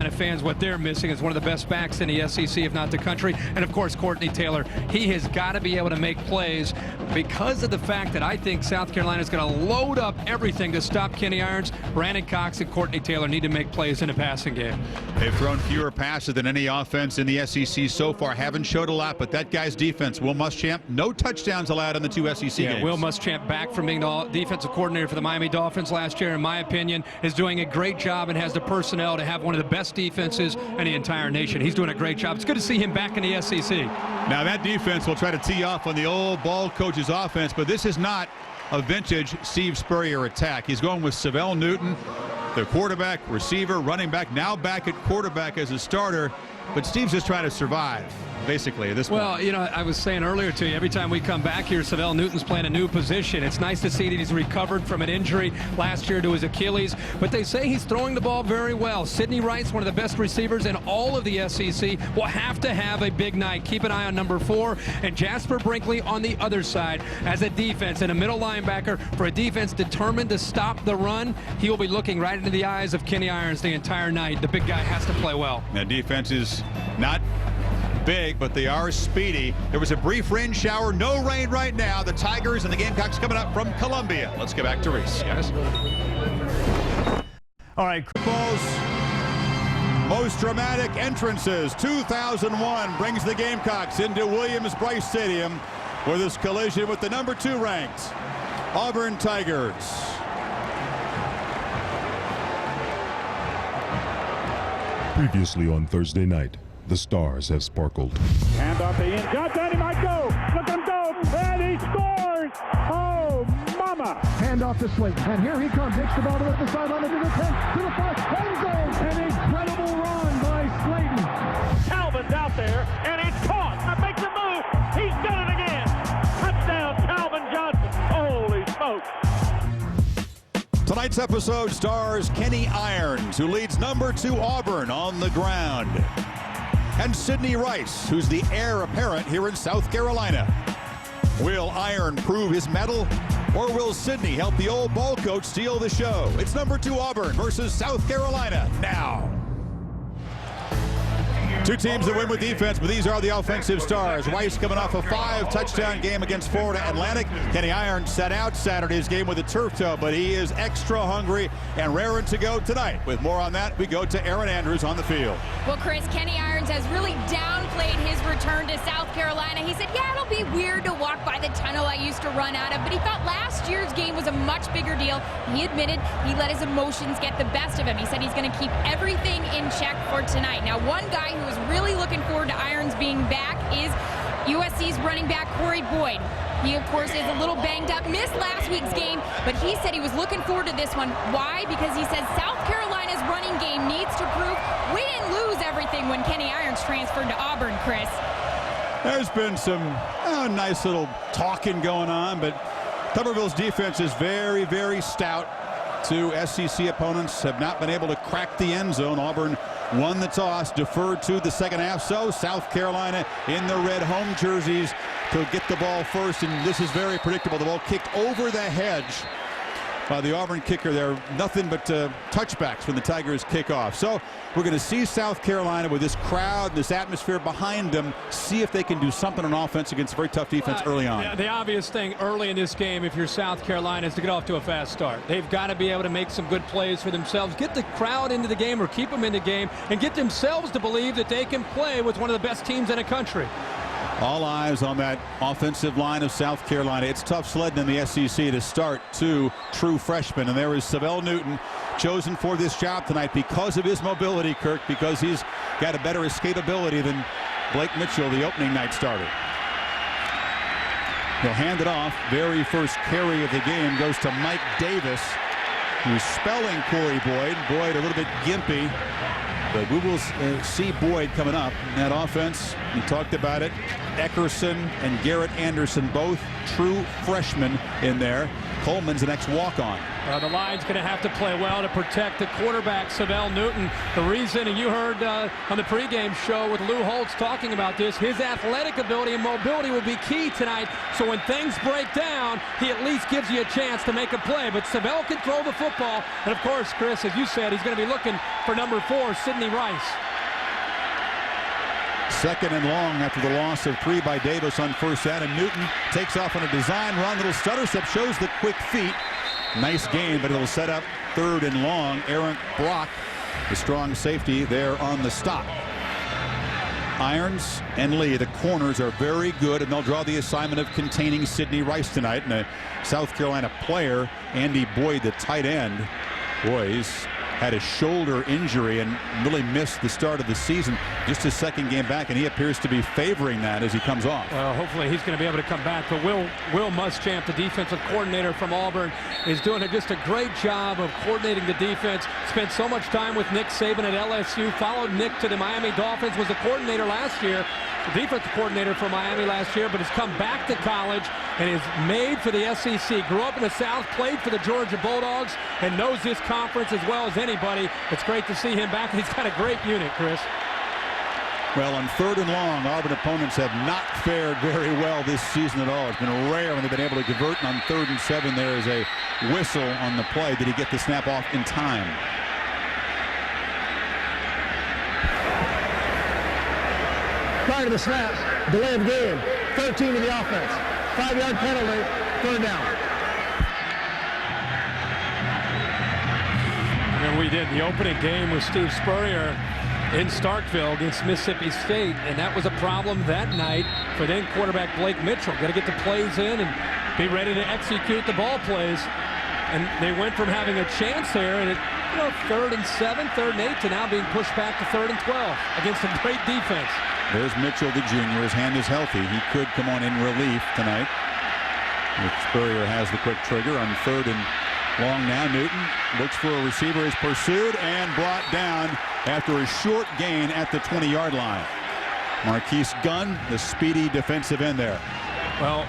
Carolina fans what they're missing is one of the best backs in the SEC, if not the country. And, of course, Courtney Taylor. He has got to be able to make plays because of the fact that I think South Carolina is going to load up everything to stop Kenny Irons. Brandon Cox and Courtney Taylor need to make plays in the passing game. They've thrown fewer passes than any offense in the SEC so far. Haven't showed a lot, but that guy's defense, Will Muschamp, no touchdowns allowed in the 2 SEC games. Will Muschamp, back from being the defensive coordinator for the Miami Dolphins last year, in my opinion, is doing a great job and has the personnel to have one of the best defenses in the entire nation. He's doing a great job. It's good to see him back in the SEC. Now that defense will try to tee off on the old ball coach's offense, but this is not a vintage Steve Spurrier attack. He's going with Savell Newton, the quarterback, receiver, running back, now back at quarterback as a starter. But Steve's just trying to survive, basically, at this point. Well, you know, I was saying earlier to you, every time we come back here, Savell Newton's playing a new position. It's nice to see that he's recovered from an injury last year to his Achilles. But they say he's throwing the ball very well. Sidney Rice, one of the best receivers in all of the SEC, will have to have a big night. Keep an eye on number 4. And Jasper Brinkley on the other side as a defense and a middle linebacker for a defense determined to stop the run. He will be looking right into the eyes of Kenny Irons the entire night. The big guy has to play well. That defense is not big, but they are speedy. There was a brief rain shower. No rain right now. The Tigers and the Gamecocks coming up from Columbia. Let's get back to Reese, guys. All right, football's most dramatic entrances. 2001 brings the Gamecocks into Williams-Brice Stadium for this collision with the number 2 ranked Auburn Tigers. Previously on Thursday night, the stars have sparkled. Hand off the end. Johnson, he might go. Look him go. And he scores. Oh, mama. Hand off to Slayton. And here he comes. Takes the ball to the sideline into the 10, to the 5, end zone. An incredible run by Slayton. Calvin's out there, and it's caught. That makes a move. He's done it again. Touchdown, Calvin Johnson. Holy smokes. Tonight's episode stars Kenny Irons, who leads number 2 Auburn on the ground, and Sidney Rice, who's the heir apparent here in South Carolina. Will Iron prove his mettle, or will Sidney help the old ball coach steal the show? It's number 2 Auburn versus South Carolina now. Two teams that win with defense, but these are the offensive stars. Rice coming off a 5-touchdown game against Florida Atlantic. Kenny Irons sat out Saturday's game with a turf toe, but he is extra hungry and raring to go tonight. With more on that, we go to Aaron Andrews on the field. Well, Chris, Kenny Irons has really downplayed his return to South Carolina. He said, yeah, it'll be weird to walk by the tunnel I used to run out of, but he thought last year's game was a much bigger deal. He admitted he let his emotions get the best of him. He said he's going to keep everything in check for tonight. Now, one guy who is really looking forward to Irons being back is USC's running back Corey Boyd. He, of course, is a little banged up, missed last week's game, but he said he was looking forward to this one. Why? Because he says South Carolina's running game needs to prove we didn't lose everything when Kenny Irons transferred to Auburn, Chris. There's been some nice little talking going on, but Tuberville's defense is very, very stout. 2 SEC opponents have not been able to crack the end zone. Auburn won the toss, deferred to the second half. So South Carolina in the red home jerseys to get the ball first, and this is very predictable. The ball kicked over the hedge by the Auburn kicker there. Nothing but touchbacks when the Tigers kick off. So we're going to see South Carolina with this crowd, this atmosphere behind them, see if they can do something on offense against a very tough defense early on. Yeah, the obvious thing early in this game, if you're South Carolina, is to get off to a fast start. They've got to be able to make some good plays for themselves, get the crowd into the game or keep them in the game, and get themselves to believe that they can play with one of the best teams in the country. All eyes on that offensive line of South Carolina. It's tough sledding in the SEC to start 2 true freshmen. And there is Savell Newton, chosen for this job tonight because of his mobility, Kirk, because he's got a better escapability than Blake Mitchell, the opening night starter. He'll hand it off. Very first carry of the game goes to Mike Davis, who's spelling Corey Boyd. Boyd a little bit gimpy. But we will see Boyd coming up. That offense, we talked about it. Eckerson and Garrett Anderson, both true freshmen in there. Coleman's the next walk-on. The line's going to have to play well to protect the quarterback, Savell Newton. The reason, and you heard on the pregame show with Lou Holtz talking about this, his athletic ability and mobility will be key tonight. So when things break down, he at least gives you a chance to make a play. But Savell can throw the football. And, of course, Chris, as you said, he's going to be looking for number 4, Sidney Rice. Second and long after the loss of 3 by Davis on first down, and Newton takes off on a design run. Little stutter step, shows the quick feet. Nice gain, but it'll set up third and long. Eric Brock, the strong safety, there on the stop. Irons and Lee, the corners, are very good, and they'll draw the assignment of containing Sidney Rice tonight. And a South Carolina player, Andy Boyd, the tight end, boys, had a shoulder injury and really missed the start of the season. Just his second game back, and he appears to be favoring that as he comes off. Well, hopefully he's going to be able to come back. But Will Muschamp, the defensive coordinator from Auburn, is doing just a great job of coordinating the defense. Spent so much time with Nick Saban at LSU, followed Nick to the Miami Dolphins, was the coordinator last year, the defensive coordinator for Miami last year, but has come back to college and is made for the SEC. Grew up in the South, played for the Georgia Bulldogs, and knows this conference as well as anybody. It's great to see him back. He's got a great unit, Chris. Well, on third and long, Auburn opponents have not fared very well this season at all. It's been rare when they've been able to convert, and on 3rd and 7, there is a whistle on the play. Did he get the snap off in time? Prior to the snap, delay of game, 13 to the offense. 5-yard penalty, 3rd down. And we did the opening game with Steve Spurrier in Starkville against Mississippi State, and that was a problem that night for then quarterback Blake Mitchell. Got to get the plays in and be ready to execute the ball plays. And they went from having a chance there and 3rd and 7, 3rd and 8 to now being pushed back to 3rd and 12 against a great defense. There's Mitchell, the junior. His hand is healthy. He could come on in relief tonight. If Spurrier has the quick trigger on 3rd and long now. Newton looks for a receiver, is pursued and brought down after a short gain at the 20-yard line. Marquise Gunn, the speedy defensive end there. Well,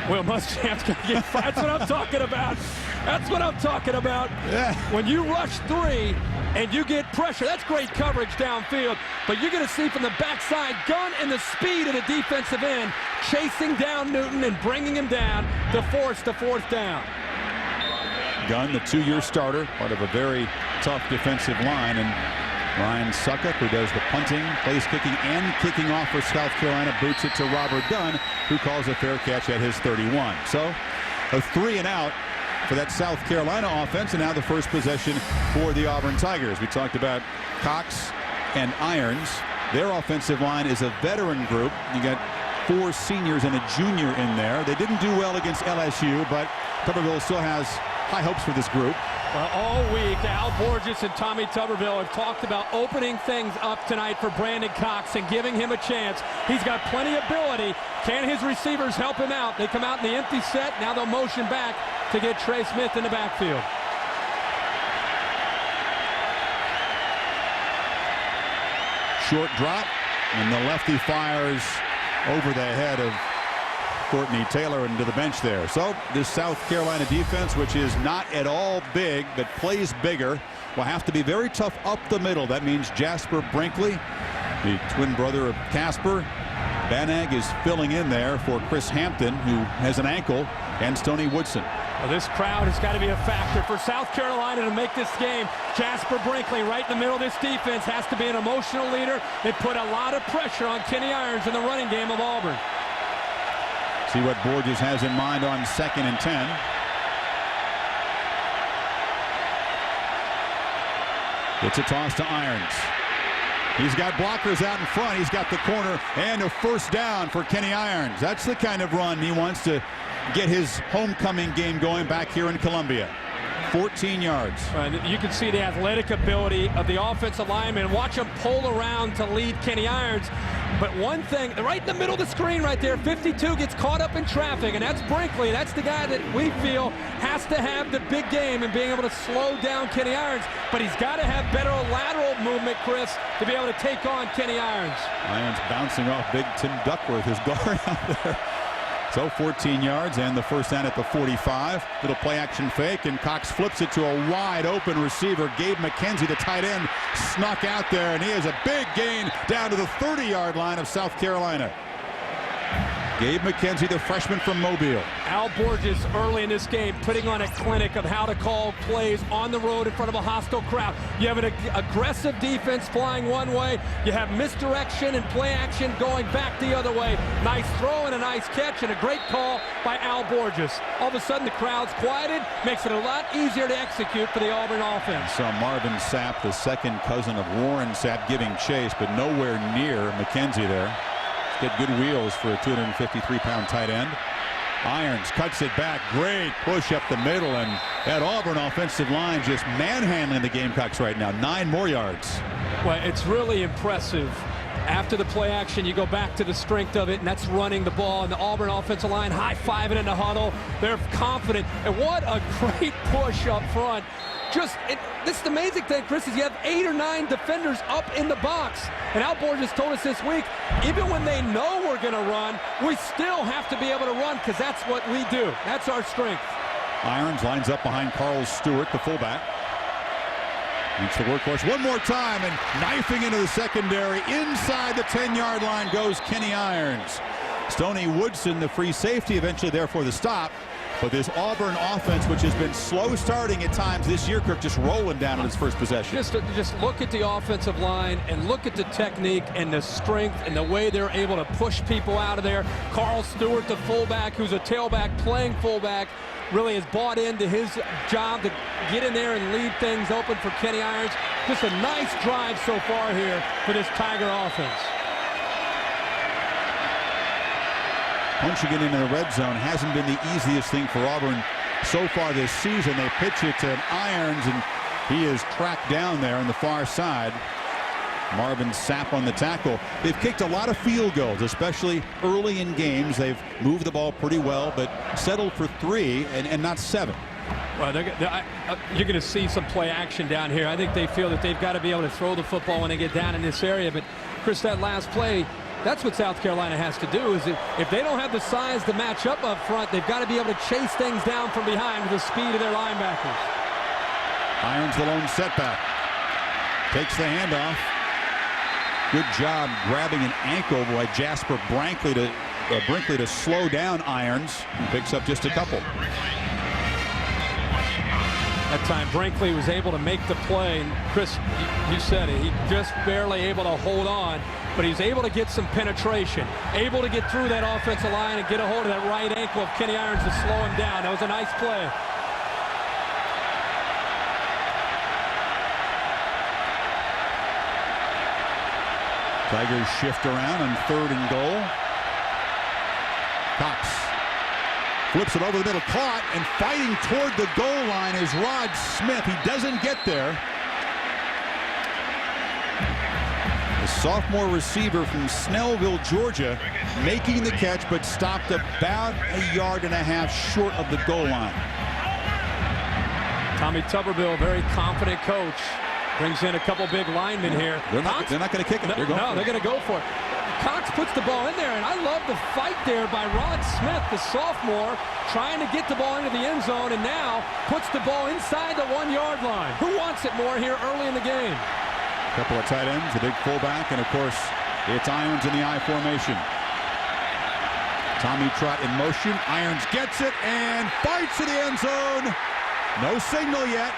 Will Muschamp's going to get fired. That's what I'm talking about. That's what I'm talking about. Yeah. When you rush 3 and you get pressure, that's great coverage downfield. But you're going to see from the backside, Gunn and the speed of the defensive end chasing down Newton and bringing him down to force the 4th down. Gunn, the 2-year starter, part of a very tough defensive line, and Ryan Suckup, who does the punting, place kicking, and kicking off for South Carolina, boots it to Robert Dunn, who calls a fair catch at his 31. So a 3 and out for that South Carolina offense, and now the first possession for the Auburn Tigers. We talked about Cox and Irons. Their offensive line is a veteran group. You got 4 seniors and a junior in there. They didn't do well against LSU, but Tuberville still has high hopes for this group. Well, all week, Al Borges and Tommy Tuberville have talked about opening things up tonight for Brandon Cox and giving him a chance. He's got plenty of ability. Can his receivers help him out? They come out in the empty set. Now they'll motion back to get Trey Smith in the backfield. Short drop, and the lefty fires over the head of Courtney Taylor into the bench there. So this South Carolina defense, which is not at all big but plays bigger, will have to be very tough up the middle. That means Jasper Brinkley, the twin brother of Casper. Banag is filling in there for Chris Hampton, who has an ankle, and Stoney Woodson. Well, this crowd has got to be a factor for South Carolina to make this game. Jasper Brinkley right in the middle of this defense has to be an emotional leader. They put a lot of pressure on Kenny Irons in the running game of Auburn. See what Borges has in mind on 2nd and 10. It's a toss to Irons. He's got blockers out in front. He's got the corner and a first down for Kenny Irons. That's the kind of run he wants to get his homecoming game going back here in Columbia. 14 yards. You can see the athletic ability of the offensive lineman. Watch him pull around to lead Kenny Irons. But one thing, right in the middle of the screen right there, 52 gets caught up in traffic, and that's Brinkley. That's the guy that we feel has to have the big game and being able to slow down Kenny Irons. But he's got to have better lateral movement, Chris, to be able to take on Kenny Irons. Irons bouncing off big Tim Duckworth, his guard out there. So 14 yards and the first down at the 45. Little play action fake, and Cox flips it to a wide open receiver. Gabe McKenzie, the tight end, snuck out there, and he has a big gain down to the 30-yard line of South Carolina. Gabe McKenzie, the freshman from Mobile. Al Borges early in this game putting on a clinic of how to call plays on the road in front of a hostile crowd. You have an aggressive defense flying one way. You have misdirection and play action going back the other way. Nice throw and a nice catch and a great call by Al Borges. All of a sudden the crowd's quieted, makes it a lot easier to execute for the Auburn offense. So Marvin Sapp, the second cousin of Warren Sapp, giving chase, but nowhere near McKenzie there. Get good wheels for a 253-pound tight end. Irons cuts it back. Great push up the middle, and that Auburn offensive line just manhandling the Gamecocks right now. 9 more yards. Well, it's really impressive. After the play action, you go back to the strength of it, and that's running the ball. And the Auburn offensive line high-fiving in the huddle. They're confident. And what a great push up front. This is the amazing thing, Chris, is you have 8 or 9 defenders up in the box. And Al Borges told us this week, even when they know we're going to run, we still have to be able to run because that's what we do. That's our strength. Irons lines up behind Carl Stewart, the fullback. Meets the workhorse one more time, and knifing into the secondary. Inside the 10-yard line goes Kenny Irons. Stoney Woodson, the free safety, eventually there for the stop. But this Auburn offense, which has been slow starting at times this year, Kirk, just rolling down on its first possession. Just look at the offensive line and look at the technique and the strength and the way they're able to push people out of there. Carl Stewart, the fullback, who's a tailback playing fullback, really has bought into his job to get in there and leave things open for Kenny Irons. Just a nice drive so far here for this Tiger offense. Punching it into the red zone hasn't been the easiest thing for Auburn so far this season. They pitch it to Irons, and he is tracked down there on the far side. Marvin Sapp on the tackle. They've kicked a lot of field goals, especially early in games. They've moved the ball pretty well, but settled for 3 and not 7. Well, you're going to see some play action down here. I think they feel that they've got to be able to throw the football when they get down in this area. But, Chris, that last play, that's what South Carolina has to do. Is if they don't have the size to match up front, they've got to be able to chase things down from behind with the speed of their linebackers. Irons the lone setback. Takes the handoff. Good job grabbing an ankle by Jasper Brinkley to slow down Irons. He picks up just a couple. That time Brinkley was able to make the play, and Chris, you said it, he just barely able to hold on, but he's able to get some penetration, able to get through that offensive line and get a hold of that right ankle of Kenny Irons to slow him down. That was a nice play. Tigers shift around on 3rd and goal. Cox flips it over the middle, caught, and fighting toward the goal line is Rod Smith. He doesn't get there. The sophomore receiver from Snellville, Georgia, making the catch, but stopped about 1.5 yards short of the goal line. Tommy Tuberville, very confident coach, brings in a couple big linemen here. They're not going to kick it. They're going to go for it. Cox puts the ball in there, and I love the fight there by Rod Smith, the sophomore, trying to get the ball into the end zone, and now puts the ball inside the 1-yard line. Who wants it more here early in the game? A couple of tight ends, a big fullback, and of course, it's Irons in the I formation. Tommy Trott in motion. Irons gets it and fights to the end zone. No signal yet.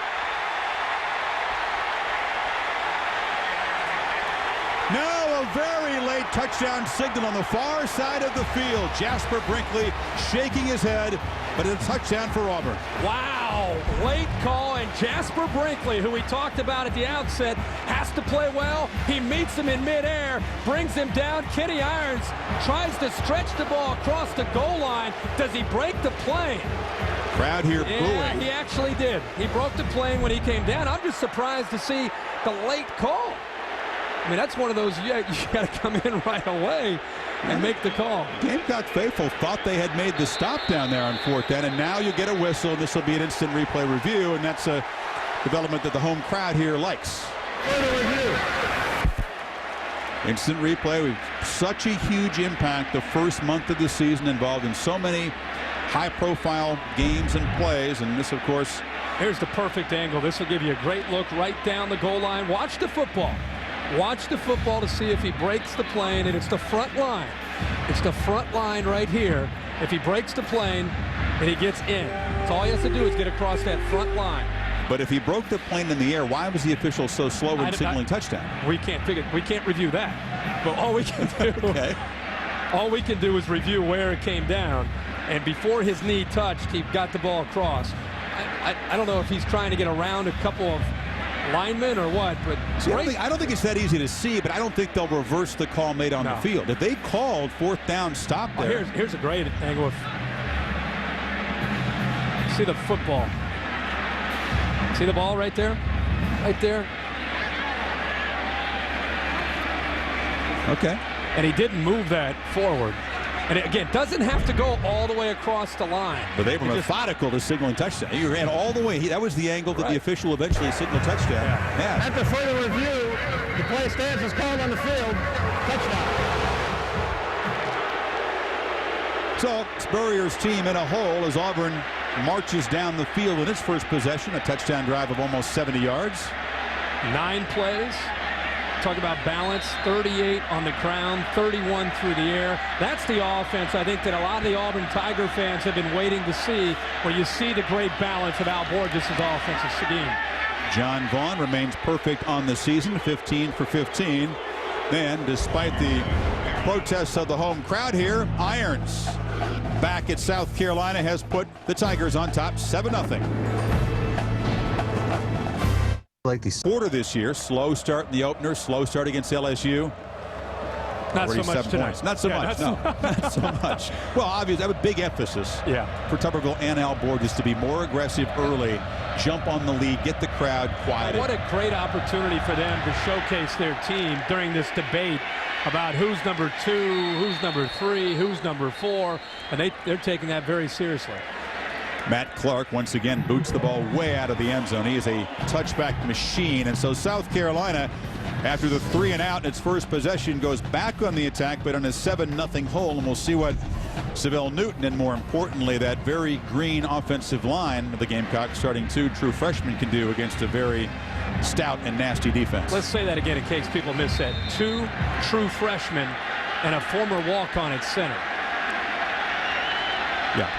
Now a very late touchdown signal on the far side of the field. Jasper Brinkley shaking his head, but it's a touchdown for Auburn. Wow, late call, and Jasper Brinkley, who we talked about at the outset, has to play well. He meets him in midair, brings him down. Kenny Irons tries to stretch the ball across the goal line. Does he break the plane? Crowd here Yeah, booing. he actually did. He broke the plane when he came down. I'm just surprised to see the late call. I mean, that's one of those, you got to come in right away and make the call. Gamecock faithful thought they had made the stop down there on 4th down, and now you get a whistle. This will be an instant replay review, and that's a development that the home crowd here likes. Instant replay. We've such a huge impact the first month of the season, involved in so many high-profile games and plays, and this, of course. Here's the perfect angle. This will give you a great look right down the goal line. Watch the football. Watch the football to see if he breaks the plane, and it's the front line. It's the front line right here. If he breaks the plane, and he gets in. So all he has to do is get across that front line. But if he broke the plane in the air, why was the official so slow in signaling touchdown? We can't review that. But all we can do, okay. All we can do is review where it came down. And before his knee touched, he got the ball across. I don't know if he's trying to get around a couple of linemen or what, but I don't think it's that easy to see, but I don't think they'll reverse the call made on the field. If they called fourth down stop there. Here's a great angle. See the football. See the ball right there? Right there. Okay. And he didn't move that forward. And it, again, doesn't have to go all the way across the line. But they were methodical to signaling touchdown. He ran all the way. That was the angle that the official eventually signaled touchdown. Yeah. After further review, the play stands as called on the field. Touchdown. So Spurrier's team in a hole as Auburn marches down the field in its first possession, a touchdown drive of almost 70 yards. 9 plays. Talk about balance, 38 on the ground, 31 through the air. That's the offense, I think, that a lot of the Auburn Tiger fans have been waiting to see, where you see the great balance of Al Borges' offensive scheme. John Vaughn remains perfect on the season, 15 for 15. Then, despite the protests of the home crowd here, Irons, back at South Carolina, has put the Tigers on top 7-0. Like the quarter this year, slow start in the opener, slow start against LSU. Not so much tonight. Not so much, no. Not so much. Well, obviously, that was a big emphasis for Tuberville and Al Borges to be more aggressive early, jump on the lead, get the crowd quieted. What a great opportunity for them to showcase their team during this debate about who's number 2, who's number 3, who's number 4, and they're taking that very seriously. Matt Clark once again boots the ball way out of the end zone. He is a touchback machine, and so South Carolina, after the 3 and out in its first possession, goes back on the attack, but on a 7-0 hole, and we'll see what Seville Newton, and more importantly, that very green offensive line of the Gamecocks, starting 2 true freshmen, can do against a very stout and nasty defense. Let's say that again in case people miss that. 2 true freshmen and a former walk-on at center. Yeah.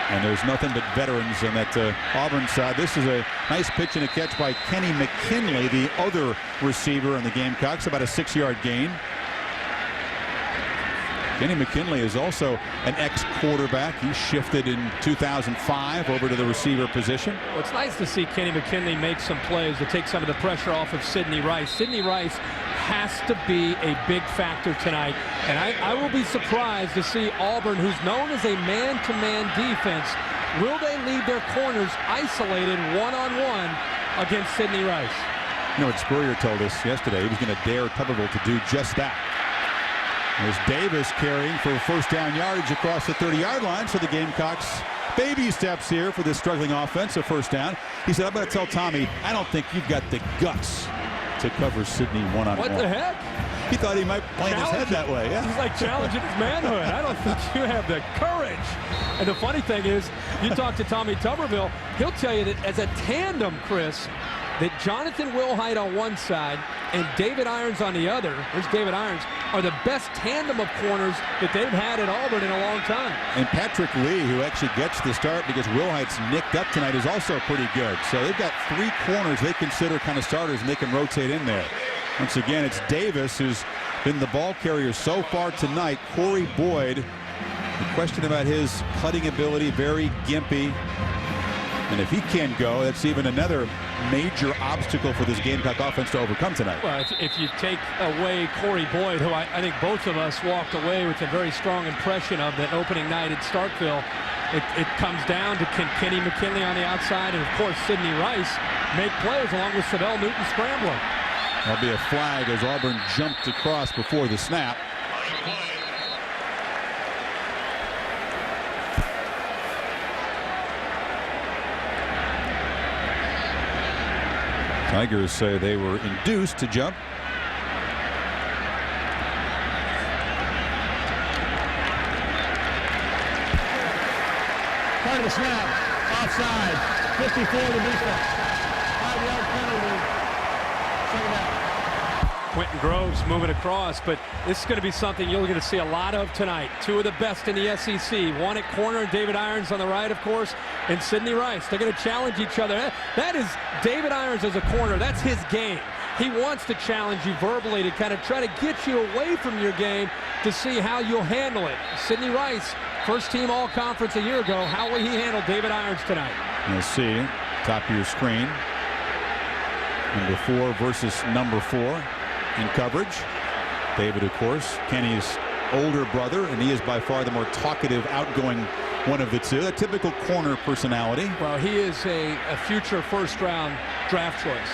And there's nothing but veterans on that Auburn side. This is a nice pitch and a catch by Kenny McKinley, the other receiver in the Gamecocks, about a 6-yard gain. Kenny McKinley is also an ex-quarterback. He shifted in 2005 over to the receiver position. Well, it's nice to see Kenny McKinley make some plays to take some of the pressure off of Sidney Rice. Sidney Rice has to be a big factor tonight, and I will be surprised to see Auburn, who's known as a man-to-man defense, will they leave their corners isolated one-on-one against Sidney Rice? You know what Spurrier told us yesterday? He was going to dare Tuberville to do just that. There's Davis carrying for first down yardage across the 30-yard line, so the Gamecocks baby steps here for this struggling offense, a first down. He said, I'm going to tell Tommy, I don't think you've got the guts to cover Sidney one-on-one. What the heck? He thought he might play his head that way. Yeah. He's like challenging his manhood. I don't think you have the courage. And the funny thing is, you talk to Tommy Tuberville, he'll tell you that as a tandem, Chris, that Jonathan Wilhite on one side and David Irons on the other, there's David Irons, are the best tandem of corners that they've had at Auburn in a long time. And Patrick Lee, who actually gets the start because Wilhite's nicked up tonight, is also pretty good. So they've got 3 corners they consider kind of starters, and they can rotate in there. Once again, it's Davis who's been the ball carrier so far tonight. Corey Boyd, the question about his cutting ability, very gimpy. And if he can go, that's even another major obstacle for this Gamecock offense to overcome tonight. Well, if you take away Corey Boyd, who I think both of us walked away with a very strong impression of that opening night at Starkville, it comes down to Kenny McKinley on the outside and, of course, Sidney Rice make plays along with Seville Newton scrambling. There'll be a flag as Auburn jumped across before the snap. Tigers say they were induced to jump. Part of the snap. Offside. 54 to defense. 5-yard penalty. Second down. Quentin Groves moving across, but this is going to be something you're going to see a lot of tonight. Two of the best in the SEC. One at corner, David Irons on the right, of course, and Sidney Rice. They're going to challenge each other. That is David Irons as a corner. That's his game. He wants to challenge you verbally to kind of try to get you away from your game to see how you'll handle it. Sidney Rice, first team all-conference a year ago. How will he handle David Irons tonight? You'll see, top of your screen, number 4 versus number 4. In coverage. David, of course, Kenny's older brother, and he is by far the more talkative, outgoing one of the two. A typical corner personality. Well, he is a future first-round draft choice.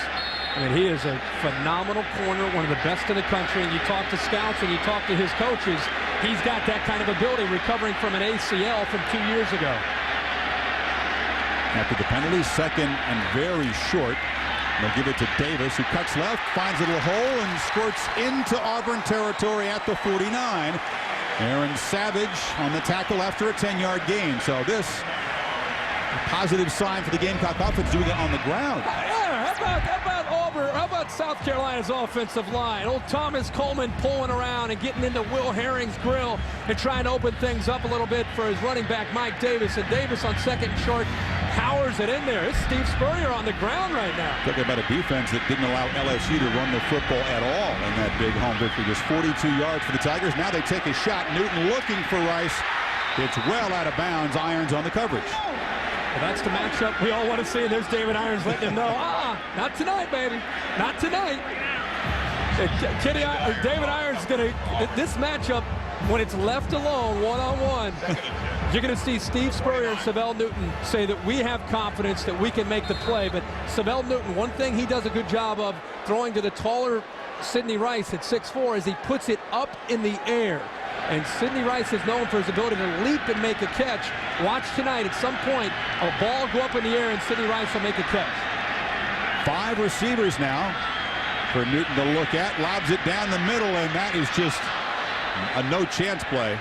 I mean, he is a phenomenal corner, one of the best in the country. And you talk to scouts and you talk to his coaches, he's got that kind of ability, recovering from an ACL from 2 years ago. After the penalty, second and very short. They'll give it to Davis, who cuts left, finds a little hole, and squirts into Auburn territory at the 49. Aaron Savage on the tackle after a 10-yard gain. So this, a positive sign for the Gamecock offense, doing it on the ground. How about Auburn? How about South Carolina's offensive line? Old Thomas Coleman pulling around and getting into Will Herring's grill and trying to open things up a little bit for his running back, Mike Davis. And Davis on second and short powers it in there. It's Steve Spurrier on the ground right now. Talking about a defense that didn't allow LSU to run the football at all in that big home victory. Just 42 yards for the Tigers. Now they take a shot. Newton looking for Rice. It's well out of bounds. Irons on the coverage. Well, that's the matchup we all want to see. There's David Irons letting him know, not tonight, baby. Not tonight. David Irons is going to, this matchup, when it's left alone, one-on-one, you're going to see Steve Spurrier and Savell Newton say that we have confidence that we can make the play. But Savell Newton, one thing he does a good job of throwing to the taller Sidney Rice at 6'4" is he puts it up in the air. And Sidney Rice is known for his ability to leap and make a catch. Watch tonight, at some point, a ball go up in the air and Sidney Rice will make a catch. 5 receivers now for Newton to look at. Lobs it down the middle, and that is just a no-chance play.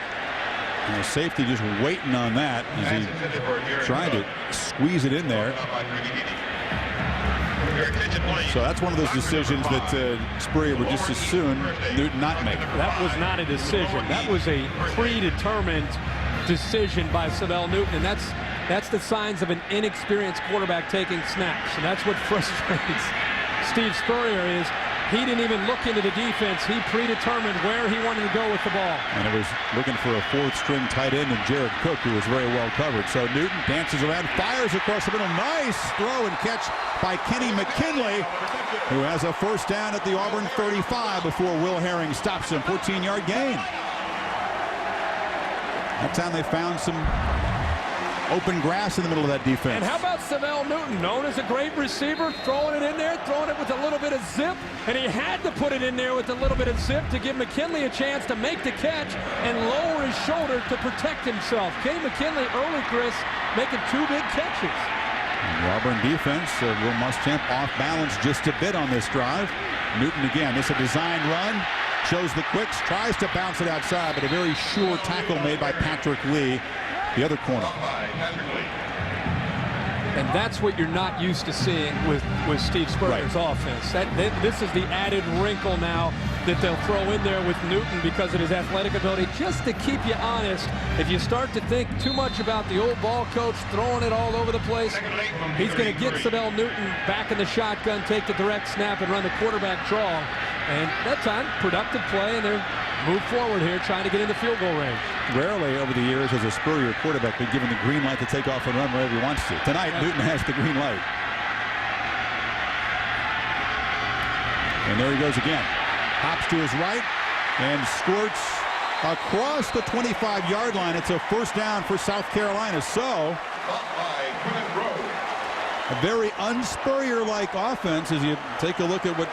And the safety just waiting on that as he tried to squeeze it in there. So that's one of those decisions that Spurrier would just as soon Newton not make. That was not a decision. That was a predetermined decision by Savell Newton, and that's the signs of an inexperienced quarterback taking snaps. And that's what frustrates Steve Spurrier is he didn't even look into the defense. He predetermined where he wanted to go with the ball. And it was looking for a 4th-string tight end in Jared Cook, who was very well covered. So Newton dances around, fires across the middle. Nice throw and catch by Kenny McKinley, who has a first down at the Auburn 35 before Will Herring stops him. 14-yard gain. That time they found some open grass in the middle of that defense. And how about Savell Newton, known as a great receiver, throwing it in there, throwing it with a little bit of zip, and he had to put it in there with a little bit of zip to give McKinley a chance to make the catch and lower his shoulder to protect himself. Kenny McKinley early, Chris, making 2 big catches. And the Auburn defense, Will Muschamp off balance just a bit on this drive. Newton again, this is a design run. Shows the quicks, tries to bounce it outside, but a very sure tackle made by Patrick Lee, the other corner. And that's what you're not used to seeing with Steve Spurrier's offense. This is the added wrinkle now that they'll throw in there with Newton because of his athletic ability. Just to keep you honest, if you start to think too much about the old ball coach throwing it all over the place, he's going to get Savell Newton back in the shotgun, take the direct snap, and run the quarterback draw. And that time, productive play, and they're move forward here, trying to get into field goal range. Rarely over the years has a Spurrier quarterback been given the green light to take off and run wherever he wants to. Tonight, Newton has the green light. And there he goes again. Hops to his right and squirts across the 25-yard line. It's a first down for South Carolina. So, a very un-Spurrier-like offense as you take a look at what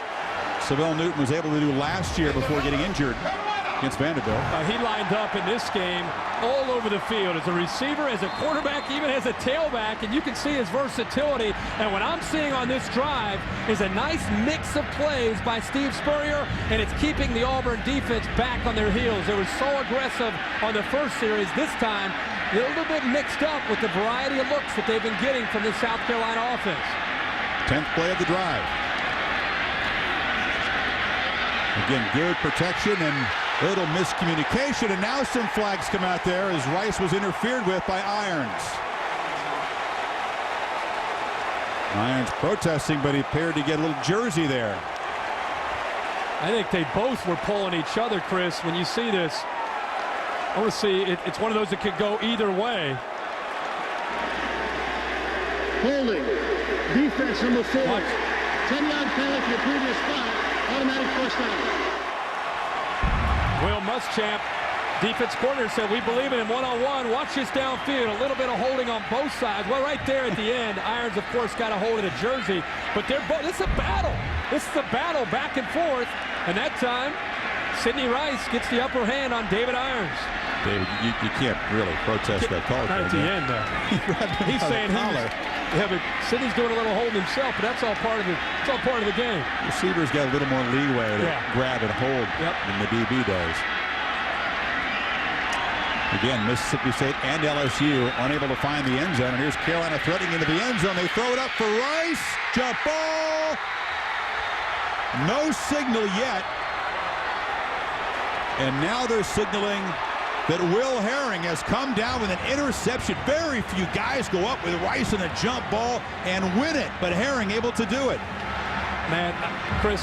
Savell Newton was able to do last year before getting injured against Vanderbilt. He lined up in this game all over the field as a receiver, as a quarterback, even as a tailback, and you can see his versatility. And what I'm seeing on this drive is a nice mix of plays by Steve Spurrier, and it's keeping the Auburn defense back on their heels. They were so aggressive on the first series. This time, a little bit mixed up with the variety of looks that they've been getting from the South Carolina offense. 10th play of the drive. Again, good protection and little miscommunication, and now some flags come out there as Rice was interfered with by Irons. Irons protesting, but he appeared to get a little jersey there. I think they both were pulling each other, Chris. When you see this, I want to see it's one of those that could go either way. Holding. Defense number 4. Watch. 10-yard penalty for the previous spot. Automatic first down. Will Muschamp, defense coordinator, said we believe in him one-on-one. Watch this downfield. A little bit of holding on both sides. Well, right there at the end, Irons, of course, got a hold of the jersey. But they're both. This is a battle. This is a battle back and forth. And that time, Sidney Rice gets the upper hand on David Irons. David, you can't really protest that call. Not at the end, though. He's saying yeah, but Sidney's doing a little holding himself, but that's all part of the game. Receiver's got a little more leeway to grab and hold than the DB does. Again, Mississippi State and LSU unable to find the end zone, and here's Carolina threading into the end zone. They throw it up for Rice. Jump ball. No signal yet. And now they're signaling that Will Herring has come down with an interception. Very few guys go up with Rice in a jump ball and win it, but Herring able to do it. Man, Chris,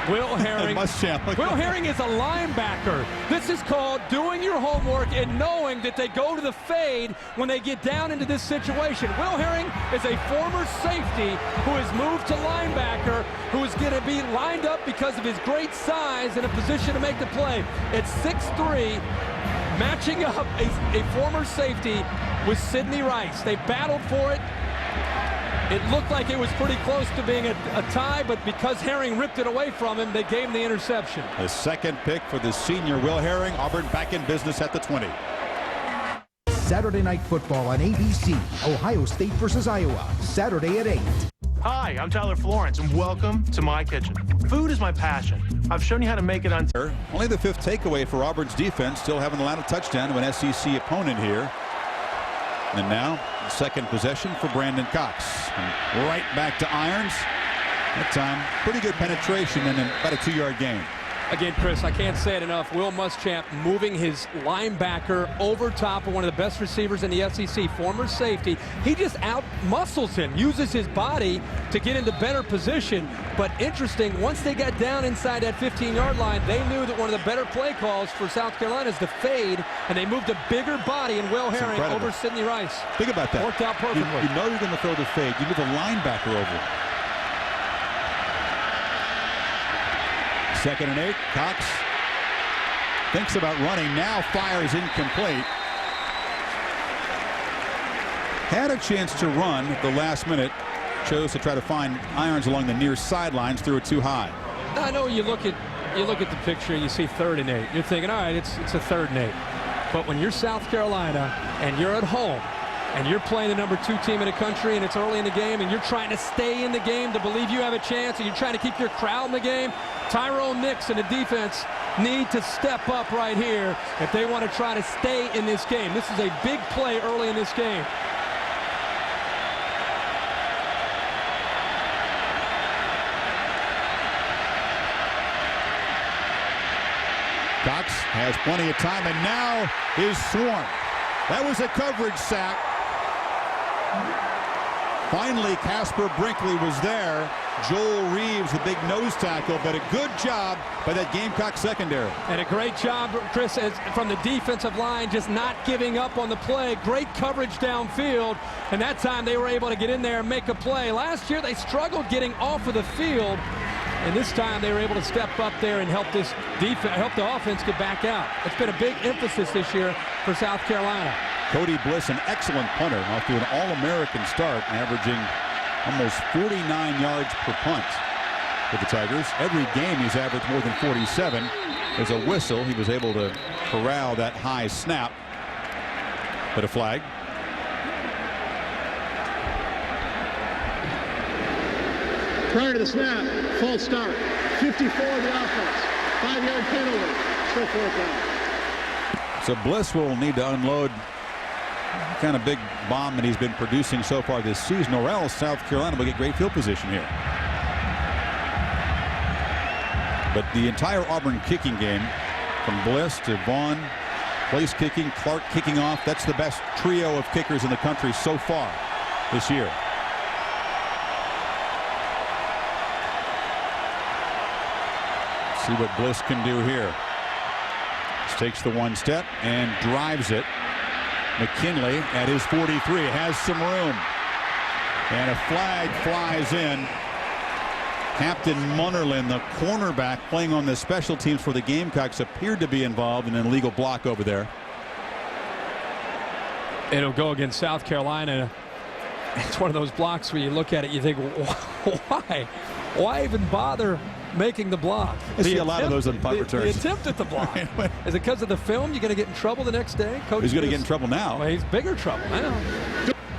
Will Herring. Will Herring is a linebacker. This is called doing your homework and knowing that they go to the fade when they get down into this situation. Will Herring is a former safety who has moved to linebacker, who is going to be lined up because of his great size in a position to make the play. At 6'3", matching up a former safety with Sidney Rice. They battled for it. It looked like it was pretty close to being a tie, but because Herring ripped it away from him, they gave him the interception. The second pick for the senior Will Herring. Auburn back in business at the 20. Saturday Night Football on ABC. Ohio State versus Iowa. Saturday at 8. Hi, I'm Tyler Florence, and welcome to my kitchen. Food is my passion. I've shown you how to make it on... Only the 5th takeaway for Auburn's defense, still haven't allowed a touchdown to an SEC opponent here. And now, second possession for Brandon Cox. And right back to Irons. That time, pretty good penetration and about a 2-yard gain. Again, Chris, I can't say it enough. Will Muschamp moving his linebacker over top of one of the best receivers in the SEC, former safety. He just out-muscles him, uses his body to get into better position. But interesting, once they got down inside that 15-yard line, they knew that one of the better play calls for South Carolina is the fade, and they moved a bigger body in Will Herring over Sidney Rice. Think about that. Worked out perfectly. You know you're going to throw the fade. You move the linebacker over. 2nd and 8. Cox thinks about running. Now fires incomplete. Had a chance to run at the last minute. Chose to try to find Irons along the near sidelines. Threw it too high. I know you look at the picture. You see 3rd and 8. You're thinking, all right, it's a 3rd and 8. But when you're South Carolina and you're at home, and you're playing the number 2 team in the country, and it's early in the game, and you're trying to stay in the game to believe you have a chance, and you're trying to keep your crowd in the game, Tyrone Nix and the defense need to step up right here if they want to try to stay in this game. This is a big play early in this game. Cox has plenty of time and now is swarmed. That was a coverage sack. Finally, Casper Brinkley was there. Joel Reeves, the big nose tackle, but a good job by that Gamecock secondary. And a great job, Chris, from the defensive line, just not giving up on the play. Great coverage downfield, and that time they were able to get in there and make a play. Last year they struggled getting off of the field, and this time they were able to step up there and help this defense, help the offense get back out. It's been a big emphasis this year for South Carolina. Cody Bliss, an excellent punter, off to an All-American start, averaging almost 49 yards per punt for the Tigers. Every game he's averaged more than 47. There's a whistle. He was able to corral that high snap. But a flag. Prior to the snap, false start. 54 of the offense. 5-yard penalty. Still 4th down. So Bliss will need to unload kind of big bomb that he's been producing so far this season, or else South Carolina will get great field position here. But the entire Auburn kicking game, from Bliss to Vaughn, place kicking, Clark kicking off, that's the best trio of kickers in the country so far this year. See what Bliss can do here. Just takes the one step and drives it. McKinley at his 43 has some room. And a flag flies in. Captain Munnerlyn, the cornerback playing on the special teams for the Gamecocks, appeared to be involved in an illegal block over there. It'll go against South Carolina. It's one of those blocks where you look at it, you think, why? Why even bother making the block? I see a lot of those on punt returns. The attempt at the block. Is it because of the film? You're going to get in trouble the next day? Coach, he's going to get in trouble now. Well, he's bigger trouble now.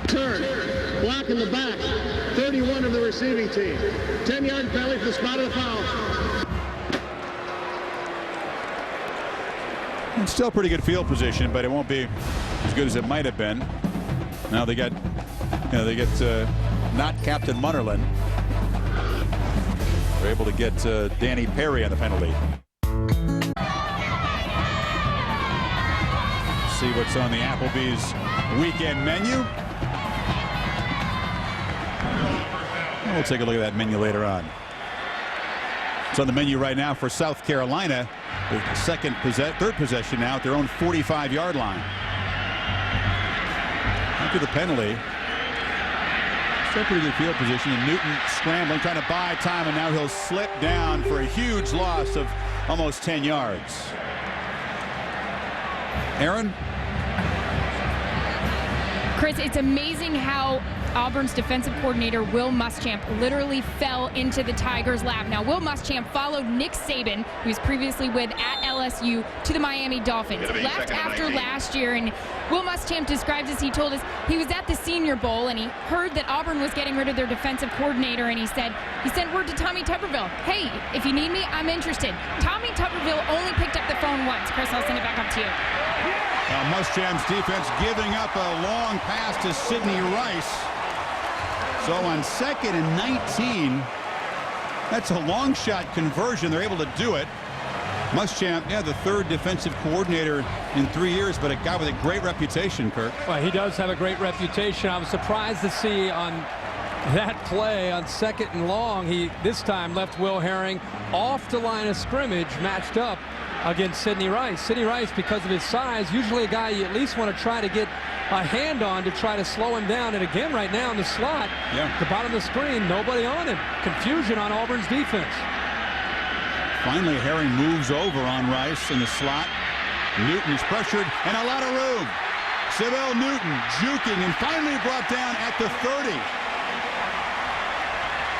Turn, block in the back, 31 of the receiving team. 10-yard penalty for the spot of the foul. It's still pretty good field position, but it won't be as good as it might have been. Now they get not Captain Munnerlyn. They're able to get Danny Perry on the penalty. See what's on the Applebee's weekend menu. We'll take a look at that menu later on. It's on the menu right now for South Carolina. The third possession now at their own 45-yard line. After the penalty, still pretty good field position. And Newton scrambling, trying to buy time, and now he'll slip down for a huge loss of almost 10 yards. Aaron? Chris, it's amazing how Auburn's defensive coordinator, Will Muschamp, literally fell into the Tigers' lap. Now, Will Muschamp followed Nick Saban, who was previously with at LSU, to the Miami Dolphins. Left after last year, and Will Muschamp described as he told us he was at the Senior Bowl, and he heard that Auburn was getting rid of their defensive coordinator, and he sent word to Tommy Tuberville, hey, if you need me, I'm interested. Tommy Tuberville only picked up the phone once. Chris, I'll send it back up to you. Muschamp's defense giving up a long pass to Sidney Rice. So on 2nd and 19, that's a long shot conversion. They're able to do it. Muschamp, yeah, the third defensive coordinator in 3 years, but a guy with a great reputation, Kirk. Well, he does have a great reputation. I was surprised to see on that play on 2nd and long, he this time left Will Herring off the line of scrimmage, matched up against Sidney Rice. Sidney Rice, because of his size, usually a guy you at least want to try to get a hand on to try to slow him down. And again, right now in the slot, the bottom of the screen, nobody on him. Confusion on Auburn's defense. Finally, Herring moves over on Rice in the slot. Newton's pressured and a lot of room. Sybil Newton juking and finally brought down at the 30.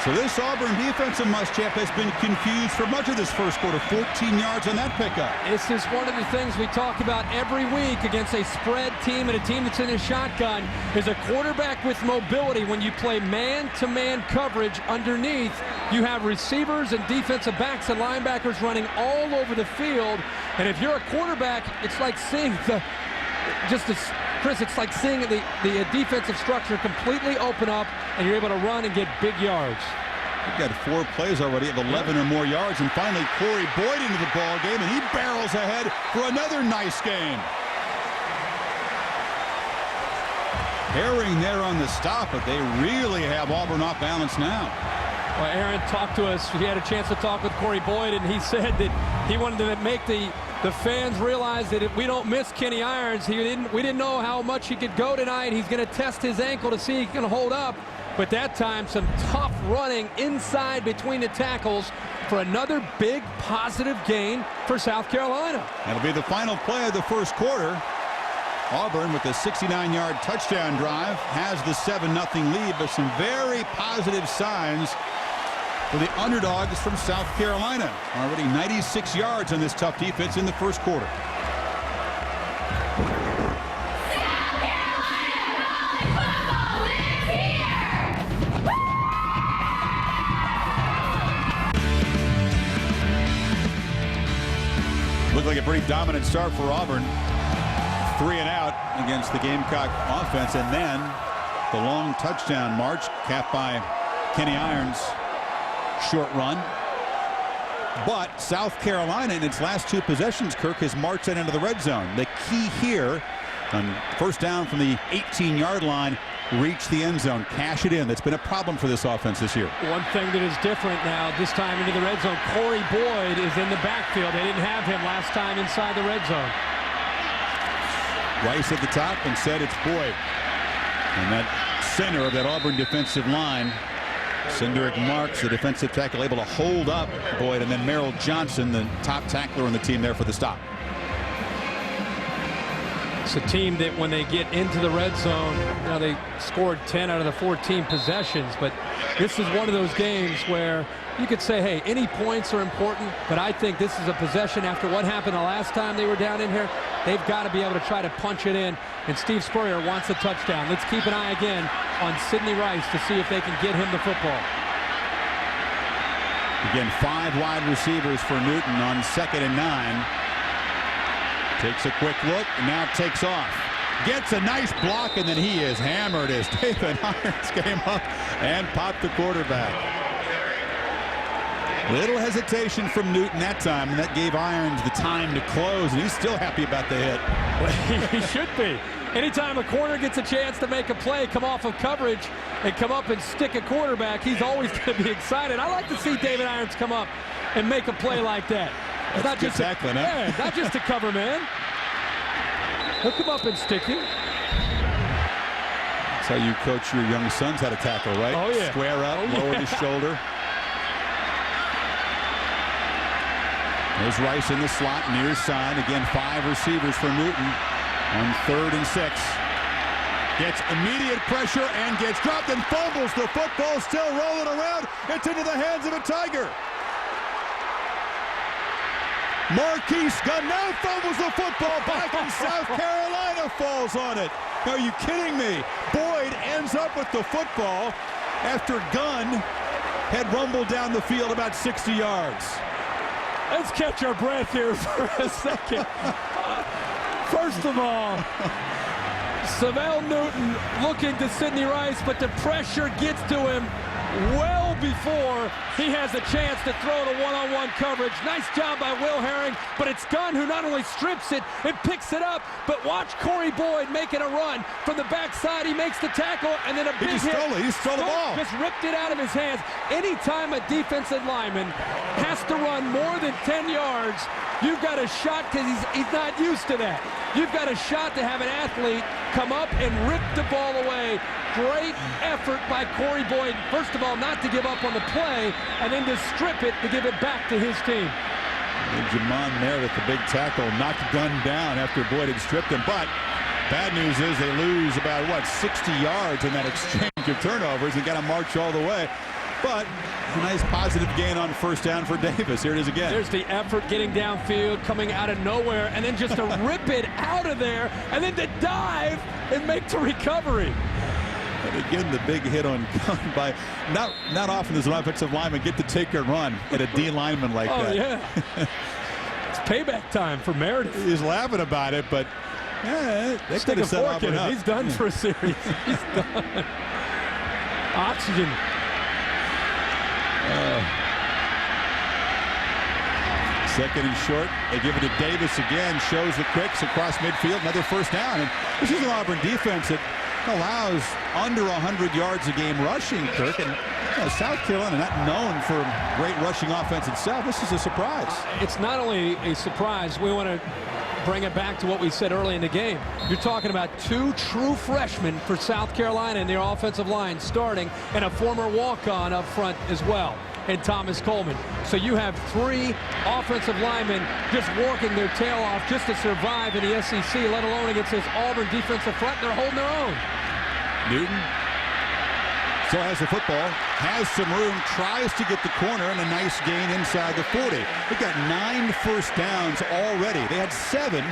So this Auburn defensive Muschamp has been confused for much of this first quarter. 14 yards on that pickup. This is one of the things we talk about every week against a spread team and a team that's in a shotgun, is a quarterback with mobility. When you play man-to-man coverage underneath, you have receivers and defensive backs and linebackers running all over the field. And if you're a quarterback, it's like seeing Chris, it's like seeing the defensive structure completely open up, and you're able to run and get big yards. We've got 4 plays already of 11 or more yards, and finally Corey Boyd into the ball game, and he barrels ahead for another nice game. Herring there on the stop, but they really have Auburn off balance now. Well, Aaron talked to us. He had a chance to talk with Corey Boyd, and he said that he wanted to make the fans realize that if we don't miss Kenny Irons, we didn't know how much he could go tonight. He's going to test his ankle to see if he can hold up. But that time, some tough running inside between the tackles for another big positive gain for South Carolina. That'll be the final play of the first quarter. Auburn, with a 69-yard touchdown drive, has the 7-0 lead, but some very positive signs for the underdogs from South Carolina. Already 96 yards on this tough defense in the first quarter. Looked like a pretty dominant start for Auburn. 3 and out against the Gamecock offense, and then the long touchdown march capped by Kenny Irons' short run. But South Carolina in its last 2 possessions, Kirk, has marched that into the red zone. The key here on first down from the 18-yard line, reach the end zone, cash it in. That's been a problem for this offense this year. One thing that is different now, this time into the red zone, Corey Boyd is in the backfield. They didn't have him last time inside the red zone. Rice at the top, and said it's Boyd. And that center of that Auburn defensive line, Cindric Marks, the defensive tackle, able to hold up Boyd, and then Merrill Johnson, the top tackler on the team, there for the stop. It's a team that when they get into the red zone, now they scored 10 out of the 14 possessions, but this is one of those games where you could say, hey, any points are important, but I think this is a possession after what happened the last time they were down in here. They've got to be able to try to punch it in, and Steve Spurrier wants a touchdown. Let's keep an eye again on Sidney Rice to see if they can get him the football. Again, 5 wide receivers for Newton on 2nd and 9. Takes a quick look and now takes off. Gets a nice block, and then he is hammered as David Irons came up and popped the quarterback. Little hesitation from Newton that time, and that gave Irons the time to close, and he's still happy about the hit. Well, he should be. Anytime a corner gets a chance to make a play, come off of coverage, and come up and stick a quarterback, he's always going to be excited. I like to see David Irons come up and make a play like that. It's not just tackling, huh? Yeah, not just a cover man. He'll come up and stick you. That's how you coach your young sons how to tackle, right? Oh, yeah. Square up, lower the shoulder. There's Rice in the slot, near side. Again, 5 receivers for Newton on 3rd and 6. Gets immediate pressure and gets dropped and fumbles. The football still rolling around. It's into the hands of a Tiger. Marquise Gunn now fumbles the football back, and South Carolina falls on it. Are you kidding me? Boyd ends up with the football after Gunn had rumbled down the field about 60 yards. Let's catch our breath here for a second. First of all, Savell Newton looking to Sidney Rice, but the pressure gets to him well before he has a chance to throw the one-on-one coverage. Nice job by Will Herring, but it's Gunn who not only strips it and picks it up, but watch Corey Boyd making a run from the backside. He makes the tackle, and then a big hit. He stole the ball. Just ripped it out of his hands. Anytime a defensive lineman has to run more than 10 yards, you've got a shot, because he's not used to that. You've got a shot to have an athlete come up and rip the ball away. Great effort by Corey Boyd. First of all, not to give up on the play, and then to strip it to give it back to his team. And Jamon Meredith, the big tackle, knocked Gunn down after Boyd had stripped him. But bad news is they lose about, 60 yards in that exchange of turnovers and got to march all the way. But a nice positive gain on first down for Davis. Here it is again. There's the effort getting downfield, coming out of nowhere, and then just to rip it out of there, and then to dive and make the recovery. And again, the big hit on Gunn by not often does an offensive lineman get to take a run at a D lineman like that. Oh, yeah. It's payback time for Meredith. He's laughing about it, but yeah, they could have set Auburn up. He's done for a series. He's done. Oxygen. Second and short. They give it to Davis again. Shows the quicks across midfield. Another first down. And this is an Auburn defense that allows under 100 yards a game rushing, Kirk. And South Carolina not known for great rushing offense itself. This is a surprise. It's not only a surprise. We want to bring it back to what we said early in the game. You're talking about 2 true freshmen for South Carolina in their offensive line starting, and a former walk-on up front as well, and Thomas Coleman. So you have 3 offensive linemen just working their tail off just to survive in the SEC, let alone against this Auburn defensive front. They're holding their own. Newton still has the football, has some room, tries to get the corner, and a nice gain inside the 40. They've got 9 first downs already. They had 7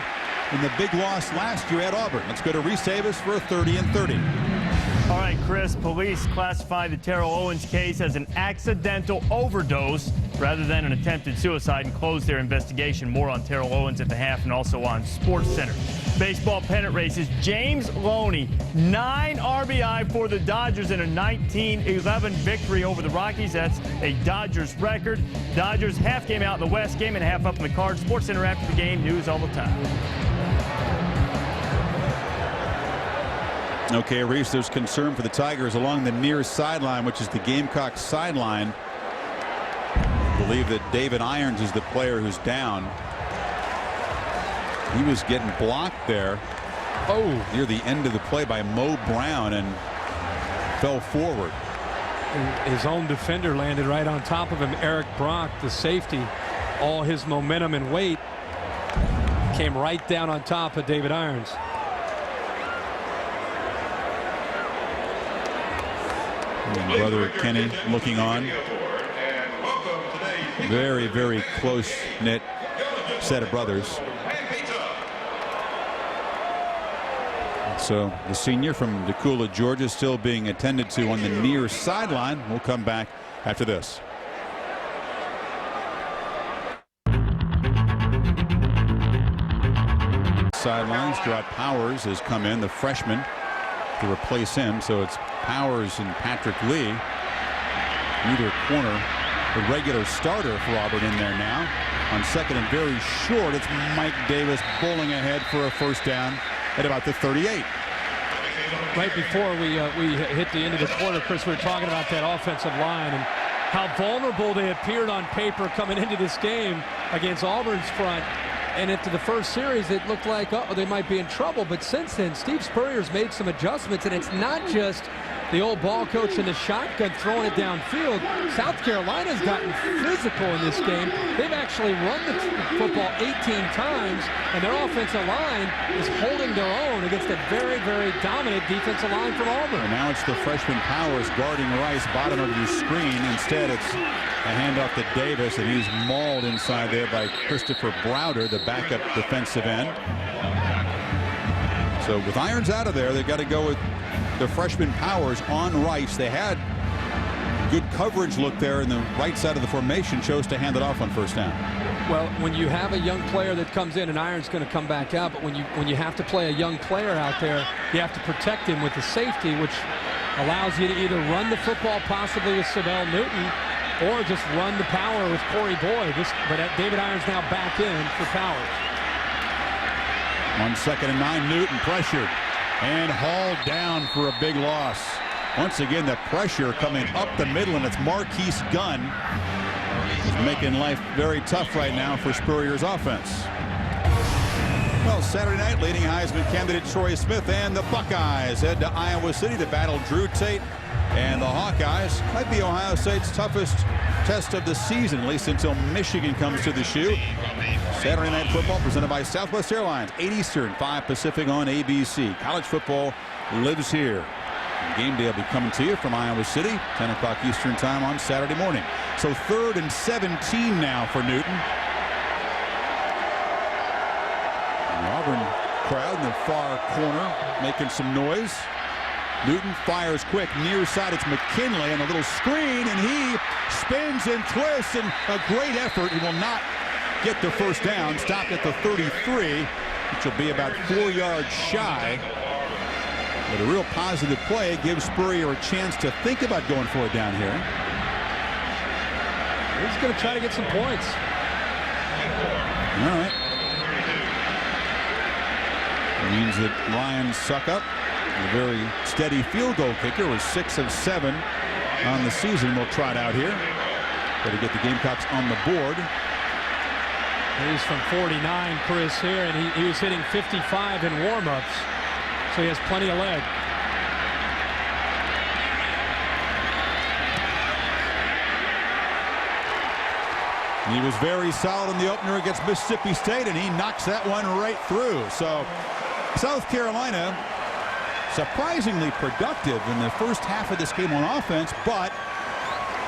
in the big loss last year at Auburn. Let's go to Reese Davis for a 30 and 30. All right, Chris, police classify the Terrell Owens case as an accidental overdose rather than an attempted suicide and closed their investigation. More on Terrell Owens at the half and also on SportsCenter. Baseball pennant races. James Loney, 9 RBI for the Dodgers in a 19-11 victory over the Rockies. That's a Dodgers record. Dodgers half game out in the West, game and a half up in the Cards. SportsCenter after the game, news all the time. Okay, Reese, there's concern for the Tigers along the near sideline, which is the Gamecocks sideline. I believe that David Irons is the player who's down. He was getting blocked there near the end of the play by Mo Brown and fell forward. His own defender landed right on top of him. Eric Brock, the safety, all his momentum and weight came right down on top of David Irons. And brother Kenny looking on. Very, very close-knit set of brothers. So the senior from Decula, Georgia, still being attended to on the near sideline. We'll come back after this. Sidelines, Gerard Powers has come in, the freshman, to replace him. So it's Powers and Patrick Lee. Neither corner. The regular starter for Auburn in there now. On second and very short, it's Mike Davis bowling ahead for a first down at about the 38. Right before we hit the end of the quarter, Chris, we were talking about that offensive line and how vulnerable they appeared on paper coming into this game against Auburn's front. And into the first series, it looked like, they might be in trouble. But since then, Steve Spurrier's made some adjustments, and it's not just the old ball coach in the shotgun throwing it downfield. South Carolina's gotten physical in this game. They've actually run the football 18 times, and their offensive line is holding their own against a very, very dominant defensive line from Auburn. And now it's the freshman Powers guarding Rice, bottom of your screen. Instead, it's a handoff to Davis, and he's mauled inside there by Christopher Browder, the backup defensive end. So with Irons out of there, they've got to go with the freshman Powers on Rice. They had good coverage look there in the right side of the formation, chose to hand it off on first down. Well, when you have a young player that comes in, and Irons going to come back out, but when you have to play a young player out there, you have to protect him with the safety, which allows you to either run the football possibly with Savell Newton or just run the power with Corey Boyd. But David Irons now back in for Powers. On second and 9, Newton pressured and hauled down for a big loss. Once again, the pressure coming up the middle, and it's Marquise Gunn. He's making life very tough right now for Spurrier's offense. Well, Saturday night, leading Heisman candidate Troy Smith and the Buckeyes head to Iowa City to battle Drew Tate and the Hawkeyes. Might be Ohio State's toughest test of the season, at least until Michigan comes to the shoe. Saturday Night Football presented by Southwest Airlines, 8 Eastern, 5 Pacific on ABC. College football lives here. Game day will be coming to you from Iowa City, 10 o'clock Eastern time on Saturday morning. So 3rd and 17 now for Newton. The Auburn crowd in the far corner making some noise. Newton fires quick, near side, it's McKinley, and a little screen, and he spins and twists, and a great effort. He will not get the first down, stopped at the 33, which will be about 4 yards shy. But a real positive play gives Spurrier a chance to think about going for it down here. He's going to try to get some points. All right. It means that Ryan Suckup, a very steady field goal kicker, was 6 of 7 on the season. We'll try it out here. Got to get the Gamecocks on the board. He's from 49, Chris, here, and he was hitting 55 in warm-ups, so he has plenty of leg. He was very solid in the opener against Mississippi State, and he knocks that one right through. So South Carolina surprisingly productive in the first half of this game on offense, but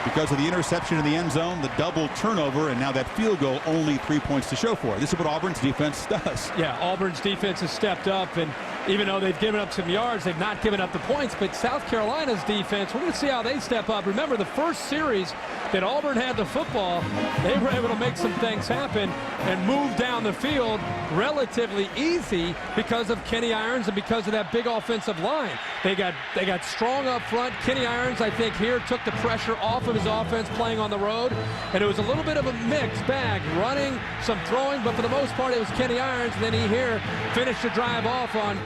because of the interception in the end zone, the double turnover, and now that field goal, only 3 points to show for it. This is what Auburn's defense does. Yeah, Auburn's defense has stepped up, and even though they've given up some yards, they've not given up the points. But South Carolina's defense, we're going to see how they step up. Remember, the first series that Auburn had the football, they were able to make some things happen and move down the field relatively easy because of Kenny Irons and because of that big offensive line. They got strong up front. Kenny Irons, I think, here took the pressure off of his offense playing on the road. And it was a little bit of a mixed bag, running, some throwing, but for the most part, it was Kenny Irons. And then he here finished the drive off on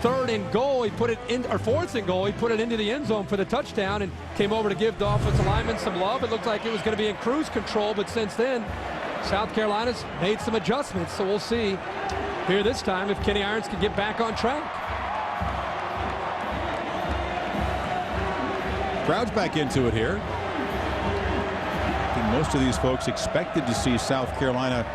3rd and goal. He put it in, or 4th and goal. He put it into the end zone for the touchdown and came over to give the offensive lineman some love. It looked like it was going to be in cruise control, but since then, South Carolina's made some adjustments. So we'll see here this time if Kenny Irons can get back on track. Crowd's back into it here. I think most of these folks expected to see South Carolina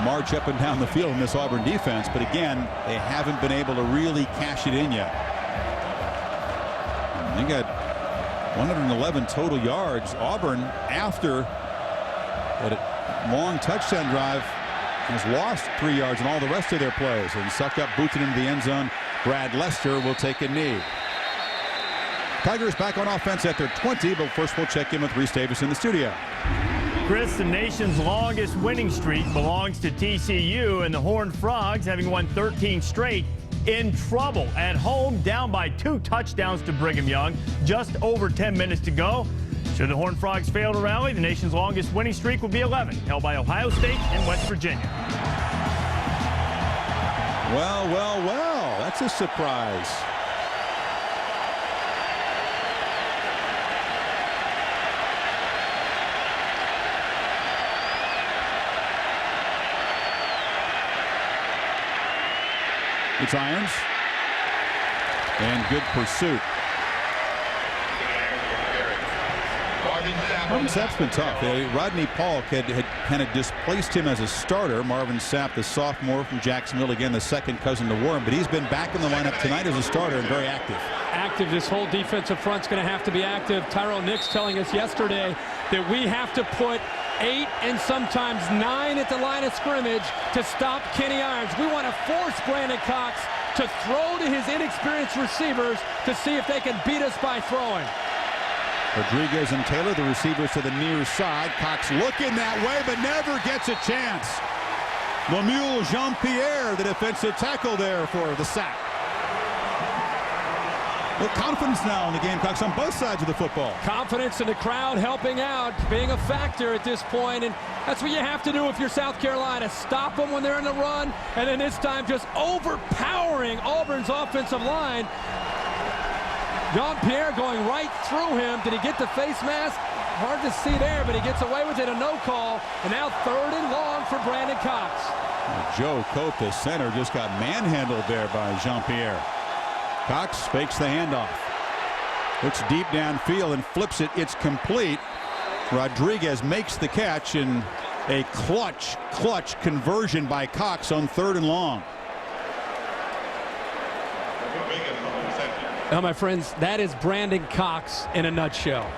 march up and down the field in this Auburn defense, but again, they haven't been able to really cash it in yet. They got 111 total yards. Auburn, after that long touchdown drive, has lost 3 yards in all the rest of their plays, and Suckup boots it into the end zone. Brad Lester will take a knee. Tigers back on offense at their 20, but first we'll check in with Reese Davis in the studio. Chris, the nation's longest winning streak belongs to TCU, and the Horned Frogs, having won 13 straight, in trouble at home, down by 2 touchdowns to Brigham Young. Just over 10 minutes to go. Should the Horned Frogs fail to rally, the nation's longest winning streak will be 11, held by Ohio State and West Virginia. Well, well, well, that's a surprise. It's Irons, and good pursuit. Marvin Sapp's been tough. Rodney Paul had kind of displaced him as a starter. Marvin Sapp, the sophomore from Jacksonville, again the second cousin to Warren, but he's been back in the lineup tonight as a starter and very active. This whole defensive front's going to have to be active. Tyrone Nix telling us yesterday that we have to put 8 and sometimes 9 at the line of scrimmage to stop Kenny Irons. We want to force Brandon Cox to throw to his inexperienced receivers to see if they can beat us by throwing. Rodriguez and Taylor, the receivers to the near side. Cox looking that way, but never gets a chance. Lemuel Jean-Pierre, the defensive tackle there for the sack. Well, confidence now in the Gamecocks on both sides of the football. Confidence in the crowd helping out, being a factor at this point, and that's what you have to do if you're South Carolina. Stop them when they're in the run, and then this time just overpowering Auburn's offensive line. Jean-Pierre going right through him. Did he get the face mask? Hard to see there, but he gets away with it, a no call, and now 3rd and long for Brandon Cox. Joe Cope, the center, just got manhandled there by Jean-Pierre. Cox fakes the handoff. Looks deep downfield and flips it. It's complete. Rodriguez makes the catch, and a clutch conversion by Cox on 3rd and long. Now, my friends, that is Brandon Cox in a nutshell.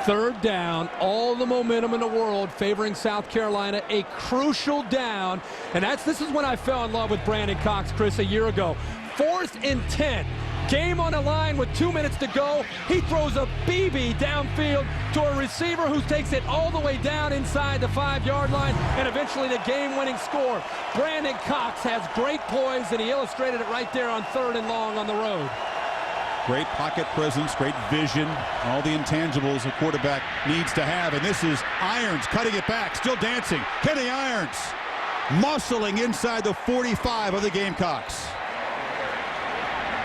3rd down, all the momentum in the world favoring South Carolina, a crucial down. And this is when I fell in love with Brandon Cox, Chris, a year ago. 4th and 10. Game on the line with 2 minutes to go. He throws a BB downfield to a receiver who takes it all the way down inside the 5-yard line, and eventually the game-winning score. Brandon Cox has great poise, and he illustrated it right there on 3rd and long on the road. Great pocket presence, great vision, all the intangibles a quarterback needs to have. And this is Irons cutting it back, still dancing. Kenny Irons muscling inside the 45 of the Gamecocks.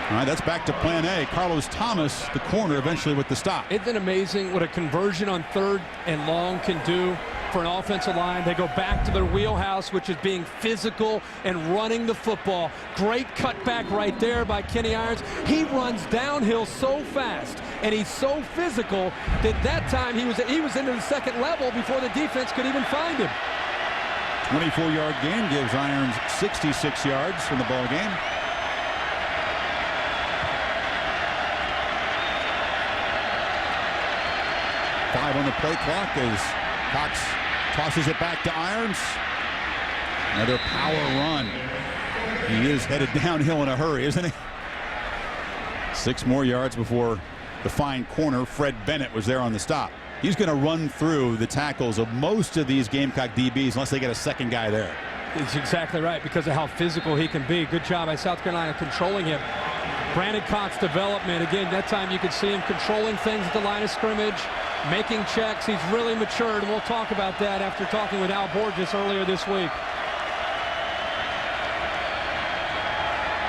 All right, that's back to plan A. Carlos Thomas, the corner, eventually with the stop. Isn't it amazing what a conversion on 3rd and long can do for an offensive line? They go back to their wheelhouse, which is being physical and running the football. Great cutback right there by Kenny Irons. He runs downhill so fast, and he's so physical that time he was into the 2nd level before the defense could even find him. 24-yard gain gives Irons 66 yards in the ball game. 5 on the play clock as Cox tosses it back to Irons. Another power run. He is headed downhill in a hurry, isn't he? 6 more yards before the fine corner. Fred Bennett was there on the stop. He's going to run through the tackles of most of these Gamecock DBs unless they get a second guy there. He's exactly right because of how physical he can be. Good job by South Carolina controlling him. Brandon Cox development. Again, that time you could see him controlling things at the line of scrimmage, making checks. He's really matured, and we'll talk about that after talking with Al Borges earlier this week.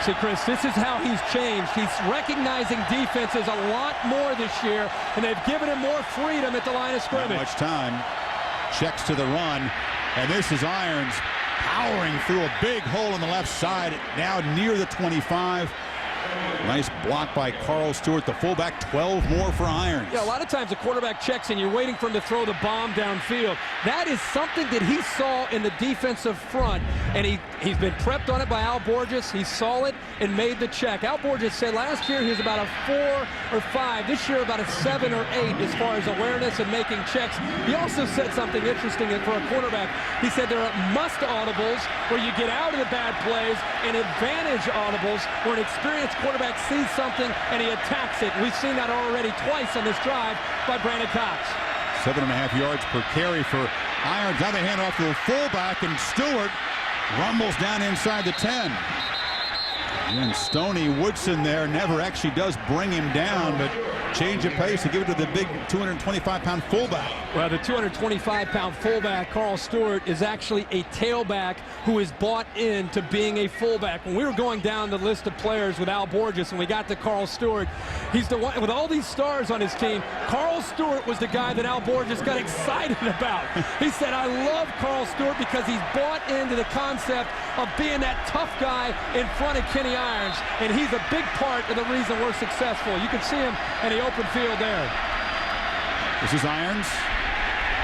See, Chris, this is how he's changed. He's recognizing defenses a lot more this year, and they've given him more freedom at the line of scrimmage. Not much time. Checks to the run, and this is Irons powering through a big hole on the left side, now near the 25. Nice block by Carl Stewart, the fullback. 12 more for Irons. Yeah, a lot of times the quarterback checks and you're waiting for him to throw the bomb downfield. That is something that he saw in the defensive front, and he's been prepped on it by Al Borges. He saw it and made the check. Al Borges said last year he was about a 4 or 5. This year about a 7 or 8 as far as awareness and making checks. He also said something interesting for a quarterback. He said there are must audibles where you get out of the bad plays and advantage audibles where an experienced quarterback sees something and he attacks it. We've seen that already twice on this drive by Brandon Cox. 7.5 yards per carry for Irons. Now they hand off to the fullback, and Stewart rumbles down inside the 10. And Stoney Woodson there never actually does bring him down, but change of pace to give it to the big 225-pound fullback. Well, the 225-pound fullback, Carl Stewart, is actually a tailback who is bought into being a fullback. When we were going down the list of players with Al Borges and we got to Carl Stewart, he's the one with all these stars on his team. Carl Stewart was the guy that Al Borges got excited about. He said, I love Carl Stewart because he's bought into the concept of being that tough guy in front of Kenny Irons, and he's a big part of the reason we're successful. You can see him in the open field there. This is Irons.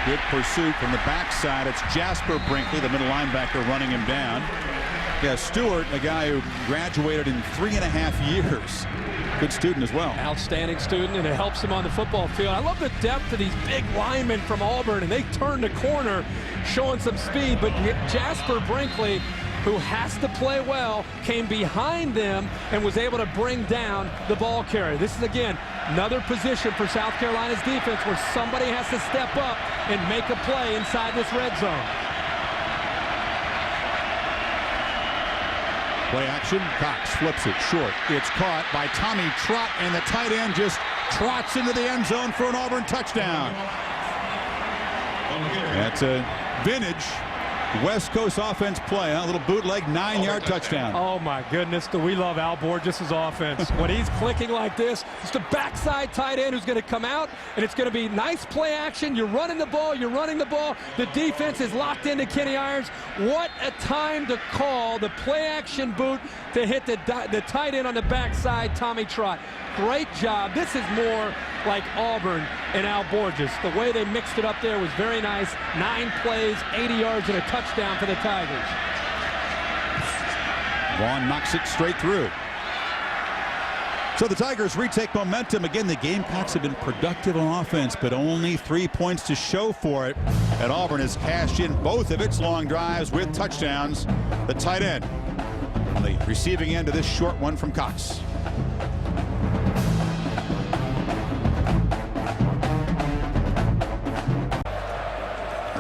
Good pursuit from the backside. It's Jasper Brinkley, the middle linebacker, running him down. Yeah, Stewart, a guy who graduated in 3.5 years. Good student as well. Outstanding student, and it helps him on the football field. I love the depth of these big linemen from Auburn, and they turned the corner, showing some speed. But Jasper Brinkley, who has to play well, came behind them and was able to bring down the ball carrier. This is, again, another position for South Carolina's defense where somebody has to step up and make a play inside this red zone. Play action. Cox flips it short. It's caught by Tommy Trott, and the tight end just trots into the end zone for an Auburn touchdown. That's a vintage West Coast offense play, a little bootleg 9-yard touchdown. Oh my goodness, do we love Al Borges' offense. When he's clicking like this, it's the backside tight end who's going to come out, and it's going to be nice play action. You're running the ball, the defense is locked into Kenny Irons. What a time to call the play action boot to hit the tight end on the backside, Tommy Trott. Great job. This is more like Auburn and Al Borges. The way they mixed it up there was very nice. 9 plays, 80 yards, and a touchdown for the Tigers. Vaughn knocks it straight through. So the Tigers retake momentum. Again, the Gamecocks have been productive on offense, but only 3 points to show for it. And Auburn has cashed in both of its long drives with touchdowns. The tight end on the receiving end of this short one from Cox.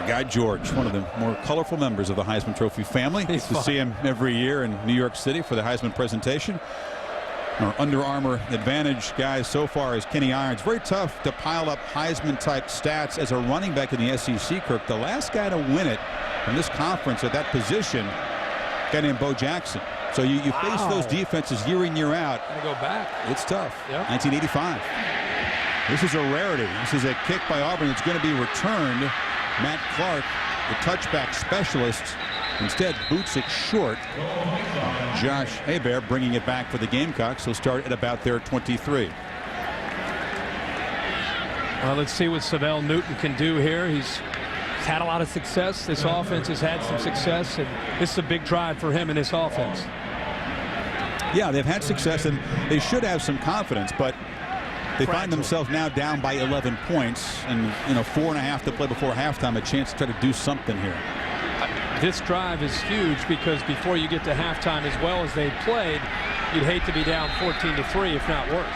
Guy George, one of the more colorful members of the Heisman Trophy family. He's to see him every year in New York City for the Heisman presentation. Our Under Armour advantage guy so far is Kenny Irons. Very tough to pile up Heisman-type stats as a running back in the SEC, Kirk. The last guy to win it in this conference at that position, a guy named Bo Jackson. So you face those defenses year in, year out. Gotta go back. It's tough. Yep. 1985. This is a rarity. This is a kick by Auburn that's going to be returned. Matt Clark, the touchback specialist, instead boots it short. Josh Hebert bringing it back for the Gamecocks. He'll start at about their 23. Well, let's see what Savell Newton can do here. He's had a lot of success. This offense has had some success, and this is a big drive for him in this offense. Yeah, they've had success, and they should have some confidence, but they find themselves now down by 11 points, and 4.5 to play before halftime, a chance to try to do something here. This drive is huge because before you get to halftime, as well as they played, you'd hate to be down 14-3, if not worse.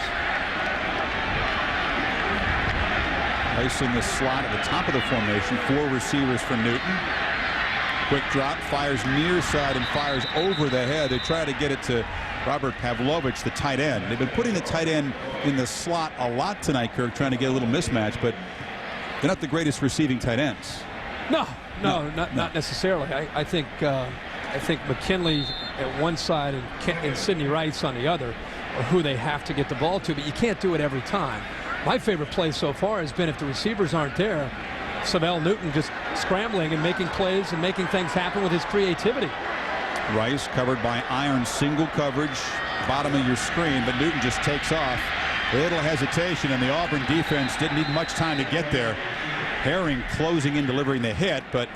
Nice in the slot at the top of the formation. 4 receivers for Newton. Quick drop, fires near side and fires over the head. They try to get it to Robert Pavlovich, the tight end. They've been putting the tight end in the slot a lot tonight, Kirk, trying to get a little mismatch, but they're not the greatest receiving tight ends. No, not necessarily. I think McKinley at one side and Sidney Rice on the other are who they have to get the ball to, but you can't do it every time. My favorite play so far has been if the receivers aren't there, Savell Newton just scrambling and making plays and making things happen with his creativity. Rice covered by iron single coverage, bottom of your screen, but Newton just takes off. A little hesitation, and the Auburn defense didn't need much time to get there. Herring closing in, delivering the hit, but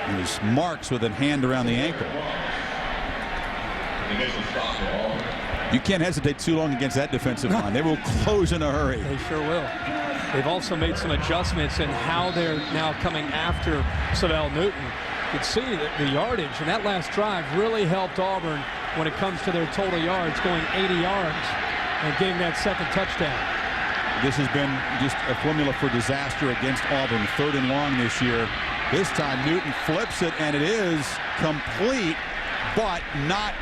it was Marks with a hand around the ankle. You can't hesitate too long against that defensive line. They will close in a hurry. They sure will. They've also made some adjustments in how they're now coming after Savell Newton. You can see that the yardage and that last drive really helped Auburn when it comes to their total yards, going 80 yards and getting that second touchdown. This has been just a formula for disaster against Auburn. 3rd and long this year. This time Newton flips it, and it is complete, but not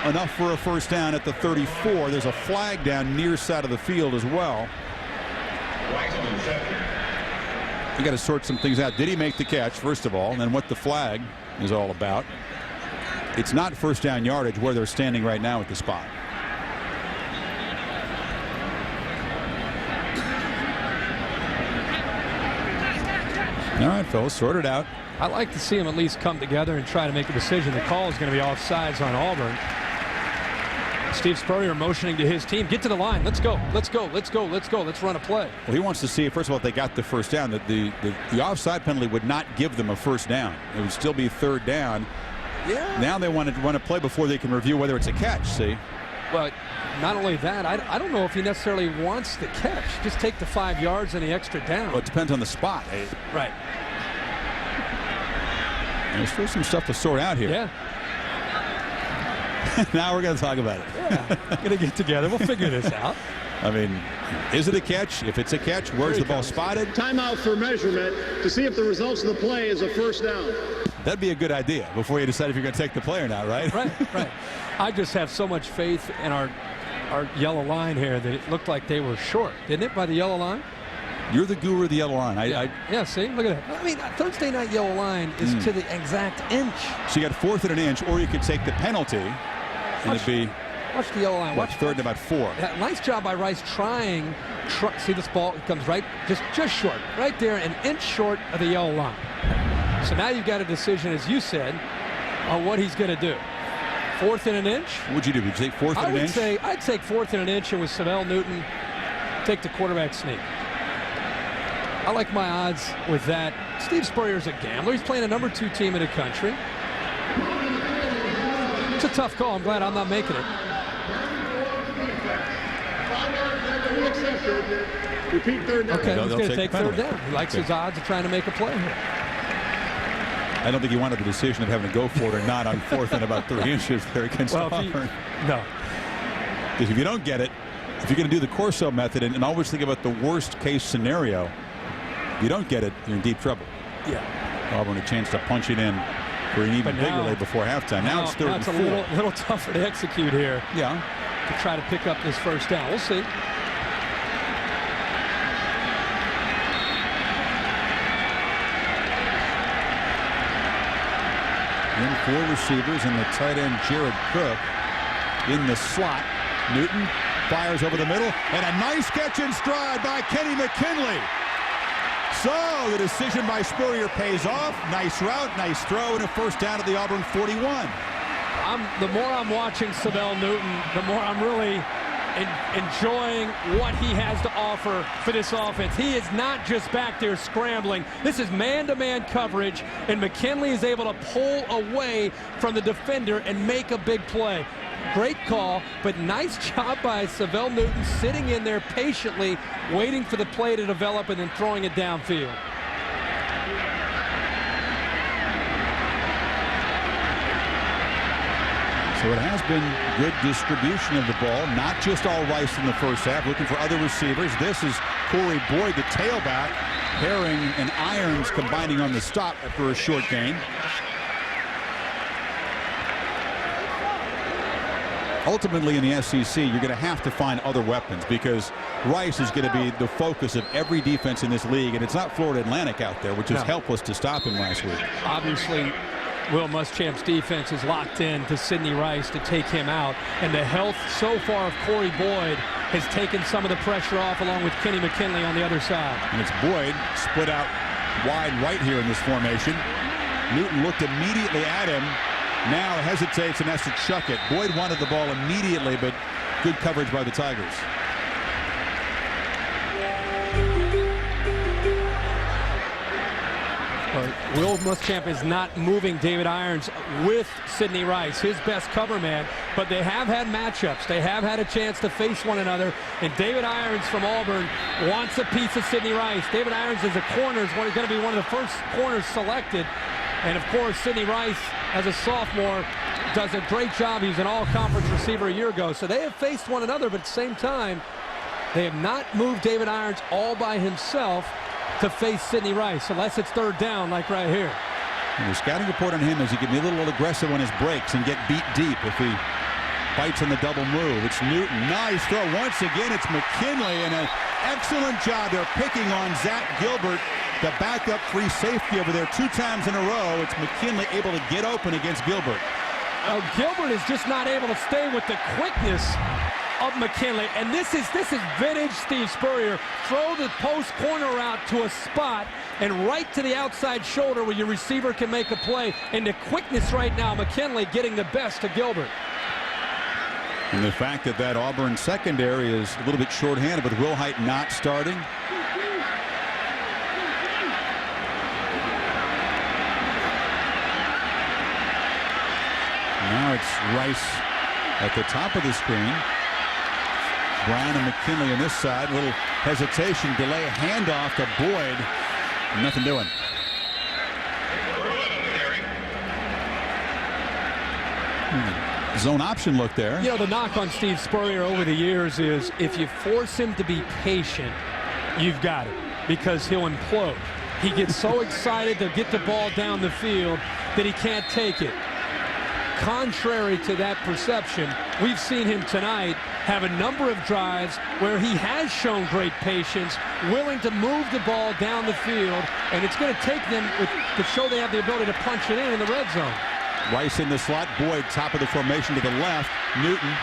enough for a first down at the 34. There's a flag down near side of the field as well. We got to sort some things out. Did he make the catch, first of all, and then what the flag is all about? It's not first down yardage where they're standing right now at the spot. All right, fellas, sort it out. I like to see them at least come together and try to make a decision. The call is going to be offsides on Auburn. Steve Spurrier motioning to his team, get to the line, let's go, let's go, let's go, let's go, let's run a play. Well, he wants to see, first of all, if they got the first down, that the offside penalty would not give them a first down. It would still be 3rd down. Yeah. Now they want to run a play before they can review whether it's a catch, see? But not only that, I don't know if he necessarily wants the catch. Just take the 5 yards and the extra down. Well, it depends on the spot. Right. There's still some stuff to sort out here. Yeah. Now we're going to talk about it. Yeah. Going to get together. We'll figure this out. I mean, is it a catch? If it's a catch, where's the ball spotted? Timeout for measurement to see if the results of the play is a first down. That'd be a good idea before you decide if you're going to take the play or not, right? Right. I just have so much faith in our yellow line here that it looked like they were short, didn't it, by the yellow line? You're the guru of the yellow line. Yeah, see, look at that. I mean, Thursday night yellow line is to the exact inch. So you got 4th and an inch, or you could take the penalty, and it'd be watch the yellow line. Watch 3rd and about 4. Yeah, nice job by Rice trying. See this ball? It comes right, just short, right there, an inch short of the yellow line. So now you've got a decision, as you said, on what he's going to do. 4th and an inch. What'd you do? Would you take 4th and an inch? I'd take 4th and an inch, and with Savell Newton, take the quarterback sneak. I like my odds with that. Steve Spurrier's a gambler. He's playing a number 2 team in the country. It's a tough call. I'm glad I'm not making it. Repeat 3rd down. Okay, he's going to take 3rd penalty. down. He likes his odds of trying to make a play here. I don't think he wanted the decision of having to go for it or not on 4th and about 3 inches there against Auburn. No. Because if you don't get it, if you're going to do the Corso method and always think about the worst case scenario, if you don't get it, you're in deep trouble. Yeah. Auburn a chance to punch it in for an even bigger lead before halftime. Now it's 3rd and 4. It's a little tougher to execute here. Yeah. To try to pick up this first down. We'll see. In 4 receivers and the tight end Jared Cook in the slot. Newton fires over the middle, and a nice catch in stride by Kenny McKinley. So the decision by Spurrier pays off. Nice route, nice throw, and a first down at the Auburn 41. The more I'm watching Savell Newton, the more I'm really enjoying what he has to offer for this offense. He is not just back there scrambling. This is man-to-man coverage, and McKinley is able to pull away from the defender and make a big play. Great call, but nice job by Savell Newton sitting in there patiently, waiting for the play to develop and then throwing it downfield. So it has been good distribution of the ball, not just all Rice in the first half, looking for other receivers. This is Corey Boyd, the tailback. Herring and Irons combining on the stop after a short gain. Ultimately in the SEC, you're going to have to find other weapons because Rice is going to be the focus of every defense in this league, and it's not Florida Atlantic out there, which is helpless to stop him last week. Obviously, Will Muschamp's defense is locked in to Sidney Rice to take him out, and the health so far of Corey Boyd has taken some of the pressure off, along with Kenny McKinley on the other side. And it's Boyd split out wide right here in this formation. Newton looked immediately at him. Now hesitates and has to chuck it. Boyd wanted the ball immediately, but good coverage by the Tigers. Will Muschamp is not moving David Irons with Sidney Rice, his best cover man, but they have had matchups. They have had a chance to face one another, and David Irons from Auburn wants a piece of Sidney Rice. David Irons as a corner is going to be one of the first corners selected, and of course Sidney Rice as a sophomore does a great job. He was an all-conference receiver a year ago, so they have faced one another, but at the same time they have not moved David Irons all by himself to face Sidney Rice, unless it's third down like right here. And the scouting report on him is he can be a little aggressive on his breaks and get beat deep if he bites on the double move. It's Newton. Nice throw. Once again, it's McKinley, and an excellent job. They're picking on Zach Gilbert, the backup free safety over there 2 times in a row. It's McKinley able to get open against Gilbert. Gilbert is just not able to stay with the quickness of McKinley, and this is vintage Steve Spurrier. Throw the post corner out to a spot and right to the outside shoulder where your receiver can make a play. And the quickness right now, McKinley getting the best of Gilbert. And the fact that that Auburn secondary is a little bit shorthanded with Wilhite not starting. Now it's Rice at the top of the screen. Brown and McKinley on this side. Little hesitation, delay, handoff to Boyd. Nothing doing. Zone option look there. You know, the knock on Steve Spurrier over the years is if you force him to be patient, you've got it, because he'll implode. He gets so excited to get the ball down the field that he can't take it. Contrary to that perception, we've seen him tonight have a number of drives where he has shown great patience, willing to move the ball down the field, and it's going to take them to show they have the ability to punch it in the red zone. Rice in the slot. Boyd top of the formation to the left. Newton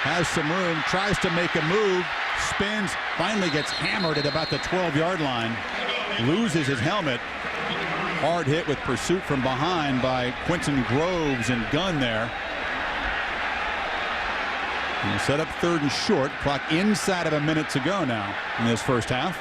has some room, tries to make a move, spins, finally gets hammered at about the 12-yard line, loses his helmet. Hard hit with pursuit from behind by Quentin Groves and Gunn there. And set up 3rd and short. Clock inside of a minute to go now in this first half.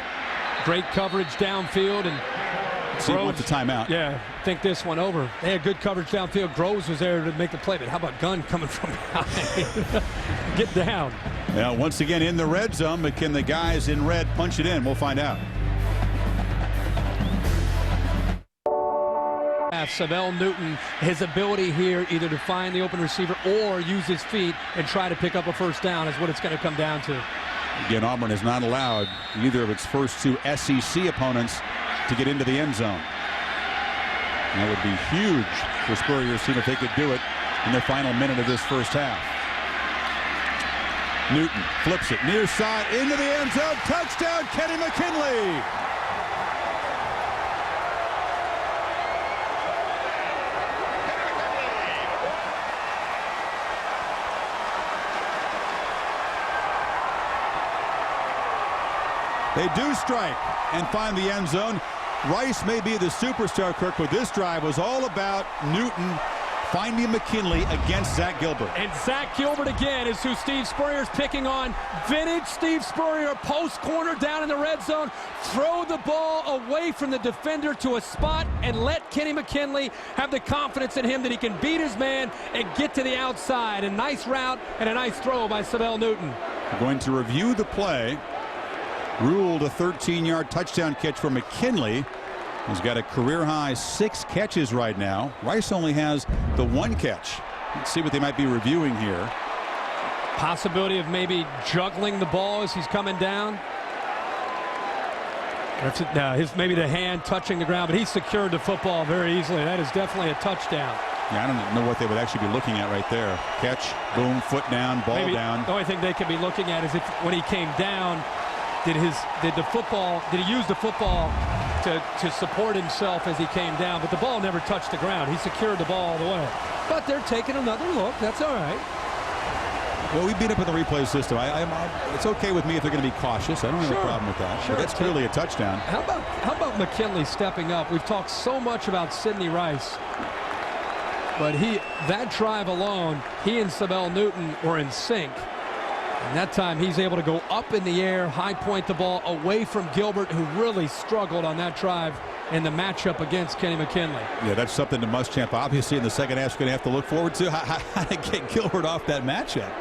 Great coverage downfield, and see what the timeout. Yeah, think this one over. They had good coverage downfield. Groves was there to make the play, but how about Gunn coming from behind? Get down. Now once again in the red zone, but can the guys in red punch it in? We'll find out. Savell Newton, his ability here either to find the open receiver or use his feet and try to pick up a first down is what it's going to come down to. Again, Auburn has not allowed either of its first 2 SEC opponents to get into the end zone. And that would be huge for Spurrier's team if they could do it in the final minute of this first half. Newton flips it near side into the end zone. Touchdown, Kenny McKinley. They do strike and find the end zone. Rice may be the superstar, Kirk, but this drive was all about Newton finding McKinley against Zach Gilbert. And Zach Gilbert again is who Steve Spurrier's picking on. Vintage Steve Spurrier, post corner down in the red zone. Throw the ball away from the defender to a spot and let Kenny McKinley have the confidence in him that he can beat his man and get to the outside. A nice route and a nice throw by Savell Newton. We're going to review the play. Ruled a 13-yard touchdown catch for McKinley. He's got a career-high 6 catches right now. Rice only has the 1 catch Let's see what they might be reviewing here. Possibility of maybe juggling the ball as he's coming down. Maybe the hand touching the ground, but he secured the football very easily. That is definitely a touchdown. Yeah, I don't know what they would actually be looking at right there. Catch, boom, foot down, ball maybe down. The only thing they could be looking at is if when he came down, did he use the football to support himself as he came down? But the ball never touched the ground. He secured the ball all the way. But they're taking another look. That's all right. Well, we beat up with the replay system. It's okay with me if they're going to be cautious. I don't have a problem with that. Sure. But that's clearly a touchdown. How about McKinley stepping up? We've talked so much about Sidney Rice. But that drive alone, he and Savell Newton were in sync. And that time he's able to go up in the air, high point the ball away from Gilbert, who really struggled on that drive in the matchup against Kenny McKinley. Yeah, that's something the Muschamp obviously in the second half is going to have to look forward to. How to get Gilbert off that matchup.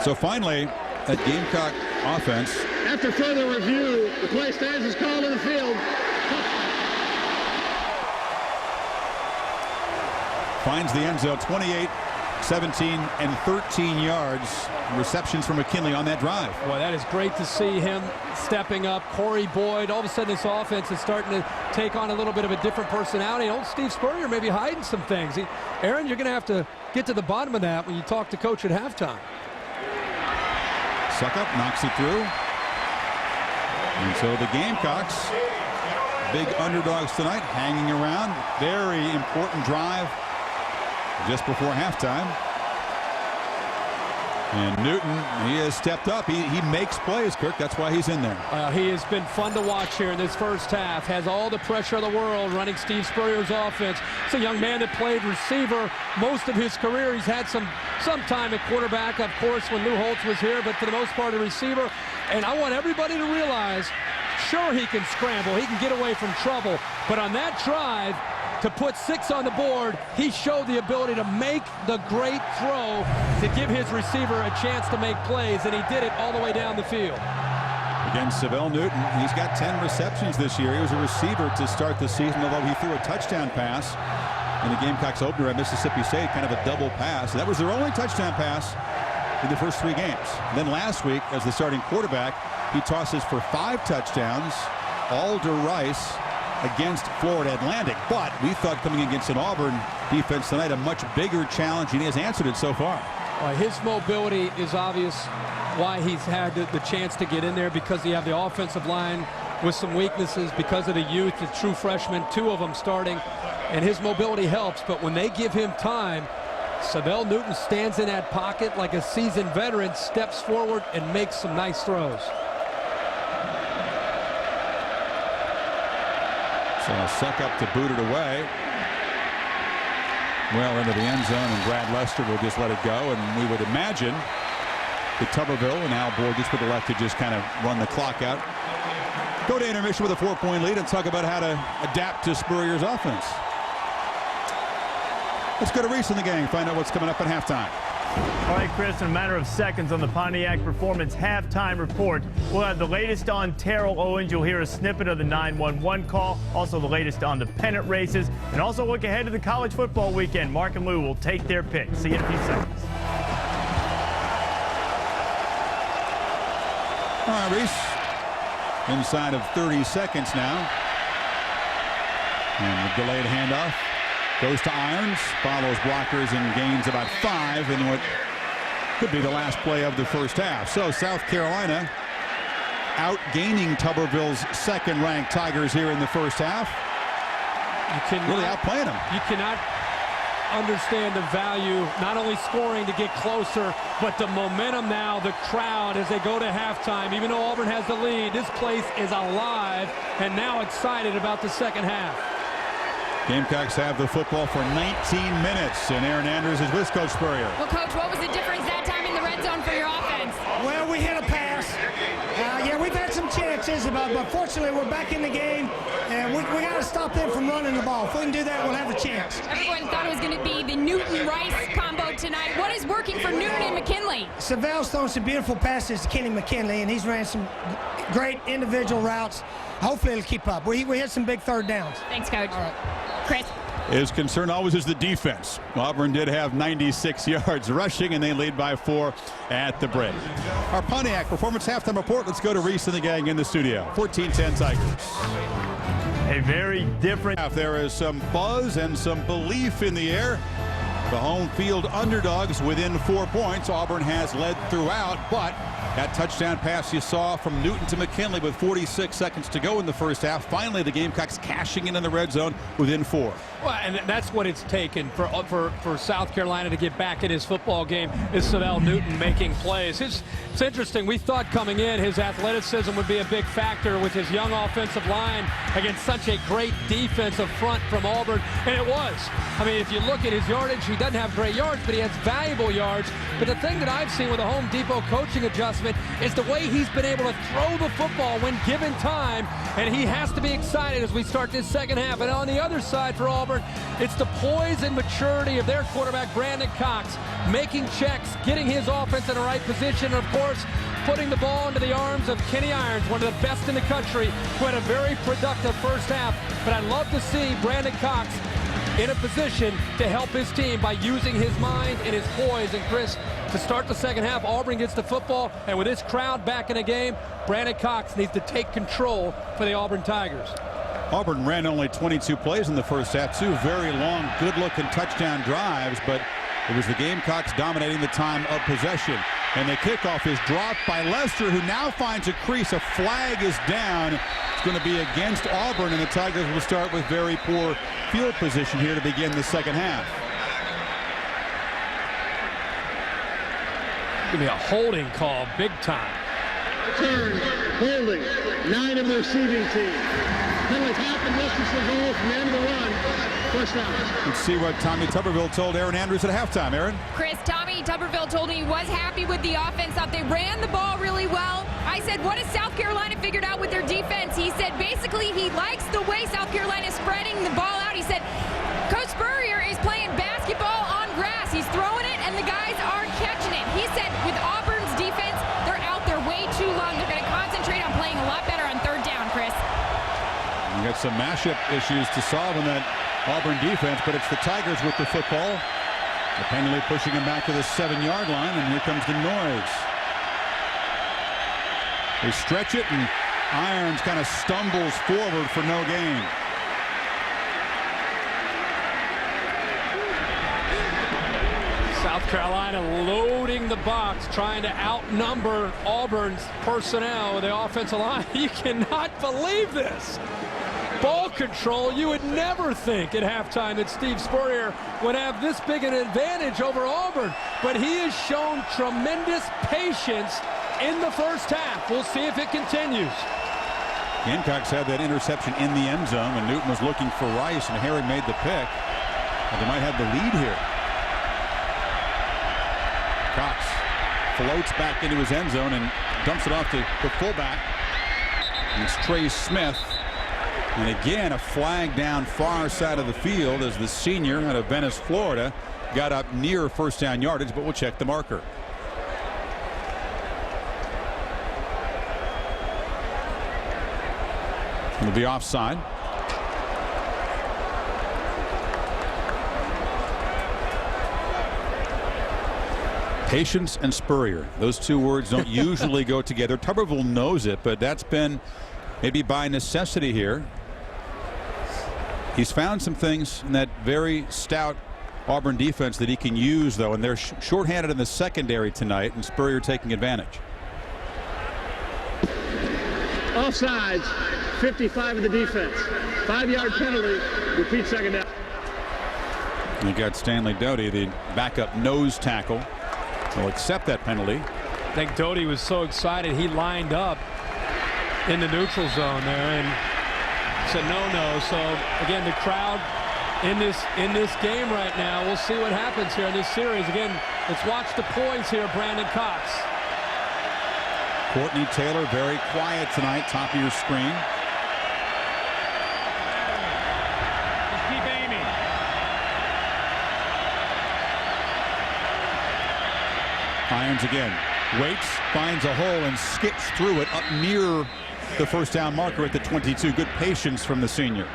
So finally, that Gamecock offense. After further review, the play stands as called in the field. Finds the end zone, 28, 17, and 13 yards. Receptions from McKinley on that drive. Boy, that is great to see him stepping up. Corey Boyd, all of a sudden this offense is starting to take on a little bit of a different personality. Old Steve Spurrier may be hiding some things. Aaron, you're going to have to get to the bottom of that when you talk to coach at halftime. Suckup knocks it through. And so the Gamecocks, big underdogs tonight, hanging around. Very important drive just before halftime. And Newton, he has stepped up. He makes plays, Kirk. That's why he's in there. He has been fun to watch here in this first half. Has all the pressure of the world running Steve Spurrier's offense. It's a young man that played receiver most of his career. He's had some time at quarterback, of course, when Lou Holtz was here, but for the most part a receiver. And I want everybody to realize, sure, he can scramble. He can get away from trouble. But on that drive, to put 6 on the board, he showed the ability to make the great throw to give his receiver a chance to make plays, and he did it all the way down the field. Against Savell Newton, he's got 10 receptions this year. He was a receiver to start the season, although he threw a touchdown pass in the Gamecocks opener at Mississippi State, kind of a double pass. That was their only touchdown pass in the first 3 games. And then last week, as the starting quarterback, he tosses for 5 touchdowns, all to Rice against Florida Atlantic. But we thought coming against an Auburn defense tonight a much bigger challenge, and he has answered it so far. His mobility is obvious why he's had the chance to get in there, because you have the offensive line with some weaknesses because of the youth, the true freshmen, 2 of them starting, and his mobility helps. But when they give him time, Savell Newton stands in that pocket like a seasoned veteran, steps forward and makes some nice throws. So Suckup to boot it away. Well into the end zone, and Brad Lester will just let it go. And we would imagine that Tuberville and Al Borges would elect to just kind of run the clock out. Go to intermission with a 4-point lead and talk about how to adapt to Spurrier's offense. Let's go to Reese and the gang, find out what's coming up at halftime. All right, Chris, in a matter of seconds on the Pontiac Performance halftime report, we'll have the latest on Terrell Owens. You'll hear a snippet of the 911 call, also the latest on the pennant races, and also look ahead to the college football weekend. Mark and Lou will take their picks. See you in a few seconds. All right, Reese, inside of 30 seconds now. And the delayed handoff goes to Irons, follows blockers and gains about 5 in what could be the last play of the first half. So South Carolina outgaining Tuberville's second-ranked Tigers here in the first half. Really outplaying them. You cannot understand the value, not only scoring to get closer, but the momentum now, the crowd as they go to halftime. Even though Auburn has the lead, this place is alive and now excited about the second half. Gamecocks have the football for 19 minutes, and Aaron Andrews is with Coach Spurrier. Well, Coach, what was the difference that time in the red zone for your offense? Well, we hit a pass. Yeah, we've had some chances, but fortunately we're back in the game, and we got to stop them from running the ball. If we can do that, we'll have a chance. Everyone thought it was going to be the Newton-Rice combo tonight. What is working for Newton and McKinley? Savell's thrown some beautiful passes to Kenny McKinley, and he's ran some great individual routes. Hopefully it'll keep up. We hit some big third downs. Thanks, Coach. All right. Chris. His concern always is the defense. Auburn did have 96 yards rushing, and they lead by 4 at the break. Our Pontiac Performance Halftime Report. Let's go to Reese and the gang in the studio. 14-10 Tigers. A very different. There is some buzz and some belief in the air. The home field underdogs within 4 points. Auburn has led throughout, but that touchdown pass you saw from Newton to McKinley with 46 seconds to go in the first half. Finally, the Gamecocks cashing in the red zone within 4. Well, and that's what it's taken for South Carolina to get back in his football game is Savell Newton making plays. It's interesting. We thought coming in his athleticism would be a big factor with his young offensive line against such a great defensive front from Auburn, and it was. I mean, if you look at his yardage, he doesn't have great yards, but he has valuable yards. But the thing that I've seen with the Home Depot coaching adjustment is the way he's been able to throw the football when given time, and he has to be excited as we start this second half. And on the other side for Auburn, it's the poise and maturity of their quarterback, Brandon Cox, making checks, getting his offense in the right position, and of course, putting the ball into the arms of Kenny Irons, one of the best in the country, who had a very productive first half. But I love to see Brandon Cox in a position to help his team by using his mind and his poise. And Chris, to start the second half, Auburn gets the football, and with this crowd back in the game, Brandon Cox needs to take control for the Auburn Tigers. Auburn ran only 22 plays in the first half, 2 very long, good-looking touchdown drives, but it was the Gamecocks dominating the time of possession. And the kickoff is dropped by Lester, who now finds a crease. A flag is down. It's going to be against Auburn, and the Tigers will start with very poor field position here to begin the second half. Give me a holding call, big time. Turn, holding, 9 of the receiving team. Penalties happen, Lester says goal from the end of the run. First down. Let's see what Tommy Tuberville told Aaron Andrews at halftime. Aaron? Chris, Tommy Tuberville told me he was happy with the offense, thought they ran the ball really well. I said, what has South Carolina figured out with their defense? He said, basically, he likes the way South Carolina is spreading the ball out. He said, Coach Spurrier is playing basketball on grass. He's throwing it, and the guys are catching it. He said, with Auburn's defense, they're out there way too long. They're going to concentrate on playing a lot better on third down, Chris. You got some mashup issues to solve in that Auburn defense, but it's the Tigers with the football. The penalty pushing him back to the 7-yard line, and here comes the noise. They stretch it, and Irons kind of stumbles forward for no gain. South Carolina loading the box, trying to outnumber Auburn's personnel with the offensive line. You cannot believe this. Ball control, you would never think at halftime that Steve Spurrier would have this big an advantage over Auburn, but he has shown tremendous patience in the first half. We'll see if it continues. Gamecocks had that interception in the end zone when Newton was looking for Rice, and Harry made the pick. And they might have the lead here. Cox floats back into his end zone and dumps it off to the fullback. And it's Trey Smith. And again, a flag down far side of the field as the senior out of Venice, Florida, got up near first down yardage, but we'll check the marker. It'll be offside. Patience and Spurrier. Those two words don't usually go together. Tuberville knows it, but that's been maybe by necessity here. He's found some things in that very stout Auburn defense that he can use, though, and they're shorthanded in the secondary tonight, and Spurrier taking advantage. Offsides, 55 of the defense. 5-yard penalty, repeat second down. You got Stanley Doty, the backup nose tackle. He'll accept that penalty. I think Doty was so excited he lined up in the neutral zone there and said no. So again, the crowd in this game right now. We'll see what happens here in this series. Again, let's watch the poise here, Brandon Cox. Courtney Taylor very quiet tonight, top of your screen. Just keep aiming. Irons again. Waits, finds a hole and skips through it up near the first down marker at the 22. Good patience from the senior.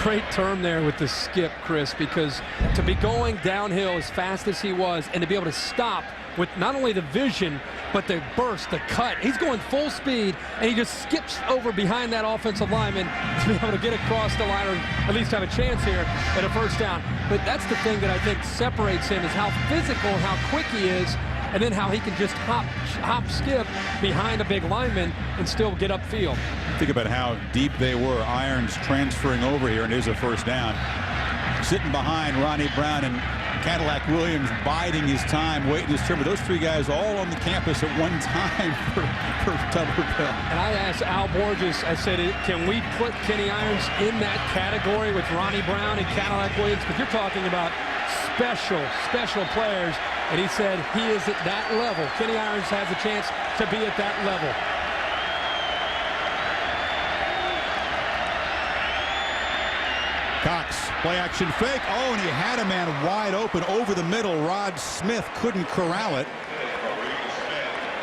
great term there with the skip, Chris, because to be going downhill as fast as he was and to be able to stop with not only the vision, but the burst, the cut. He's going full speed, and he just skips over behind that offensive lineman to be able to get across the line or at least have a chance here at a first down. But that's the thing that I think separates him is how physical and how quick he is, and then how he can just hop, skip behind a big lineman and still get upfield. Think about how deep they were. Irons transferring over here, and here's a first down. Sitting behind Ronnie Brown and Cadillac Williams biding his time, waiting his turn. But those three guys all on the campus at one time for Tuberville. And I asked Al Borges, I said, can we put Kenny Irons in that category with Ronnie Brown and Cadillac Williams? Because you're talking about special players. And he said he is at that level. Kenny Irons has a chance to be at that level. Cox, play action fake. Oh, and he had a man wide open over the middle. Rod Smith couldn't corral it.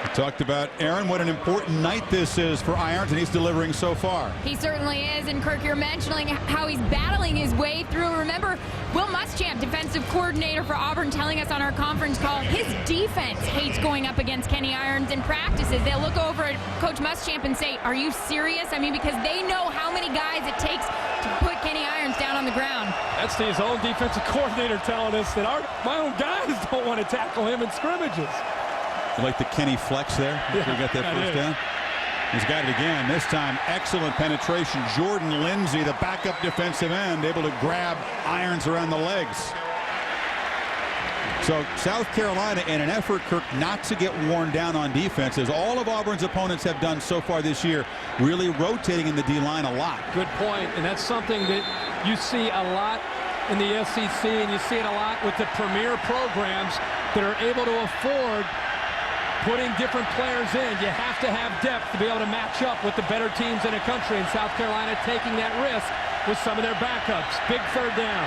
We talked about, Aaron, what an important night this is for Irons, and he's delivering so far. He certainly is. And Kirk, you're mentioning how he's battling his way through. Remember, Will Muschamp, defensive coordinator for Auburn, telling us on our conference call, his defense hates going up against Kenny Irons in practices. They'll look over at Coach Muschamp and say, are you serious? I mean, because they know how many guys it takes to put Kenny Irons down on the ground. That's his own defensive coordinator telling us that my own guys don't want to tackle him in scrimmages. You like the Kenny flex there? Yeah, we got that first down. He's got it again. This time, excellent penetration. Jordan Lindsay, the backup defensive end, able to grab Irons around the legs. So South Carolina, in an effort, Kirk, not to get worn down on defense, as all of Auburn's opponents have done so far this year, really rotating in the D-line a lot. Good point, and that's something that you see a lot in the SEC, and you see it a lot with the premier programs that are able to afford putting different players in. You have to have depth to be able to match up with the better teams in the country, and South Carolina taking that risk with some of their backups. Big third down.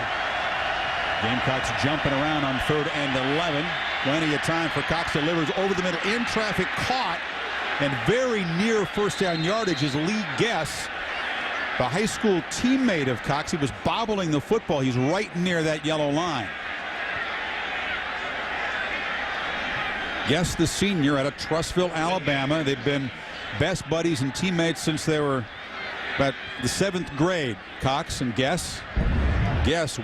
Gamecocks jumping around on 3rd and 11. Plenty of time for Cox. Delivers over the middle in traffic, caught, and very near first down yardage is Lee Guess, the high school teammate of Cox. He was bobbling the football. He's right near that yellow line. Guess, the senior out of Trussville, Alabama. They've been best buddies and teammates since they were about the 7th grade. Cox and Guess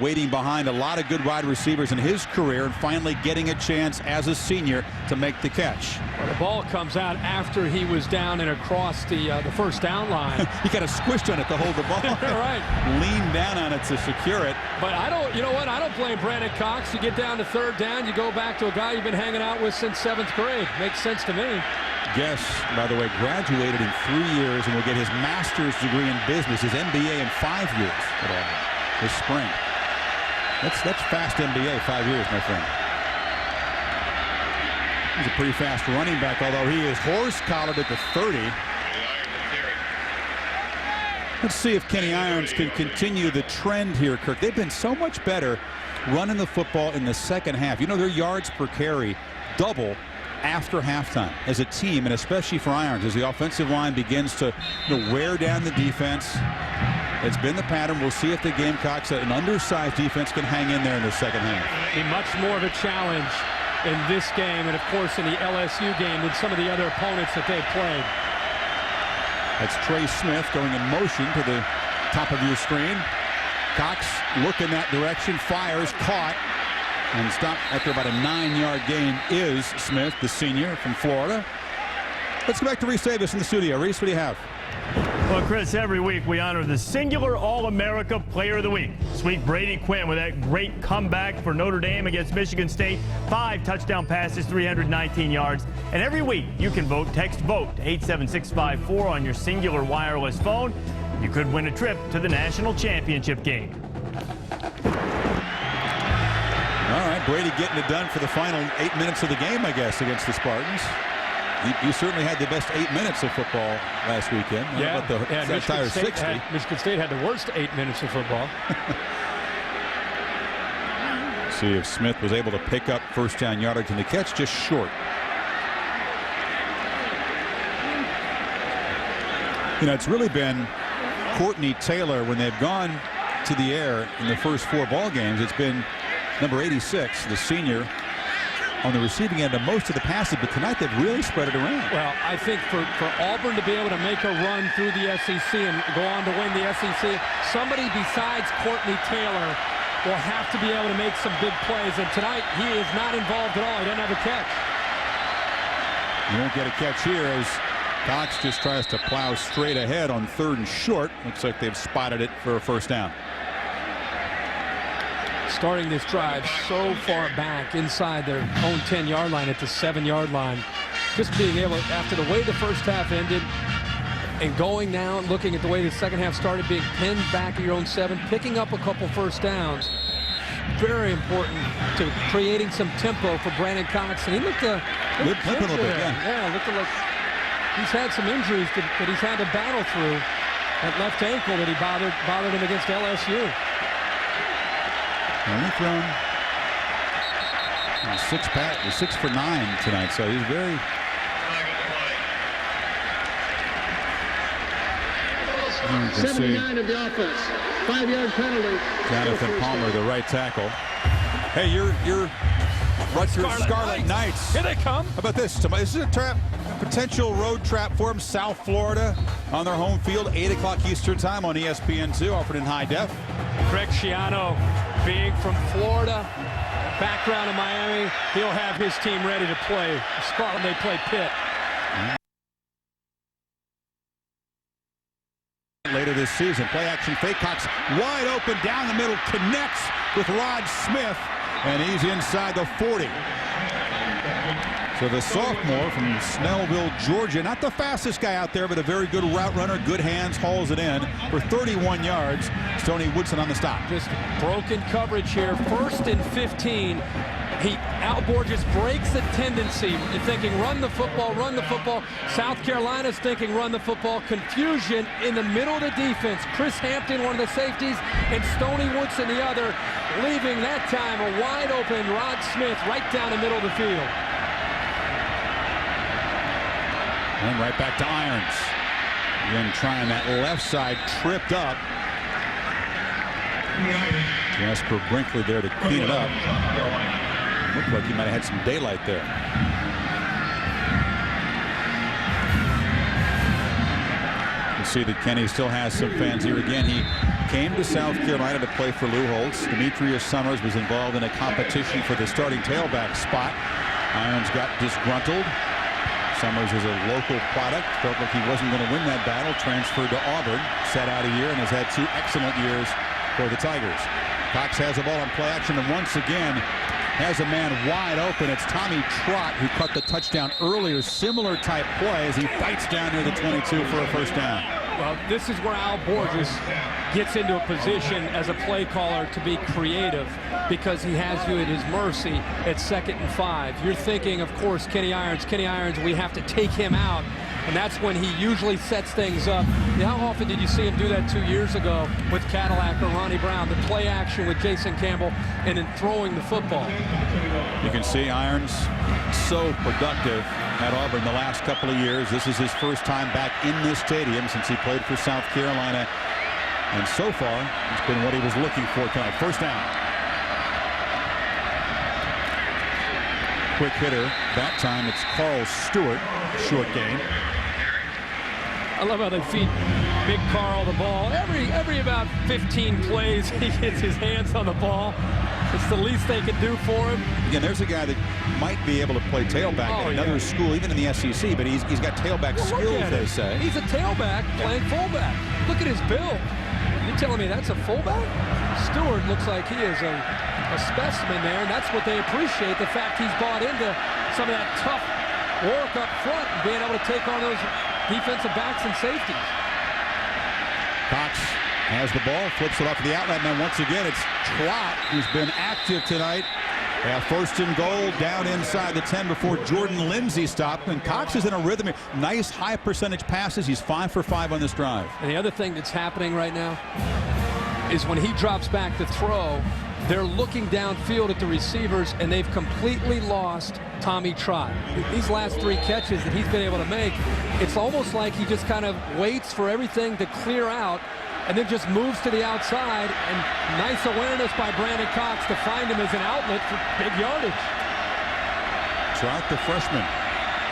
waiting behind a lot of good wide receivers in his career and finally getting a chance as a senior to make the catch. Well, the ball comes out after he was down and across the first down line. He kind of squished on it to hold the ball. Right. Leaned down on it to secure it. But you know what? I don't blame Brandon Cox. You get down to 3rd down, you go back to a guy you've been hanging out with since 7th grade. Makes sense to me. Guess, by the way, graduated in 3 years and will get his master's degree in business, his MBA in 5 years at Auburn this spring. That's fast MBA, 5 years, my friend. He's a pretty fast running back, although he is horse-collared at the 30. Let's see if Kenny Irons can continue the trend here, Kirk. They've been so much better running the football in the second half. You know, their yards per carry double after halftime as a team, and especially for Irons as the offensive line begins to wear down the defense. It's been the pattern. We'll see if the Gamecocks, an undersized defense, can hang in there in the second half. Be much more of a challenge in this game and, of course, in the LSU game than some of the other opponents that they've played. That's Trey Smith going in motion to the top of your screen. Cox looking that direction, fires, caught, and stopped after about a 9-yard gain is Smith, the senior from Florida. Let's go back to Reese Davis in the studio. Reese, what do you have? Well, Chris, every week we honor the singular All-America Player of the Week. This week, Brady Quinn with that great comeback for Notre Dame against Michigan State. 5 touchdown passes, 319 yards. And every week, you can vote. Text VOTE to 87654 on your singular wireless phone. You could win a trip to the national championship game. All right, Brady getting it done for the final 8 minutes of the game, I guess, against the Spartans. You certainly had the best 8 minutes of football last weekend. Yeah, about the entire 60. Michigan State had the worst 8 minutes of football. See if Smith was able to pick up first down yardage, and the catch just short. You know, it's really been Courtney Taylor, when they've gone to the air in the first 4 ball games, it's been number 86, the senior, on the receiving end of most of the passes, but tonight they've really spread it around. Well, I think for Auburn to be able to make a run through the SEC and go on to win the SEC, somebody besides Courtney Taylor will have to be able to make some big plays, and tonight he is not involved at all. He doesn't have a catch. You won't get a catch here as Cox just tries to plow straight ahead on 3rd and short. Looks like they've spotted it for a first down. Starting this drive so far back inside their own 10-yard line at the 7-yard line. Just being able, after the way the first half ended and going now and looking at the way the second half started, being pinned back at your own 7, picking up a couple first downs. Very important to creating some tempo for Brandon Cox. And he looked a little bit, yeah, looked like he's had some injuries that he's had to battle through. That left ankle that he bothered him against LSU. Only thrown 6 for 9 tonight, so he's very. You can 79 of the offense. 5-yard penalty. Jonathan Palmer, the right tackle. Hey, you're Rutgers Scarlet Knights. Here they come. How about this? This is a trap, potential road trap for them. South Florida on their home field, 8 o'clock Eastern time on ESPN2, offered in high def. Greg Schiano, being from Florida, background in Miami, he'll have his team ready to play. Scarlet, they play Pitt. Later this season, play action fake. Cox wide open down the middle, connects with Rod Smith, and he's inside the 40. So the sophomore from Snellville, Georgia, not the fastest guy out there, but a very good route runner, good hands, hauls it in for 31 yards. Tony Woodson on the stop. Just broken coverage here. 1st and 15. Al Borges breaks the tendency, thinking run the football, run the football. South Carolina's thinking run the football. Confusion in the middle of the defense. Chris Hampton, one of the safeties, and Stoney Woodson, the other, leaving that time a wide open Rod Smith right down the middle of the field. And right back to Irons. Then trying that left side, tripped up. Jasper Brinkley there to clean it up. Looked like he might have had some daylight there. You see that Kenny still has some fans here again. He came to South Carolina to play for Lou Holtz. Demetrius Summers was involved in a competition for the starting tailback spot. Irons got disgruntled. Summers is a local product. Felt like he wasn't going to win that battle. Transferred to Auburn. Sat out a year and has had 2 excellent years for the Tigers. Cox has the ball on play action and once again has a man wide open. It's Tommy Trott who caught the touchdown earlier. Similar type play as he fights down near the 22 for a first down. Well, this is where Al Borges gets into a position as a play caller to be creative because he has you at his mercy at 2nd and 5. You're thinking, of course, Kenny Irons, we have to take him out. And that's when he usually sets things up. How often did you see him do that 2 years ago with Cadillac or Ronnie Brown? The play action with Jason Campbell and then throwing the football. You can see Irons so productive at Auburn the last couple of years. This is his first time back in this stadium since he played for South Carolina. And so far, it's been what he was looking for tonight. First down. Quick hitter. That time it's Carl Stewart. Short gain. I love how they feed Big Carl the ball. Every about 15 plays, he gets his hands on the ball. It's the least they can do for him. Again, there's a guy that might be able to play tailback at another school, even in the SEC, but he's got tailback skills, they say. He's a tailback playing fullback. Look at his build. You're telling me that's a fullback? Stewart looks like he is a specimen there, and that's what they appreciate, the fact he's bought into some of that tough work up front and being able to take on those defensive backs and safeties. Cox has the ball, flips it off to the outlet man. Once again, it's Trott who's been active tonight. 1st and goal down inside the 10 before Jordan Lindsay stopped. And Cox is in a rhythm. Nice high percentage passes. He's 5 for 5 on this drive. And the other thing that's happening right now is when he drops back to throw, they're looking downfield at the receivers, and they've completely lost Tommy Trott. These last 3 catches that he's been able to make, it's almost like he just kind of waits for everything to clear out, and then just moves to the outside, and nice awareness by Brandon Cox to find him as an outlet for big yardage. Trout, the freshman,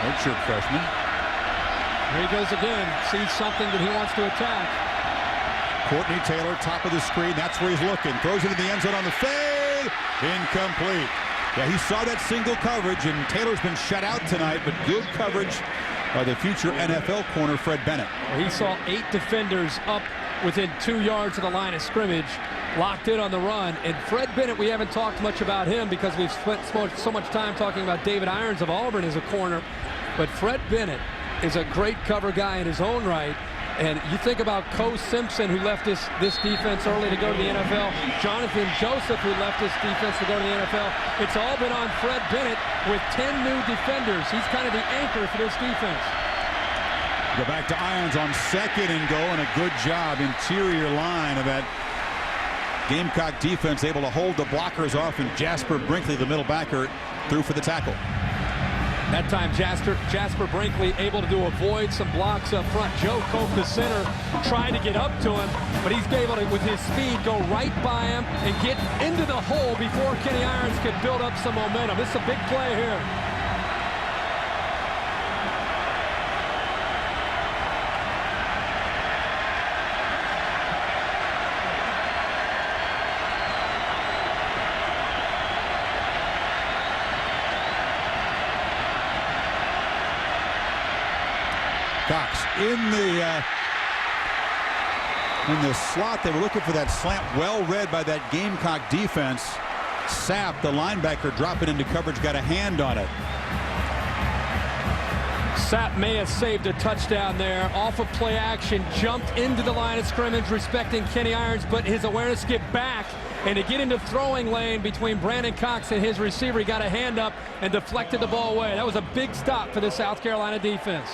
redshirt freshman. Here he goes again, sees something that he wants to attack. Courtney Taylor, top of the screen, that's where he's looking. Throws it in the end zone on the fade. Incomplete. Yeah, he saw that single coverage, and Taylor's been shut out tonight, but good coverage by the future NFL corner, Fred Bennett. He saw 8 defenders up within 2 yards of the line of scrimmage, locked in on the run. And Fred Bennett, we haven't talked much about him because we've spent so much time talking about David Irons of Auburn as a corner. But Fred Bennett is a great cover guy in his own right. And you think about Coe Simpson, who left this defense early to go to the NFL. Jonathan Joseph, who left this defense to go to the NFL. It's all been on Fred Bennett with 10 new defenders. He's kind of the anchor for this defense. Go back to Irons on 2nd and goal, and a good job, interior line of that Gamecock defense, able to hold the blockers off, and Jasper Brinkley, the middle backer, threw for the tackle. That time Jasper Brinkley able to avoid some blocks up front. Joe Cope, the center, tried to get up to him, but he's able to, with his speed, go right by him and get into the hole before Kenny Irons could build up some momentum. This is a big play here. Cox in the slot. They were looking for that slant, well read by that Gamecock defense. Sapp, the linebacker, dropping into coverage, got a hand on it. Sapp may have saved a touchdown there off of play action, jumped into the line of scrimmage respecting Kenny Irons, but his awareness get back and to get into throwing lane between Brandon Cox and his receiver. He got a hand up and deflected the ball away. That was a big stop for the South Carolina defense.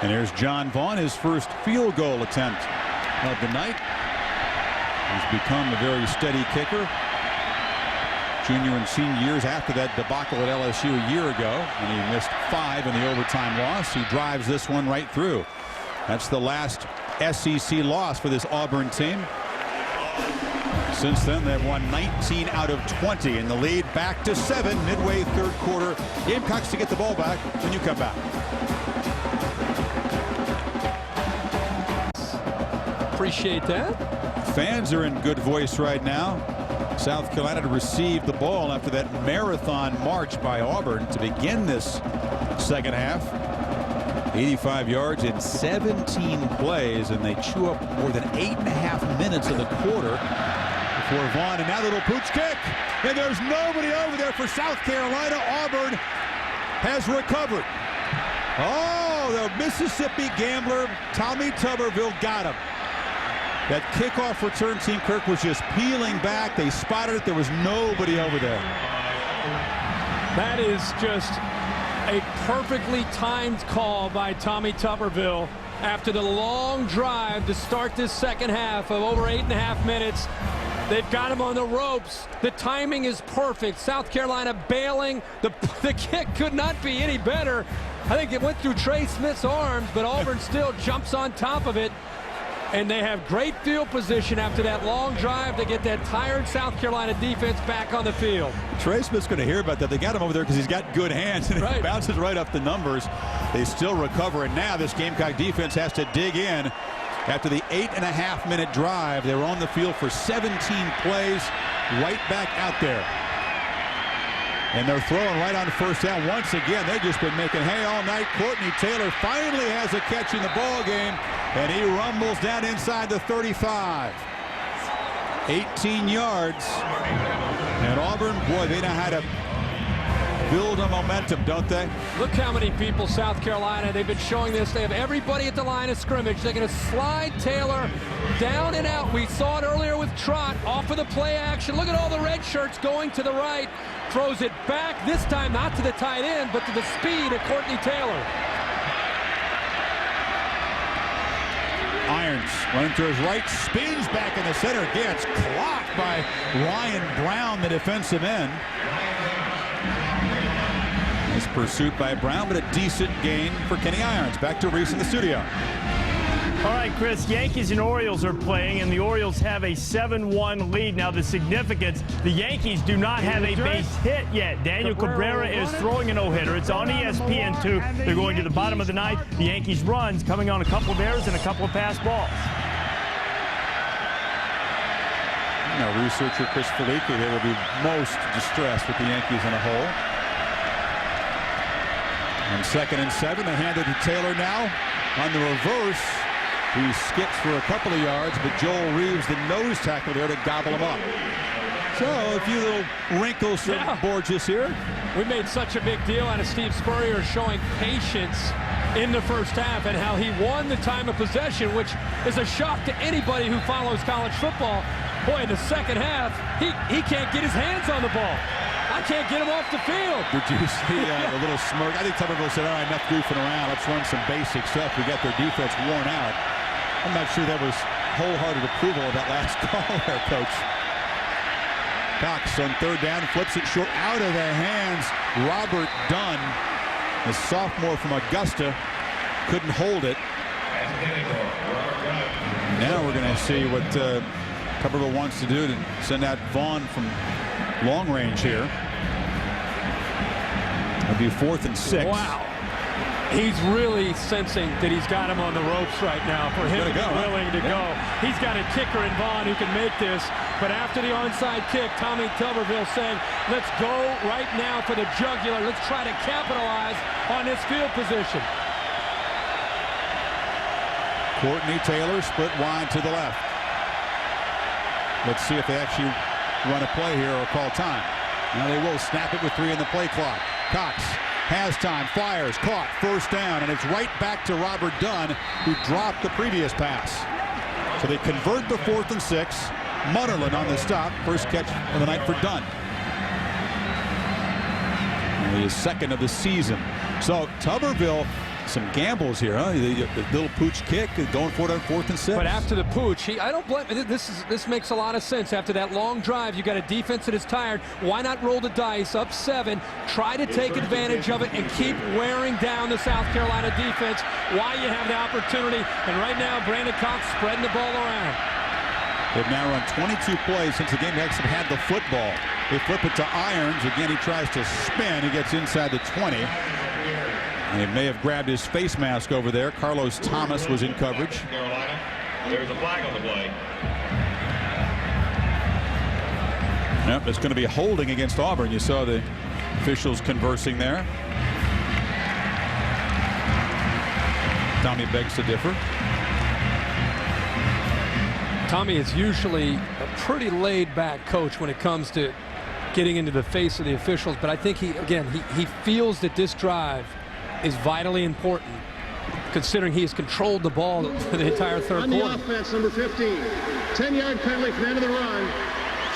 And here's John Vaughn, his first field goal attempt of the night. He's become a very steady kicker. Junior and senior years after that debacle at LSU a year ago, and he missed 5 in the overtime loss. He drives this one right through. That's the last SEC loss for this Auburn team. Since then, they've won 19 out of 20, and the lead back to 7 midway third quarter. Gamecocks to get the ball back when you come back. Appreciate that. Fans are in good voice right now. South Carolina to receive the ball after that marathon march by Auburn to begin this second half. 85 yards in 17 plays, and they chew up more than 8.5 minutes of the quarter before Vaughn. And now the little pooch kick, and there's nobody over there for South Carolina. Auburn has recovered. Oh, the Mississippi gambler Tommy Tuberville got him. That kickoff return team, Kirk, was just peeling back. They spotted it. There was nobody over there. That is just a perfectly timed call by Tommy Tuberville after the long drive to start this second half of over 8.5 minutes. They've got him on the ropes. The timing is perfect. South Carolina bailing. The kick could not be any better. I think it went through Trey Smith's arms, but Auburn still jumps on top of it. And they have great field position after that long drive to get that tired South Carolina defense back on the field. Trey Smith's going to hear about that. They got him over there because he's got good hands, and it bounces right up the numbers. They still recover, and now this Gamecock defense has to dig in. After the 8.5-minute drive, they were on the field for 17 plays, right back out there. And they're throwing right on first down. Once again, they've just been making hay all night. Courtney Taylor finally has a catch in the ball game, and he rumbles down inside the 35. 18 yards. And Auburn, boy, they know how to build a momentum, don't they? Look how many people South Carolina, they've been showing this. They have everybody at the line of scrimmage. They're going to slide Taylor down and out. We saw it earlier with Trot off of the play action. Look at all the red shirts going to the right. Throws it back, this time not to the tight end, but to the speed of Courtney Taylor. Irons running to his right, spins back in the center, gets clocked by Ryan Brown, the defensive end. Nice pursuit by Brown, but a decent gain for Kenny Irons. Back to Reese in the studio. All right, Chris, Yankees and Orioles are playing, and the Orioles have a 7-1 lead. Now, the significance, the Yankees do not have a base hit yet. Daniel Cabrera is throwing a no-hitter. It's on ESPN2. They're going to the bottom of the ninth. The Yankees' runs coming on a couple of errors and a couple of pass balls. Now, researcher Chris Felica here will be most distressed with the Yankees in a hole. On 2nd and 7, they hand it to Taylor now. On the reverse, he skips for a couple of yards, but Joel Reeves, the nose tackle there to gobble him up. So a few little wrinkles from Borges here. We made such a big deal out of Steve Spurrier showing patience in the first half and how he won the time of possession, which is a shock to anybody who follows college football. Boy, in the second half, he can't get his hands on the ball. I can't get him off the field. Did you see a little smirk? I think Tuberville said, all right, enough goofing around. Let's run some basic stuff. We got their defense worn out. I'm not sure that was wholehearted approval of that last call there, Coach. Cox on 3rd down, flips it short out of the hands. Robert Dunn, the sophomore from Augusta, couldn't hold it. Now we're going to see what Tuberville wants to do to send out Vaughn from long range here. It'll be 4th and 6. Wow. He's really sensing that he's got him on the ropes right now for him to be willing to go. He's got a kicker in Vaughn who can make this, but after the onside kick, Tommy Tuberville saying, let's go right now for the jugular. Let's try to capitalize on this field position. Courtney Taylor split wide to the left. Let's see if they actually run a play here or call time. Now they will snap it with 3 in the play clock. Cox has time, fires, caught, 1st down, and it's right back to Robert Dunn, who dropped the previous pass. So they convert the 4th and 6. Mutterlin on the stop, first catch of the night for Dunn. Only his 2nd of the season. So Tuberville, some gambles here, huh? The little pooch kick, going for it on 4th and 6. But after the pooch, I don't blame. This makes a lot of sense. After that long drive, you got a defense that is tired. Why not roll the dice up 7? Try to take advantage of it and keep wearing down the South Carolina defense while you have the opportunity. And right now, Brandon Cox spreading the ball around. They've now run 22 plays since the game actually had the football. They flip it to Irons. Again, he tries to spin. He gets inside the 20. And he may have grabbed his face mask over there. Carlos Thomas was in coverage. There's a flag on the play. Yep, it's going to be holding against Auburn. You saw the officials conversing there. Tommy begs to differ. Tommy is usually a pretty laid-back coach when it comes to getting into the face of the officials, but I think he feels that this drive is vitally important, considering he has controlled the ball for the entire third quarter. On the offense, number 15, 10-yard penalty from the end of the run.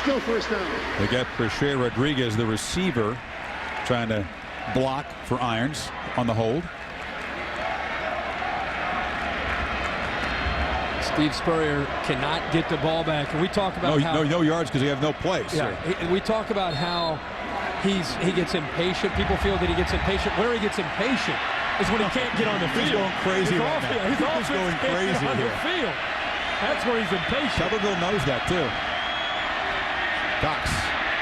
Still 1st down. They got Prashay Rodriguez, the receiver, trying to block for Irons on the hold. Steve Spurrier cannot get the ball back, and we talk about no yards because he have no plays. Yeah, we talk about how he gets impatient. People feel that he gets impatient. Where he gets impatient is when he can't get on the field. He's going crazy right now. He's going crazy on the field. That's where he's impatient. Tuberville knows that too. Cox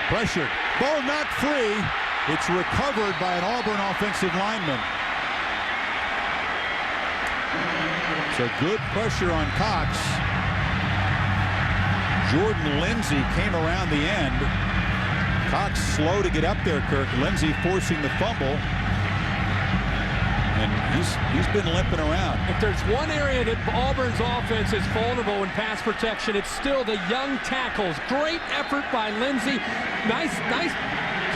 pressured, ball knocked free. It's recovered by an Auburn offensive lineman. So good pressure on Cox. Jordan Lindsay came around the end. Cox slow to get up there, Kirk. Lindsay forcing the fumble. And he's been limping around. If there's one area that Auburn's offense is vulnerable in pass protection, it's still the young tackles. Great effort by Lindsay. Nice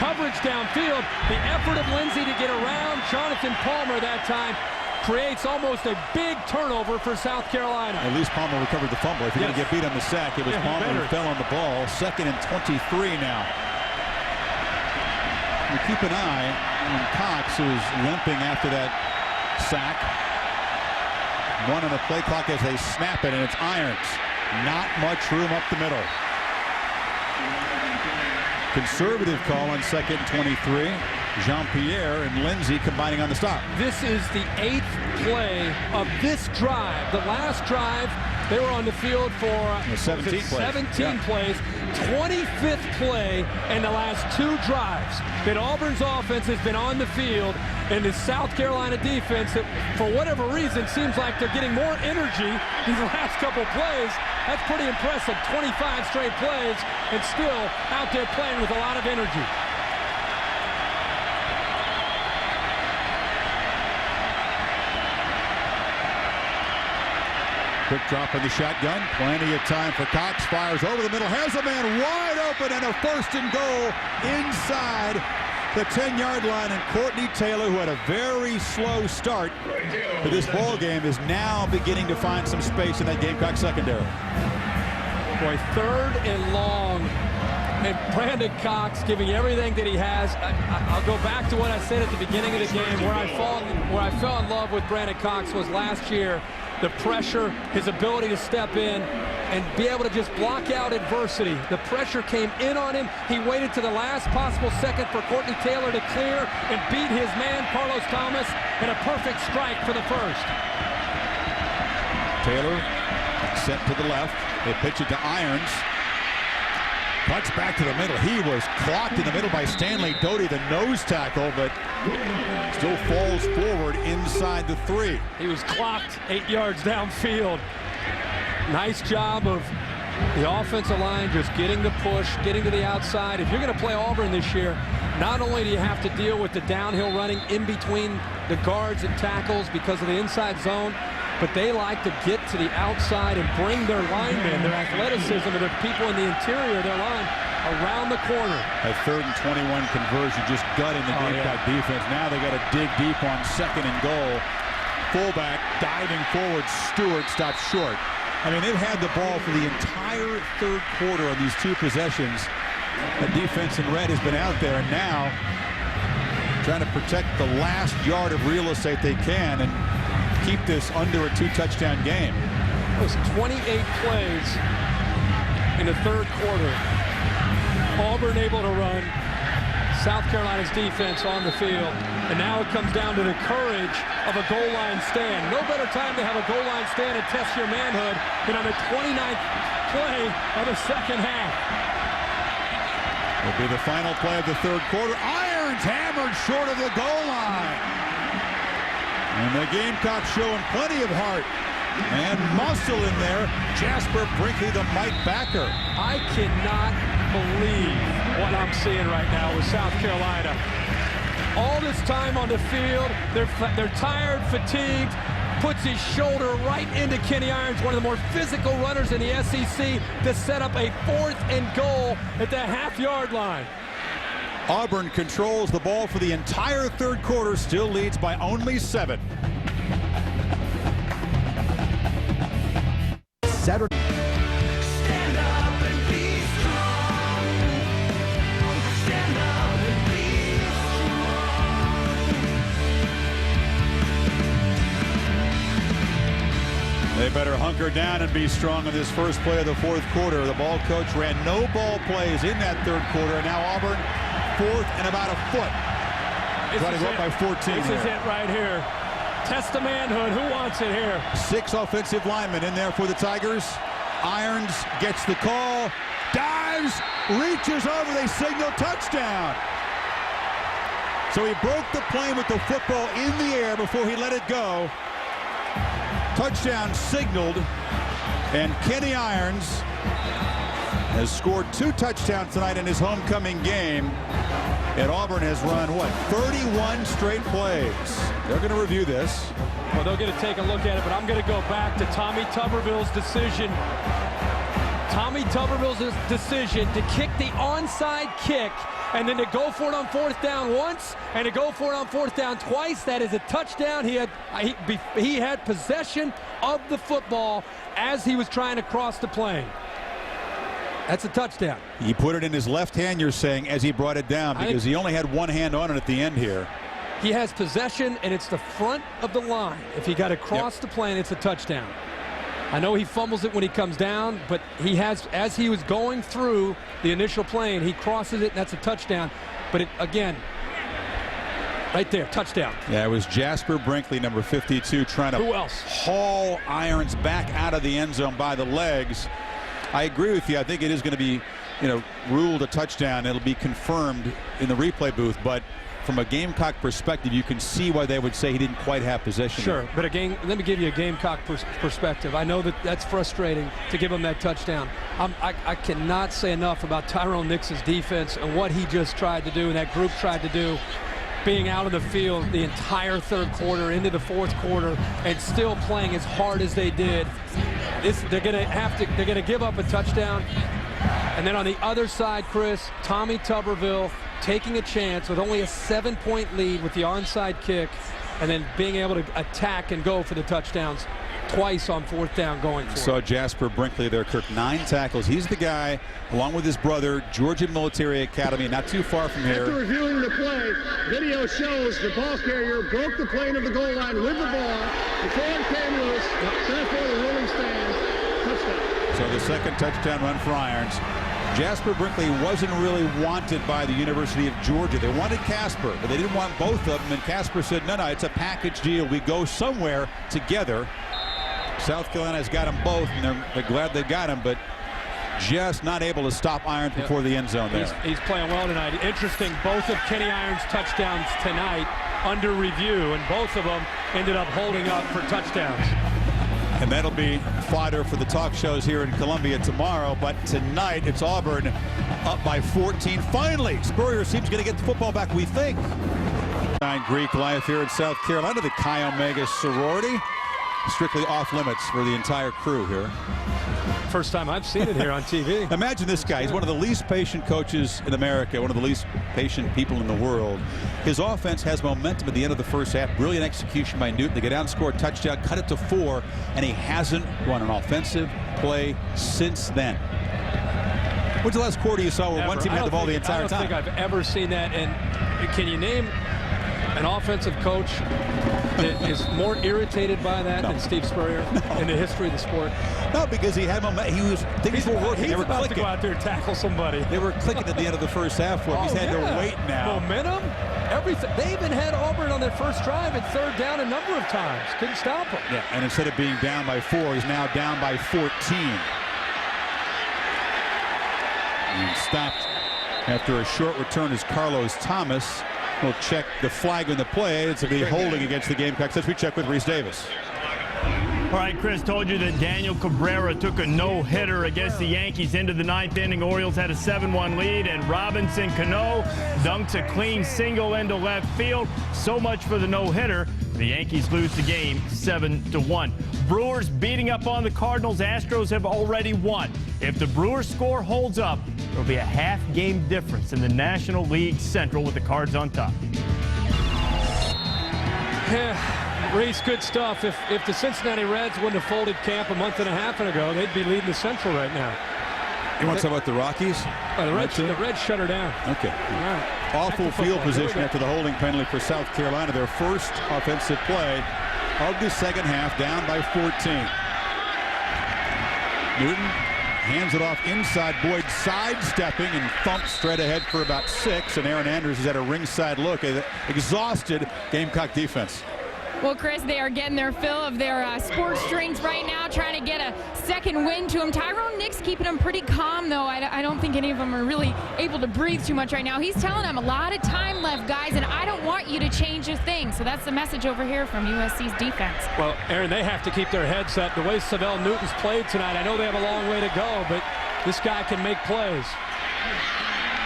coverage downfield. The effort of Lindsay to get around Jonathan Palmer that time creates almost a big turnover for South Carolina. At least Palmer recovered the fumble. If you're going to get beat on the sack, it was Palmer who fell on the ball. 2nd and 23 now. We keep an eye on Cox, who's limping after that sack. 1 on the play clock as they snap it, and it's Irons. Not much room up the middle. Conservative call on 2nd and 23. Jean-Pierre and Lindsey combining on the stop. This is the 8th play of this drive. The last drive, they were on the field for 17 plays. 25th play in the last 2 drives that Auburn's offense has been on the field, and the South Carolina defense, that for whatever reason seems like they're getting more energy these last couple plays. That's pretty impressive. 25 straight plays and still out there playing with a lot of energy. Quick drop in the shotgun. Plenty of time for Cox. Fires over the middle. Has a man wide open and a 1st and goal inside the 10-yard line. And Courtney Taylor, who had a very slow start to this ball game, is now beginning to find some space in that Gamecock secondary. Boy, 3rd and long. And Brandon Cox giving everything that he has. I'll go back to what I said at the beginning of the game. Where I fell in love with Brandon Cox was last year. The pressure, his ability to step in and be able to just block out adversity. The pressure came in on him. He waited to the last possible second for Courtney Taylor to clear and beat his man, Carlos Thomas, and a perfect strike for the 1st. Taylor set to the left. They pitch it to Irons. Cuts back to the middle. He was clocked in the middle by Stanley Doty, the nose tackle, but still falls forward inside the 3. He was clocked 8 yards downfield. Nice job of the offensive line just getting the push, getting to the outside. If you're going to play Auburn this year, not only do you have to deal with the downhill running in between the guards and tackles because of the inside zone, but they like to get to the outside and bring their linemen, their athleticism, and the people in the interior of their line around the corner. A 3rd and 21 conversion, just gutting the Gamecock defense. Now they got to dig deep on 2nd and goal. Fullback diving forward. Stewart stops short. I mean, they've had the ball for the entire 3rd quarter on these 2 possessions. The defense in red has been out there, and now trying to protect the last yard of real estate they can and keep this under a 2-touchdown game. It was 28 plays in the 3rd quarter. Auburn able to run. South Carolina's defense on the field. And now it comes down to the courage of a goal line stand. No better time to have a goal line stand and test your manhood than on the 29th play of the 2nd half. Will be the final play of the 3rd quarter. Irons hammered short of the goal line. And the Gamecocks showing plenty of heart and muscle in there. Jasper Brinkley, the Mike Backer. I cannot believe what I'm seeing right now with South Carolina. All this time on the field, they're tired, fatigued. Puts his shoulder right into Kenny Irons, one of the more physical runners in the SEC, to set up a 4th and goal at the half-yard line. Auburn controls the ball for the entire 3rd quarter, still leads by only 7. Saturday. Stand up and be strong. Stand up and be strong. They better hunker down and be strong in this first play of the 4th quarter. The ball coach ran no ball plays in that 3rd quarter, and now Auburn 4th and about a foot. Try to go up by 14. This is it right here. Test the manhood. Who wants it here? 6 offensive linemen in there for the Tigers. Irons gets the call, dives, reaches over. They signal touchdown. So he broke the play with the football in the air before he let it go. Touchdown signaled, and Kenny Irons has scored 2 touchdowns tonight in his homecoming game. And Auburn has run, 31 straight plays. They're going to review this. Well, they're going to take a look at it, but I'm going to go back to Tommy Tuberville's decision. Tommy Tuberville's decision to kick the onside kick and then to go for it on 4th down once and to go for it on 4th down twice. That is a touchdown. He had possession of the football as he was trying to cross the plane. That's a touchdown. He put it in his left hand, you're saying, as he brought it down, because he only had one hand on it at the end here. He has possession, and it's the front of the line. If he got across the plane, it's a touchdown. I know he fumbles it when he comes down, but he has, as he was going through the initial plane, he crosses it, and that's a touchdown. But again, Right there, touchdown. Yeah, it was Jasper Brinkley, number 52, trying to Who else? haul Irons back out of the end zone by the legs. I agree with you. I think it is going to be, ruled a touchdown. It'll be confirmed in the replay booth, but from a Gamecock perspective, you can see why they would say he didn't quite have possession. Sure, but again, let me give you a Gamecock perspective. I know that's frustrating to give him that touchdown. I cannot say enough about Tyrone Nix's defense and what he just tried to do and that group tried to do, being out of the field the entire third quarter into the fourth quarter and still playing as hard as they did. They're gonna give up a touchdown. And then on the other side, Chris, Tommy Tuberville taking a chance with only a 7-point lead with the onside kick and then being able to attack and go for the touchdowns twice on fourth down going for it. Saw Jasper Brinkley there, Kirk, 9 tackles. He's the guy, along with his brother, Georgia Military Academy, not too far from here. After reviewing the play, video shows the ball carrier broke the plane of the goal line with the ball before it came loose. Therefore, the ruling stands. Touchdown. So the second touchdown run for Irons. Jasper Brinkley wasn't really wanted by the University of Georgia. They wanted Casper, but they didn't want both of them. And Casper said, no, it's a package deal. We go somewhere together. South Carolina's got them both, and they're glad they got him, but just not able to stop Irons before the end zone there. He's playing well tonight. Interesting, both of Kenny Irons' touchdowns tonight under review, and both of them ended up holding up for touchdowns. And that'll be fodder for the talk shows here in Columbia tomorrow. But tonight, it's Auburn up by 14. Finally, Spurrier seems going to get the football back, we think. Greek life here in South Carolina. The Chi Omega sorority. Strictly off limits for the entire crew here. First time I've seen it here on TV. Imagine this guy. He's one of the least patient coaches in America, one of the least patient people in the world. His offense has momentum at the end of the first half. Brilliant execution by Newton. They get down, score a touchdown, cut it to 4, and he hasn't run an offensive play since then. When's the last quarter you saw where one team had the ball the entire time? I don't think I've ever seen that. And can you name an offensive coach that is more irritated by that than Steve Spurrier in the history of the sport? No, because he had momentum. Things were working. He's they were about clicking. to go out there and tackle somebody. They were clicking at the end of the first half for him. He's had to wait now. Momentum, everything. They even had Auburn on their first drive at third down a number of times. Couldn't stop them. Yeah, and instead of being down by 4, he's now down by 14. And stopped after a short return is Carlos Thomas. We'll check the flag on the play. It's a holding against the Gamecocks as we check with Reese Davis. All right, Chris told you that Daniel Cabrera took a no-hitter against the Yankees into the 9th inning. Orioles had a 7-1 lead, and Robinson Cano dunks a clean single into left field. So much for the no-hitter. The Yankees lose the game 7-1. Brewers beating up on the Cardinals. Astros have already won. If the Brewers score holds up, there'll be a half-game difference in the National League Central with the Cards on top. Reese, good stuff. If the Cincinnati Reds wouldn't have folded camp a month and a half ago, they'd be leading the Central right now. You want to talk about the Rockies? The Reds shut her down. Okay. All right. Awful field position after the holding penalty for South Carolina. Their first offensive play of the second half, down by 14. Newton hands it off inside. Boyd sidestepping and thumps straight ahead for about 6. And Aaron Andrews has had a ringside look. Exhausted Gamecock defense. Well, Chris, they are getting their fill of their sports drinks right now, trying to get a second win to him. Tyrone Nix keeping them pretty calm, though. I don't think any of them are really able to breathe too much right now. He's telling them a lot of time left, guys, and I don't want you to change a thing. So that's the message over here from USC's defense. Well, Aaron, they have to keep their heads up. The way Savell Newton's played tonight, I know they have a long way to go, but this guy can make plays.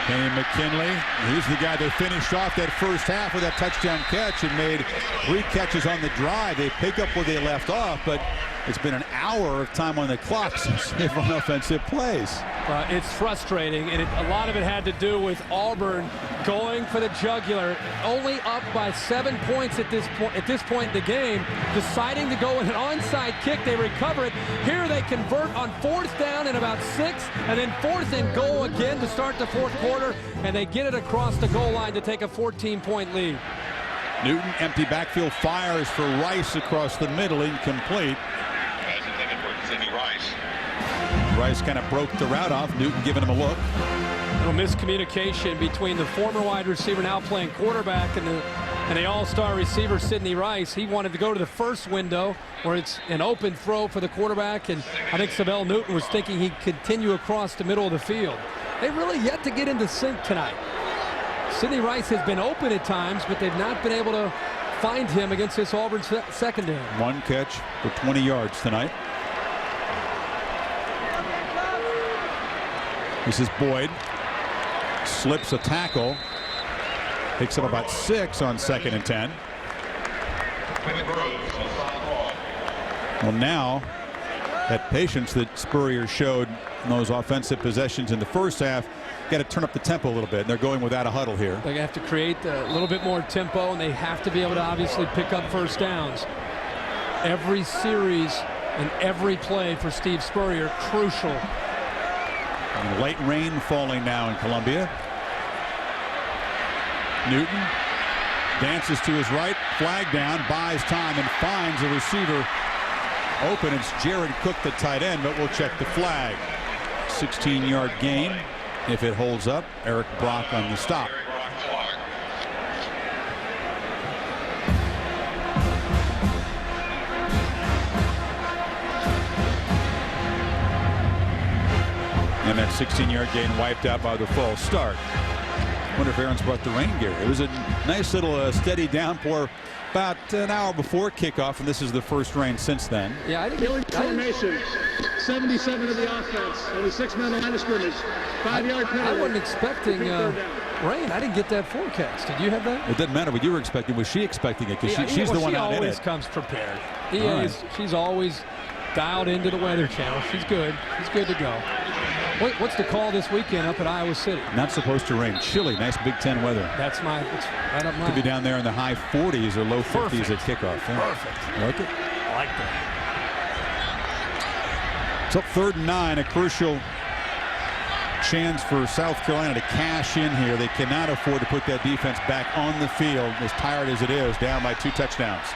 Kenny McKinley, he's the guy that finished off that first half with that touchdown catch and made 3 catches on the drive. They pick up where they left off, but it's been an hour of time on the clock since they've run offensive plays. It's frustrating, and a lot of it had to do with Auburn going for the jugular, only up by 7 points at this point in the game, deciding to go with an onside kick. They recover it. Here they convert on 4th down and about 6, and then 4th and goal again to start the 4th quarter, and they get it across the goal line to take a 14-point lead. Newton, empty backfield, fires for Rice across the middle, incomplete. Rice kind of broke the route off. Newton giving him a look. A little miscommunication between the former wide receiver now playing quarterback and the And the all-star receiver, Sidney Rice, he wanted to go to the first window where it's an open throw for the quarterback, and I think Savell Newton was thinking he'd continue across the middle of the field. They really yet to get into sync tonight. Sidney Rice has been open at times, but they've not been able to find him against this Auburn secondary. One catch for 20 yards tonight. This is Boyd. Slips a tackle. Picks up about 6 on 2nd and 10. Well, now that patience that Spurrier showed in those offensive possessions in the first half, got to turn up the tempo a little bit. And they're going without a huddle here. They have to create a little bit more tempo, and they have to be able to obviously pick up first downs. Every series and every play for Steve Spurrier crucial. And light rain falling now in Columbia. Newton dances to his right, flag down, buys time, and finds a receiver open. It's Jared Cook, the tight end, but we'll check the flag. 16-yard gain if it holds up. Eric Brock on the stop. And that 16-yard gain wiped out by the false start. Wonder if Aaron's brought the rain gear. It was a nice little steady downpour about an hour before kickoff, and this is the first rain since then. Yeah, I didn't. Formation. 77 of the offense. Only 6 men on line of scrimmage. 5-yard penalty. I wasn't expecting rain. I didn't get that forecast. Did you have that? It doesn't matter what you were expecting. Was she expecting it? Because she's the one out in it. She always comes prepared. She's always dialed into the Weather Channel. She's good. She's good to go. What's the call this weekend up at Iowa City? Not supposed to rain. Chilly. Nice Big Ten weather. It's right up mine. Could be down there in the high 40s or low 50s at kickoff. Yeah. Perfect. You like it? I like that. It's up 3rd and 9. A crucial chance for South Carolina to cash in here. They cannot afford to put that defense back on the field, as tired as it is, down by 2 touchdowns.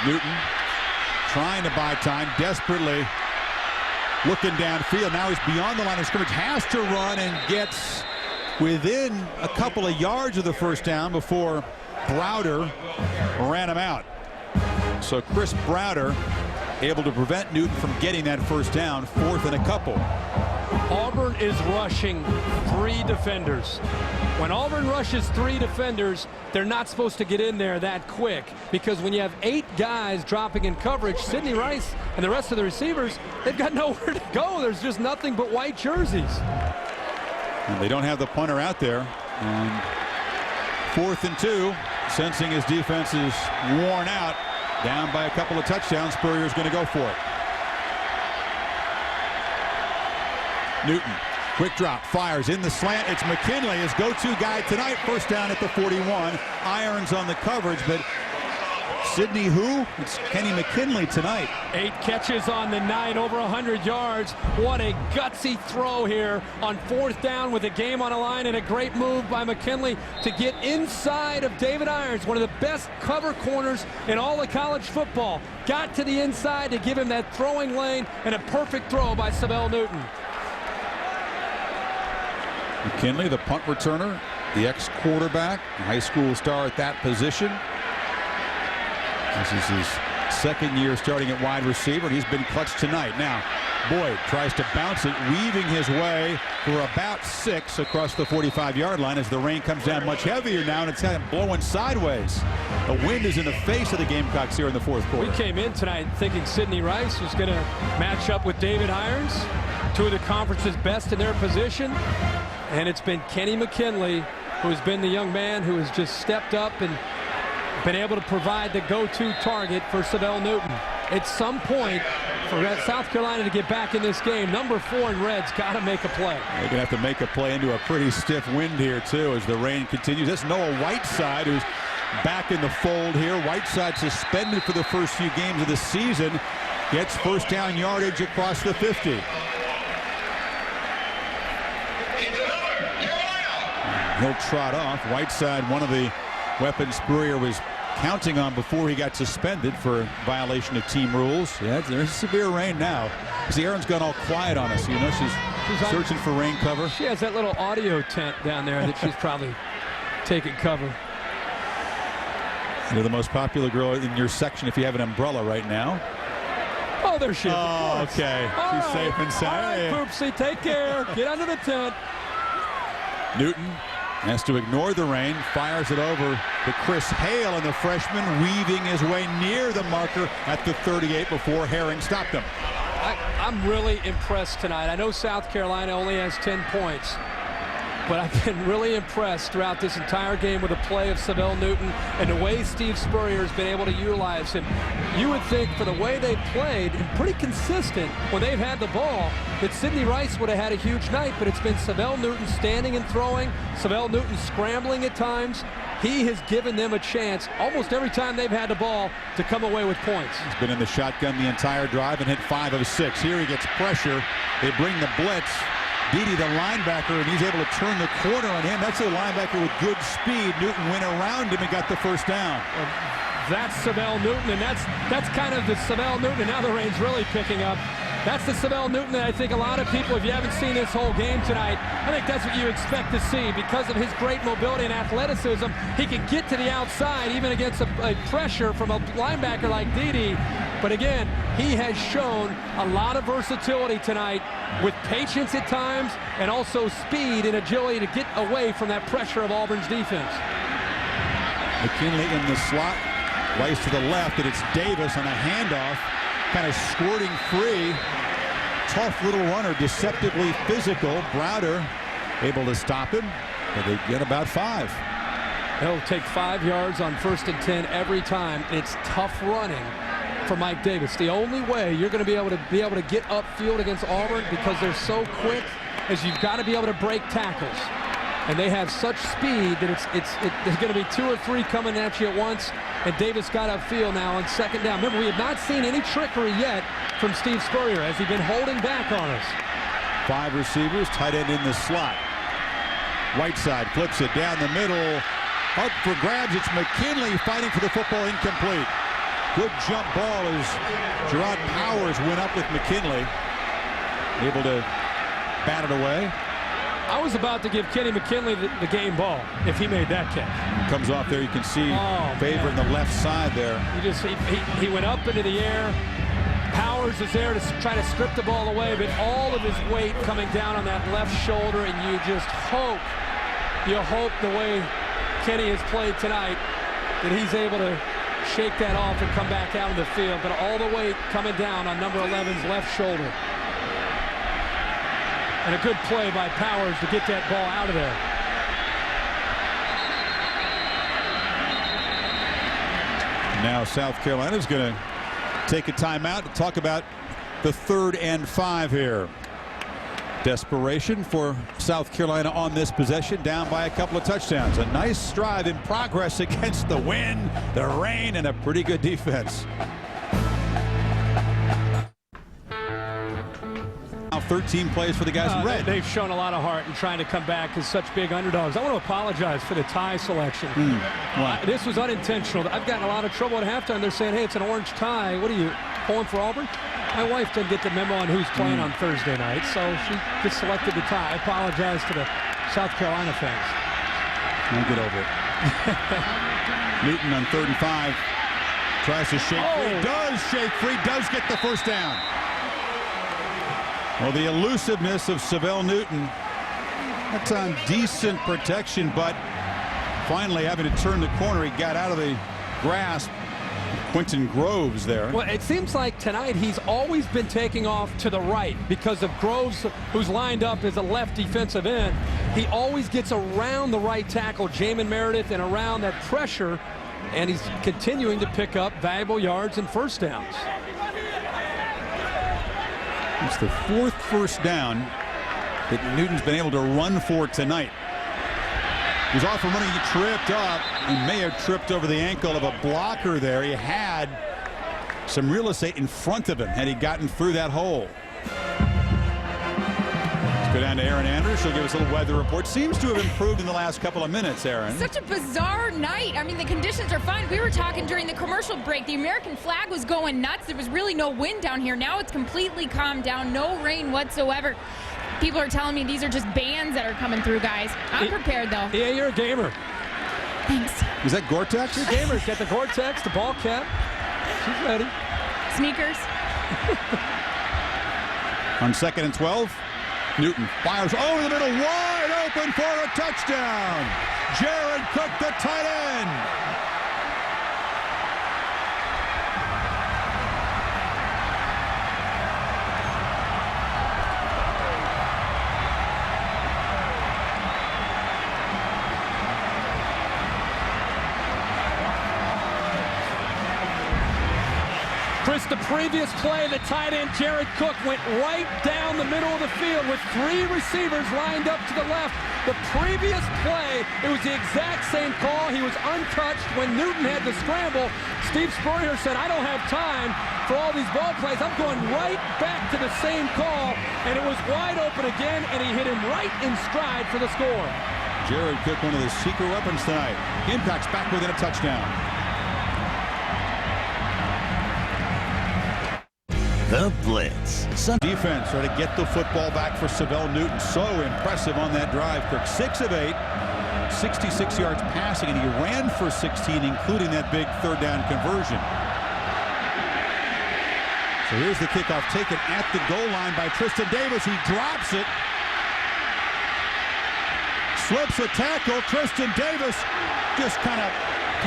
Newton trying to buy time desperately. Looking downfield. Now he's beyond the line of scrimmage. Has to run and gets within a couple of yards of the first down before Browder ran him out. So Chris Browder able to prevent Newton from getting that first down. 4th and a couple. Auburn is rushing 3 defenders. When Auburn rushes 3 defenders, they're not supposed to get in there that quick, because when you have 8 guys dropping in coverage, Sidney Rice and the rest of the receivers, they've got nowhere to go. There's just nothing but white jerseys. And they don't have the punter out there. And 4th and 2, sensing his defense is worn out, down by a couple of touchdowns, Spurrier's going to go for it. Newton, quick drop, fires in the slant. It's McKinley, his go-to guy tonight. First down at the 41. Irons on the coverage, but Sidney who? It's Kenny McKinley tonight. 8 catches on the night, over 100 yards. What a gutsy throw here on 4th down with the game on the line, and a great move by McKinley to get inside of David Irons, one of the best cover corners in all of college football. Got to the inside to give him that throwing lane, and a perfect throw by Savell Newton. McKinley, the punt returner, the ex-quarterback, high school star at that position. This is his 2nd year starting at wide receiver, and he's been clutch tonight. Now, Boyd tries to bounce it, weaving his way for about 6 across the 45-yard line as the rain comes down much heavier now, and it's kind of blowing sideways. The wind is in the face of the Gamecocks here in the 4th quarter. We came in tonight thinking Sidney Rice was going to match up with David Irons, 2 of the conference's best in their position. And it's been Kenny McKinley who has been the young man who has just stepped up and been able to provide the go-to target for Savell Newton. At some point, for South Carolina to get back in this game, number 4 in red's got to make a play. They're going to have to make a play into a pretty stiff wind here, too, as the rain continues. That's Noah Whiteside, who's back in the fold here. Whiteside suspended for the first few games of the season. Gets first down yardage across the 50. He'll trot off. Whiteside, one of the weapons Spurrier was counting on before he got suspended for violation of team rules. Yeah, there's severe rain now. See, Aaron's gone all quiet on us. You know, she's searching for rain cover. She has that little audio tent down there that she's probably taking cover. You're the most popular girl in your section if you have an umbrella right now. Oh, there she is. Oh, okay. All She's right. safe and sound. All right, Poopsie, take care. Get under the tent. Newton has to ignore the rain, fires it over to Chris Hale, and the freshman weaving his way near the marker at the 38 before Herring stopped him. I'm really impressed tonight. I know South Carolina only has 10 points, but I've been really impressed throughout this entire game with the play of Savell Newton and the way Steve Spurrier has been able to utilize him. You would think for the way they played, and pretty consistent when they've had the ball, that Sidney Rice would have had a huge night, but it's been Savell Newton standing and throwing, Savell Newton scrambling at times. He has given them a chance almost every time they've had the ball to come away with points. He's been in the shotgun the entire drive and hit 5 of 6. Here he gets pressure. They bring the blitz. Dede, the linebacker, and he's able to turn the corner on him. That's a linebacker with good speed. Newton went around him and got the first down. That's Savell Newton, and that's kind of the Savell Newton, and now the rain's really picking up. That's the Savell Newton that I think a lot of people, if you haven't seen this whole game tonight, I think that's what you expect to see. Because of his great mobility and athleticism, he can get to the outside even against a pressure from a linebacker like Dede. But again, he has shown a lot of versatility tonight with patience at times and also speed and agility to get away from that pressure of Auburn's defense. McKinley in the slot, Rice to the left, and it's Davis on a handoff, kind of squirting free. Tough little runner, deceptively physical. Browder able to stop him, but they get about 5. He'll take 5 yards on 1st and 10 every time. It's tough running for Mike Davis. The only way you're going to be able to get upfield against Auburn, because they're so quick, is you've got to be able to break tackles. And they have such speed that there's going to be 2 or 3 coming at you at once. And Davis got upfield now on 2nd down. Remember, we have not seen any trickery yet from Steve Spurrier. Has he been holding back on us? 5 receivers, tight end in the slot. Whiteside flips it down the middle. Up for grabs, it's McKinley fighting for the football, incomplete. Good jump ball as Gerard Powers went up with McKinley. Able to bat it away. I was about to give Kenny McKinley the game ball if he made that catch. Comes off there, you can see favoring the left side there. He went up into the air. Powers is there to try to strip the ball away, but all of his weight coming down on that left shoulder, and you hope the way Kenny has played tonight that he's able to shake that off and come back out of the field, but all the weight coming down on number 11's left shoulder. And a good play by Powers to get that ball out of there. Now South Carolina's going to take a timeout to talk about the 3rd and 5 here. Desperation for South Carolina on this possession, down by a couple of touchdowns. A nice drive in progress against the wind, the rain, and a pretty good defense. Now 13 plays for the guys in red. They've shown a lot of heart in trying to come back as such big underdogs. I want to apologize for the tie selection. This was unintentional. I've gotten a lot of trouble at halftime. They're saying, hey, it's an orange tie. What are you, pulling for Auburn? My wife didn't get the memo on who's playing on Thursday night, so she just selected the tie. I apologize to the South Carolina fans. I'll get over it. Newton on 3rd and 5 tries to shake free. Does shake free. Does get the first down. Well, the elusiveness of Savell Newton. That's on decent protection, but finally having to turn the corner, he got out of the grasp. Quentin Groves there. Well, it seems like tonight he's always been taking off to the right because of Groves, who's lined up as a left defensive end. He always gets around the right tackle, Jamin Meredith, and around that pressure, and he's continuing to pick up valuable yards and first downs. It's the 4th first down that Newton's been able to run for tonight. He's off and running, he tripped up. He may have tripped over the ankle of a blocker there. He had some real estate in front of him had he gotten through that hole. Let's go down to Aaron Andrews. She'll give us a little weather report. Seems to have improved in the last couple of minutes, Aaron. Such a bizarre night. I mean, the conditions are fine. We were talking during the commercial break. The American flag was going nuts. There was really no wind down here. Now it's completely calmed down. No rain whatsoever. People are telling me these are just bands that are coming through, guys. I'm prepared, though. Yeah, you're a gamer. Thanks. Is that Gore-Tex? Two gamers get the Gore-Tex, the ball cap. She's ready. Sneakers. On 2nd and 12, Newton fires over the middle, wide open for a touchdown. Jared Cook, the tight end. Chris, the previous play, the tight end Jared Cook went right down the middle of the field with 3 receivers lined up to the left. The previous play, it was the exact same call. He was untouched when Newton had to scramble. Steve Spurrier said, I don't have time for all these ball plays. I'm going right back to the same call, and it was wide open again, and he hit him right in stride for the score. Jared Cook, one of the secret weapons tonight. Gamecocks back within a touchdown. The Blitz. Defense trying to get the football back for Savell Newton. So impressive on that drive. Cook 6 of 8, 66 yards passing, and he ran for 16, including that big 3rd down conversion. So here's the kickoff taken at the goal line by Tristan Davis. He drops it. Slips a tackle. Tristan Davis just kind of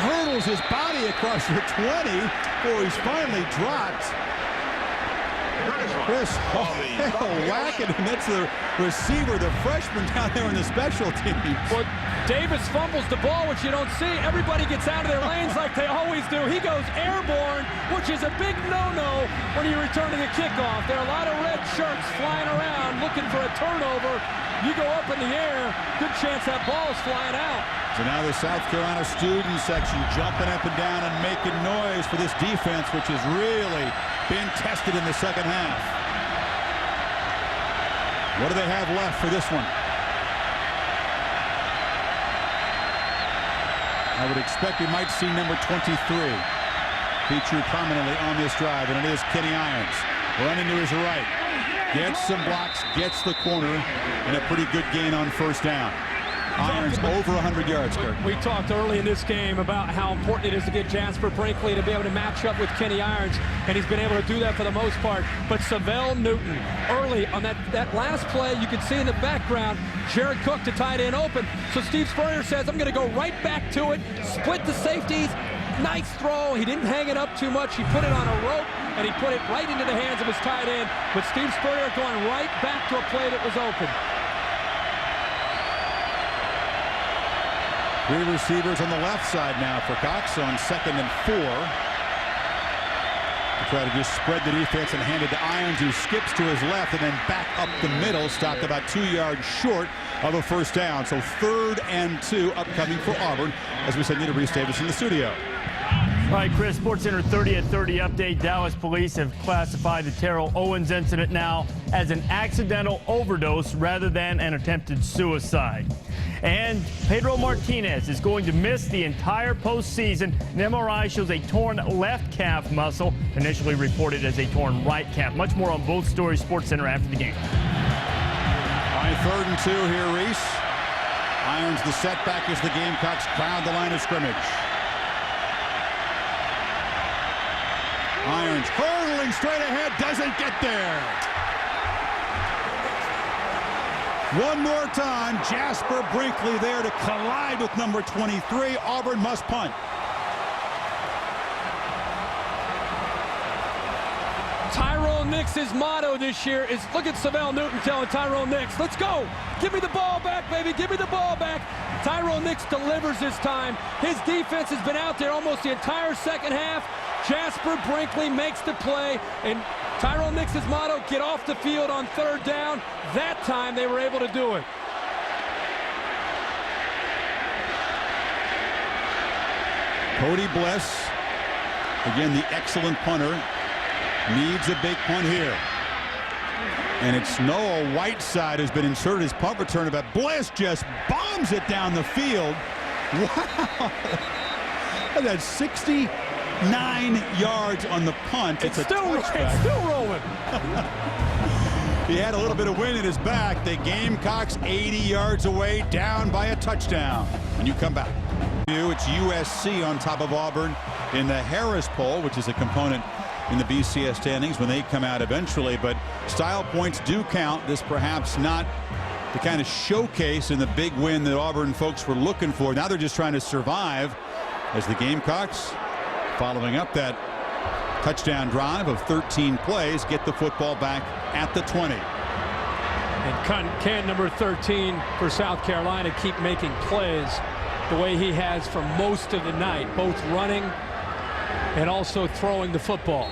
hurdles his body across the 20 before he's finally dropped. Chris, whacking him. That's the receiver, the freshman down there in the special teams. Well, Davis fumbles the ball, which you don't see. Everybody gets out of their lanes like they always do. He goes airborne, which is a big no-no when you return to the kickoff. There are a lot of red shirts flying around looking for a turnover. You go up in the air, good chance that ball's flying out. So now the South Carolina student section jumping up and down and making noise for this defense, which has really been tested in the second half. What do they have left for this one? I would expect we might see number 23 featured prominently on this drive, and it is Kenny Irons running to his right. Gets some blocks, gets the corner, and a pretty good gain on 1st down. Irons over 100 yards, Kirk. We talked early in this game about how important it is to get Jasper Brinkley to be able to match up with Kenny Irons, and he's been able to do that for the most part. But Savell Newton, early on that last play, you can see in the background, Jared Cook to tight end open. So Steve Spurrier says, I'm going to go right back to it, split the safeties. Nice throw. He didn't hang it up too much. He put it on a rope, and he put it right into the hands of his tight end. But Steve Spurrier going right back to a play that was open. 3 receivers on the left side now for Cox on 2nd and 4. To try to just spread the defense and hand it to Irons, who skips to his left and then back up the middle, stopped about 2 yards short of a 1st down. So 3rd and 2 upcoming for Auburn, as we said, Nita Reese Davis in the studio. All right, Chris, SportsCenter 30 at 30 update. Dallas police have classified the Terrell Owens incident now as an accidental overdose rather than an attempted suicide. And Pedro Martinez is going to miss the entire postseason. An MRI shows a torn left calf muscle, initially reported as a torn right calf. Much more on both stories, SportsCenter after the game. All right, 3rd and 2 here, Reese. Irons the setback as the Gamecocks crowd the line of scrimmage. Irons hurtling straight ahead, doesn't get there. One more time, Jasper Brinkley there to collide with number 23. Auburn must punt. Tyrone Nix's motto this year is, look at Savell Newton telling Tyrone Nix, let's go. Give me the ball back, baby. Give me the ball back. Tyrone Nix delivers this time. His defense has been out there almost the entire second half. Jasper Brinkley makes the play, and Tyrone Nix's motto, get off the field on 3rd down. That time they were able to do it. Cody Bless, again the excellent punter, needs a big punt here. And it's Noah Whiteside who's been inserted as punt returner, but Bless just bombs it down the field. Wow. That's 69 yards on the punt. It's still rolling. He had a little bit of wind in his back. The Gamecocks 80 yards away, down by a touchdown. When you come back. It's USC on top of Auburn in the Harris poll, which is a component in the BCS standings when they come out eventually. But style points do count. This perhaps not the kind of showcase and the big win that Auburn folks were looking for. Now they're just trying to survive as the Gamecocks, following up that touchdown drive of 13 plays, get the football back at the 20. And can number 13 for South Carolina keep making plays the way he has for most of the night, both running and also throwing the football.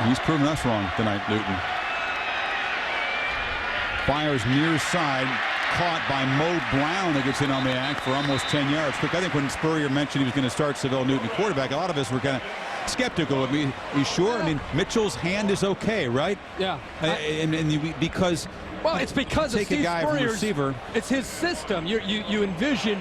He's proven us wrong tonight, Newton. Fires near side, caught by Mo Brown that gets in on the act for almost 10 yards. Quick, I think when Spurrier mentioned he was going to start Savell Newton quarterback, a lot of us were kind of skeptical of me. You sure? I mean, Mitchell's hand is okay, right? Yeah. Because well, it's because of take Steve a guy from Spurrier's receiver. It's his system. You envision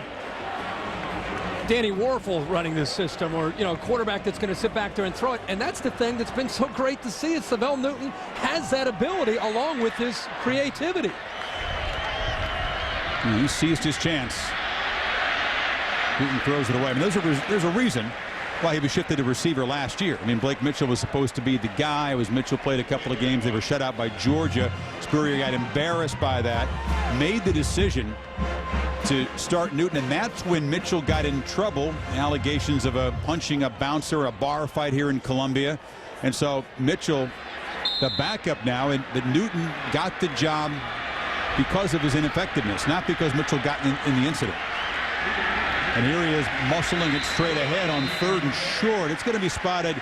Danny Warfel running this system, or a quarterback that's going to sit back there and throw it. And that's the thing that's been so great to see is Savell Newton has that ability along with his creativity. He seized his chance. Newton throws it away. I mean, there's a reason why he was shifted to receiver last year. I mean, Blake Mitchell was supposed to be the guy. It was Mitchell played a couple of games. They were shut out by Georgia. Spurrier got embarrassed by that, made the decision to start Newton, and that's when Mitchell got in trouble. Allegations of punching a bouncer, a bar fight here in Columbia. And so Mitchell, the backup now, but Newton got the job because of his ineffectiveness, not because Mitchell got in the incident. And here he is muscling it straight ahead on 3rd and short. It's going to be spotted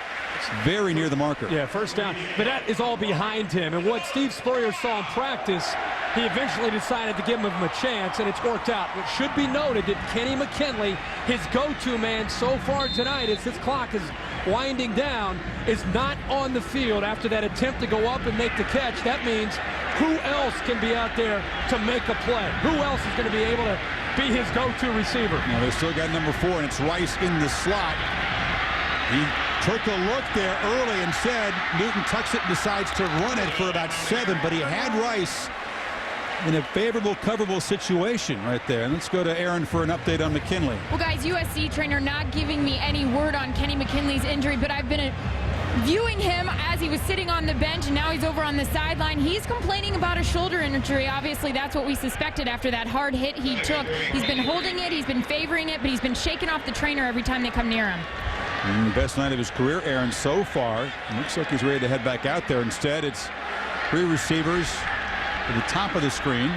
very near the marker. Yeah, first down. But that is all behind him. And what Steve Spurrier saw in practice, he eventually decided to give him a chance, and it's worked out. It should be noted that Kenny McKinley, his go-to man so far tonight as this clock is winding down, is not on the field after that attempt to go up and make the catch. That means who else can be out there to make a play? Who else is going to be able to be his go-to receiver? Now they still got number 4, and it's Rice in the slot. He took a look there early and said Newton tucks it and decides to run it for about 7, but he had Rice in a favorable, coverable situation right there. And let's go to Aaron for an update on McKinley. Well, guys, USC trainer not giving me any word on Kenny McKinley's injury, but I've been viewing him as he was sitting on the bench, and now he's over on the sideline. He's complaining about a shoulder injury. Obviously, that's what we suspected after that hard hit he took. He's been holding it, he's been favoring it, but he's been shaking off the trainer every time they come near him. And the best night of his career, Aaron, so far. It looks like he's ready to head back out there. Instead, it's 3 receivers to the top of the screen.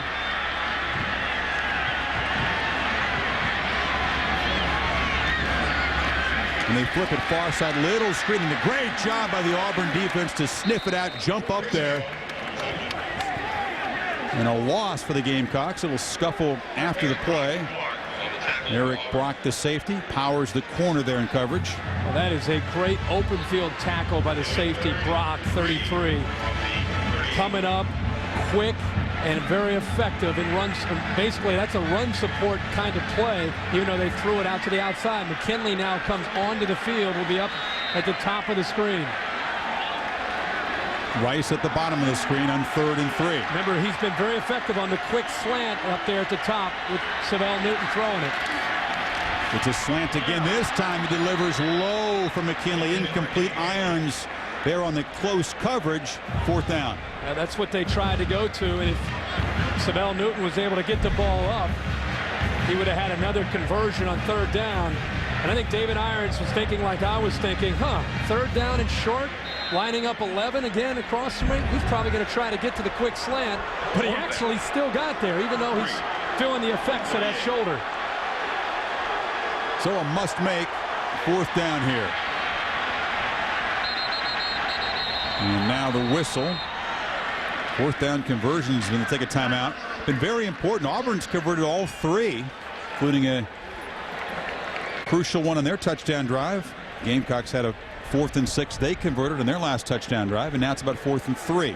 And they flip it far side, little screen, and a great job by the Auburn defense to sniff it out, jump up there. And a loss for the Gamecocks. It will scuffle after the play. Eric Brock, the safety, powers the corner there in coverage. Well, that is a great open field tackle by the safety, Brock, 33. Coming up quick and very effective in runs. Basically, that's a run support kind of play, even though they threw it out to the outside. McKinley now comes onto the field, will be up at the top of the screen. Rice at the bottom of the screen on 3rd and 3. Remember, he's been very effective on the quick slant up there at the top with Savell Newton throwing it. It's a slant again. This time he delivers low for McKinley. Incomplete. Irons there on the close coverage. 4th down. Yeah, that's what they tried to go to, and if Savell Newton was able to get the ball up, he would have had another conversion on 3rd down. And I think David Irons was thinking like I was thinking, 3rd down and short, lining up 11 again across the ring. He's probably going to try to get to the quick slant, but he actually still got there, even though he's feeling the effects of that shoulder. So a must make 4th down here. And now the whistle. 4th down conversions going to take a timeout. Been very important. Auburn's converted all 3, including a crucial one on their touchdown drive. Gamecocks had a 4th and 6 they converted on their last touchdown drive, and now it's about 4th and 3.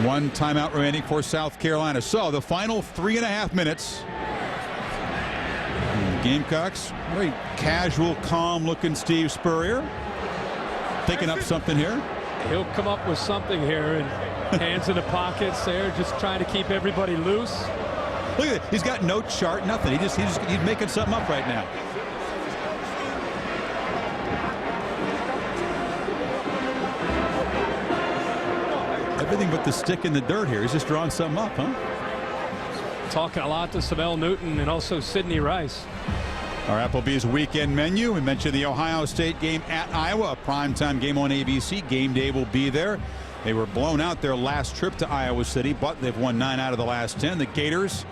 1 timeout remaining for South Carolina. So the final 3.5 minutes. And the Gamecocks, very casual, calm looking Steve Spurrier. Thinking up something here. He'll come up with something here, and hands in the pockets there, just trying to keep everybody loose. Look at it. He's got no chart, nothing. He's making something up right now. Everything but the stick in the dirt here. He's just drawing something up, huh? Talking a lot to Savell Newton and also Sidney Rice. Our Applebee's weekend menu. We mentioned the Ohio State game at Iowa, a primetime game on ABC. Game day will be there. They were blown out their last trip to Iowa City, but they've won 9 out of the last 10. The Gators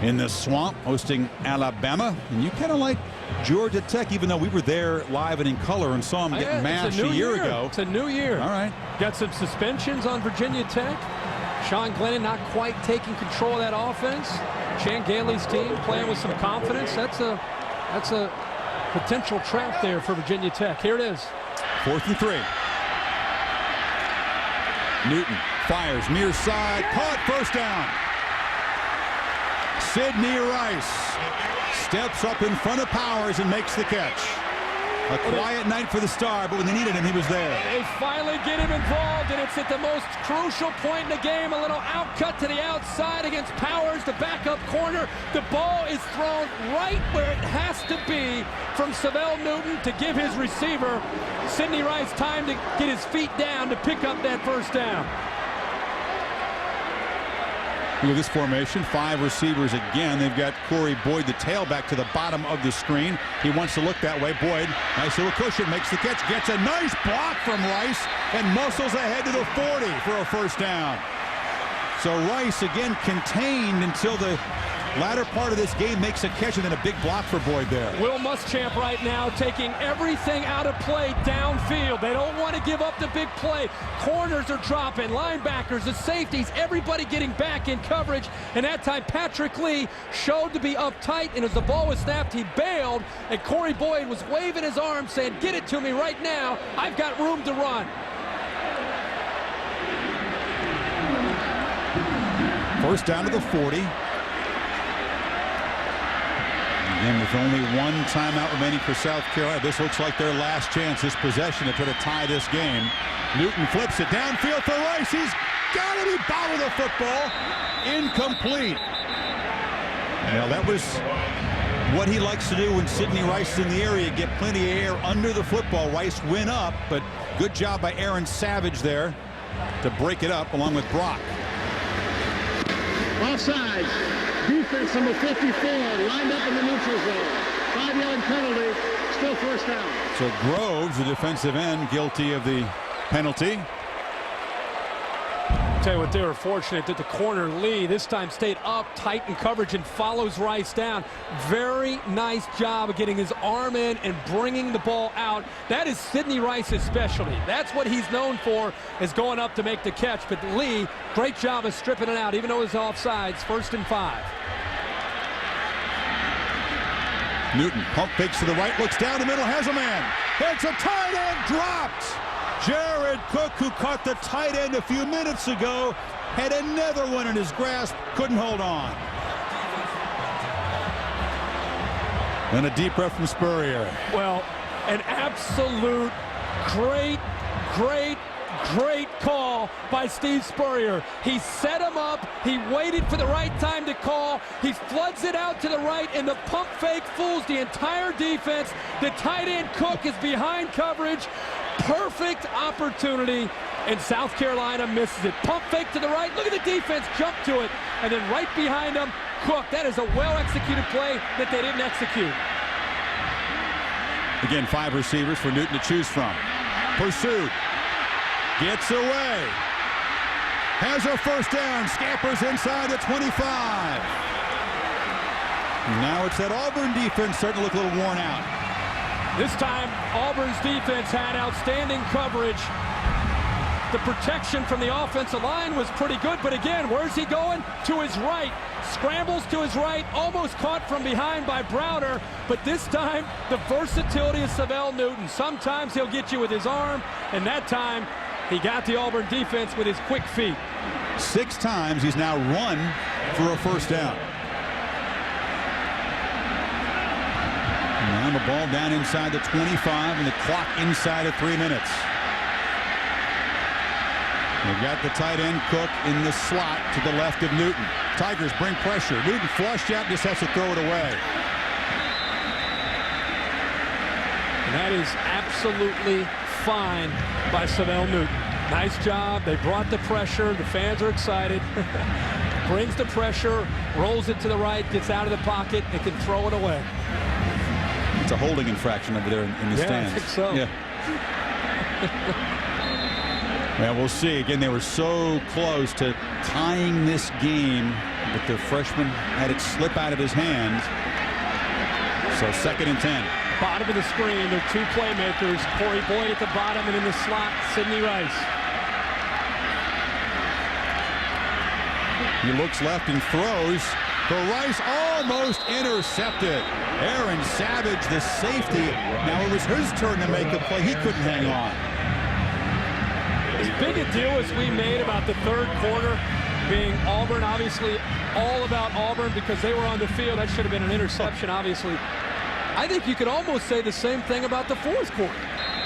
in the swamp hosting Alabama. And you kind of like Georgia Tech, even though we were there live and in color and saw them get mashed a year ago. It's a new year. All right. Got some suspensions on Virginia Tech. Sean Glennon not quite taking control of that offense. Chan Gailey's team playing with some confidence. That's a potential trap there for Virginia Tech. Here it is. 4th and 3. Newton fires near side, caught, first down. Sidney Rice steps up in front of Powers and makes the catch. A quiet night for the Star, but when they needed him, he was there. They finally get him involved, and it's at the most crucial point in the game. A little outcut to the outside against Powers, the backup corner. The ball is thrown right where it has to be from Savell Newton to give his receiver, Sidney Rice, time to get his feet down to pick up that first down. Look at this formation. 5 receivers again. They've got Corey Boyd, the tailback, to the bottom of the screen. He wants to look that way. Boyd, nice little cushion, makes the catch, gets a nice block from Rice, and muscles ahead to the 40 for a first down. So Rice again contained until the latter part of this game, makes a catch, and then a big block for Boyd there. Will Muschamp right now taking everything out of play downfield. They don't want to give up the big play. Corners are dropping, linebackers, the safeties, everybody getting back in coverage. And that time Patrick Lee showed to be uptight, and as the ball was snapped, he bailed, and Corey Boyd was waving his arm saying, "Get it to me right now. I've got room to run." First down to the 40. And with only 1 timeout remaining for South Carolina, this looks like their last chance, this possession, to try to tie this game. Newton flips it downfield for Rice. He's got it. He bobbled the football. Incomplete. Now that was what he likes to do when Sidney Rice is in the area, get plenty of air under the football. Rice went up, but good job by Aaron Savage there to break it up along with Brock. Offside. Defense number 54 lined up in the neutral zone. 5-yard penalty. Still first down. So Groves, the defensive end, guilty of the penalty. Tell you what, they were fortunate that the corner Lee this time stayed up tight in coverage and follows Rice down. Very nice job of getting his arm in and bringing the ball out. That is Sidney Rice's specialty. That's what he's known for, is going up to make the catch. But Lee, great job of stripping it out, even though it was offsides. 1st and 5. Newton pump fakes to the right, looks down the middle, has a man. It's a tight end dropped. Jared Cook, who caught the tight end a few minutes ago, had another one in his grasp, couldn't hold on. And a deep breath from Spurrier. Well, an absolute great call by Steve Spurrier. He set him up. He waited for the right time to call. He floods it out to the right, and the pump fake fools the entire defense. The tight end Cook is behind coverage. Perfect opportunity, and South Carolina misses it. Pump fake to the right. Look at the defense jump to it. And then right behind him, Cook. That is a well-executed play that they didn't execute. Again, 5 receivers for Newton to choose from. Pursued. Gets away. Has a first down. Scampers inside the 25. Now it's that Auburn defense starting to look a little worn out. This time, Auburn's defense had outstanding coverage. The protection from the offensive line was pretty good, but again, where's he going? To his right. Scrambles to his right, almost caught from behind by Browder, but this time, the versatility of Savell Newton. Sometimes he'll get you with his arm, and that time, he got the Auburn defense with his quick feet. 6 times he's now run for a first down. Now the ball down inside the 25 and the clock inside of 3 minutes. They've got the tight end Cook in the slot to the left of Newton. Tigers bring pressure. Newton flushed out, just has to throw it away. And that is absolutely fine by Savell Newton. Nice job. They brought the pressure. The fans are excited. Brings the pressure, rolls it to the right, gets out of the pocket, and can throw it away. It's a holding infraction over there in the stands. I think so. Yeah. Well, we'll see. Again, they were so close to tying this game, but the freshman had it slip out of his hands. So 2nd and 10. Bottom of the screen, there are two playmakers. Corey Boyd at the bottom, and in the slot, Sidney Rice. He looks left and throws. For Rice, almost intercepted. Aaron Savage, the safety. Now it was his turn to make the play. He couldn't hang on. As big a deal as we made about the third quarter being Auburn, obviously all about Auburn because they were on the field. That should have been an interception, obviously. I think you could almost say the same thing about the fourth quarter.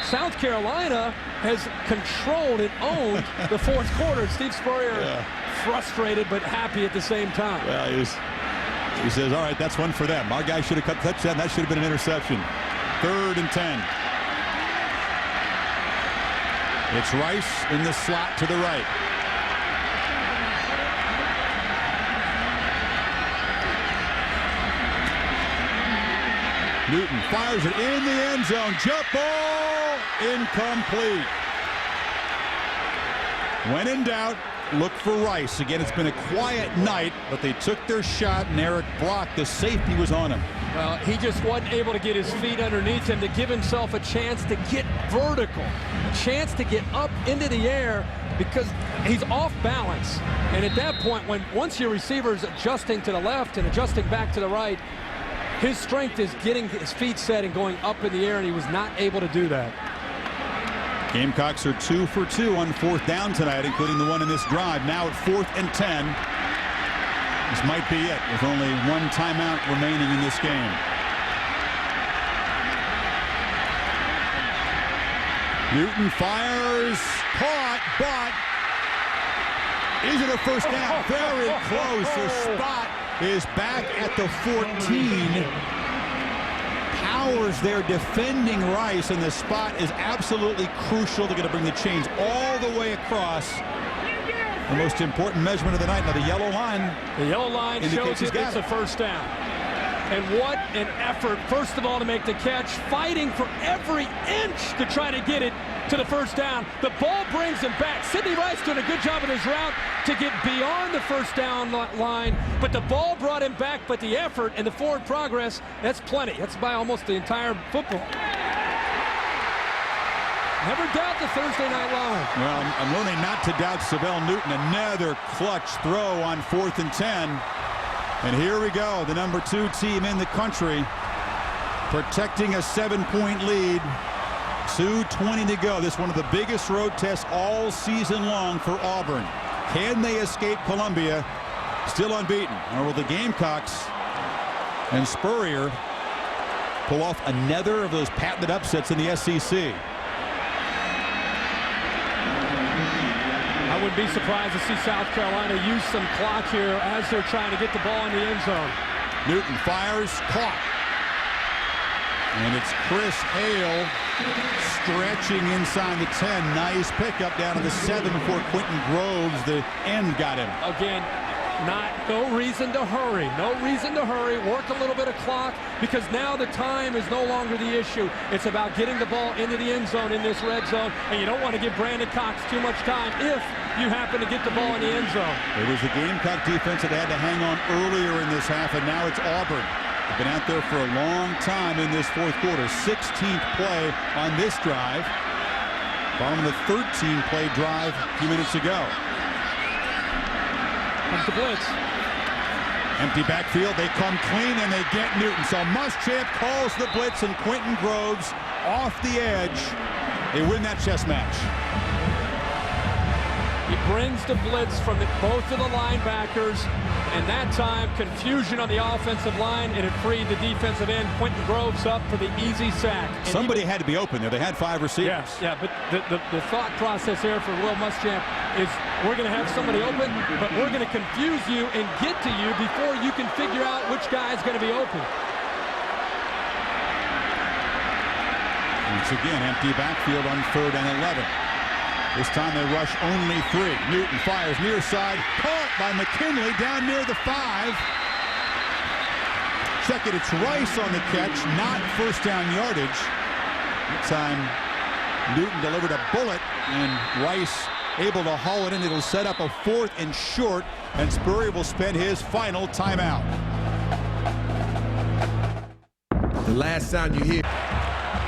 South Carolina has controlled and owned the fourth quarter. Steve Spurrier frustrated but happy at the same time. Well, he says, all right, that's one for them. Our guy should have cut the touchdown. That should have been an interception. 3rd and 10. It's Rice in the slot to the right. Newton fires it in the end zone. Jump ball, incomplete. When in doubt, look for Rice. Again, it's been a quiet night, but they took their shot, and Eric Brock, the safety, was on him. Well, he just wasn't able to get his feet underneath him to give himself a chance to get vertical, a chance to get up into the air because he's off balance. And at that point, once your receiver's adjusting to the left and adjusting back to the right, his strength is getting his feet set and going up in the air, and he was not able to do that. Gamecocks are 2 for 2 on 4th down tonight, including the one in this drive. Now at 4th and 10. This might be it, with only one timeout remaining in this game. Newton fires, caught, but is it a first down? Very close. The spot is back at the 14. Powers there defending Rice, and the spot is absolutely crucial. They're going to bring the chains all the way across. The most important measurement of the night. Now the yellow line. The yellow line shows it's a first down. And what an effort, first of all, to make the catch, fighting for every inch to try to get it to the first down. The ball brings him back. Sidney Rice doing a good job in his route to get beyond the first down line, but the ball brought him back, but the effort and the forward progress, that's plenty. That's by almost the entire football. Never doubt the Thursday night line. Well, I'm learning not to doubt Savell Newton. Another clutch throw on 4th and 10. And here we go, the number 2 team in the country, protecting a 7-point lead. 2:20 to go. This is one of the biggest road tests all season long for Auburn. Can they escape Columbia still unbeaten? Or will the Gamecocks and Spurrier pull off another of those patented upsets in the SEC? I wouldn't be surprised to see South Carolina use some clock here as they're trying to get the ball in the end zone. Newton fires, caught. And it's Chris Hale stretching inside the 10. Nice pickup down to the 7 for Quentin Groves. The end got him. Again, no reason to hurry. No reason to hurry. Work a little bit of clock because now the time is no longer the issue. It's about getting the ball into the end zone in this red zone, and you don't want to give Brandon Cox too much time if you happen to get the ball in the end zone. It was the Gamecock defense that had to hang on earlier in this half, and now it's Auburn. They've been out there for a long time in this fourth quarter. 16th play on this drive, following the 13-play drive a few minutes ago. Comes the blitz. Empty backfield. They come clean and they get Newton. So Muschamp calls the blitz and Quentin Groves off the edge. They win that chess match. He brings the blitz from both of the linebackers. And that time, confusion on the offensive line, and it freed the defensive end. Quentin Groves up for the easy sack. And somebody had to be open there. They had 5 receivers. Yeah, but the thought process there for Will Muschamp is we're going to have somebody open, but we're going to confuse you and get to you before you can figure out which guy is going to be open. Once again, empty backfield on 3rd and 11. This time they rush only 3. Newton fires near side, caught by McKinley down near the 5. Check it, it's Rice on the catch, not first down yardage. That time Newton delivered a bullet, and Rice able to haul it in. It'll set up a 4th and short, and Spurrier will spend his final timeout. The last sound you hear.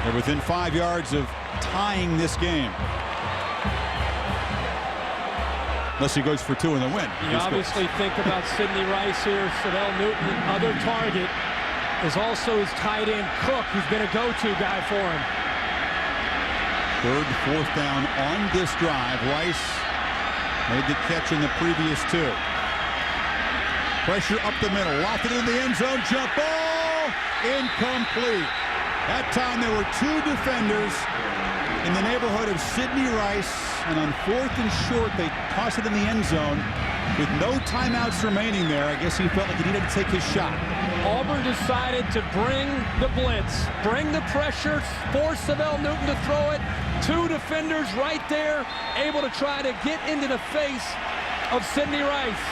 They're within 5 yards of tying this game. Unless he goes for 2 in the win. You obviously think about Sidney Rice here. Savell Newton, other target, is also his tight end Cook, who's been a go-to guy for him. 3rd, 4th down on this drive. Rice made the catch in the previous 2. Pressure up the middle, lofted in the end zone, jump ball, incomplete. That time there were 2 defenders in the neighborhood of Sidney Rice, and on 4th and short they toss it in the end zone with no timeouts remaining there. I guess he felt like he needed to take his shot. Auburn decided to bring the blitz, bring the pressure, force Savell Newton to throw it. 2 defenders right there, able to try to get into the face of Sidney Rice.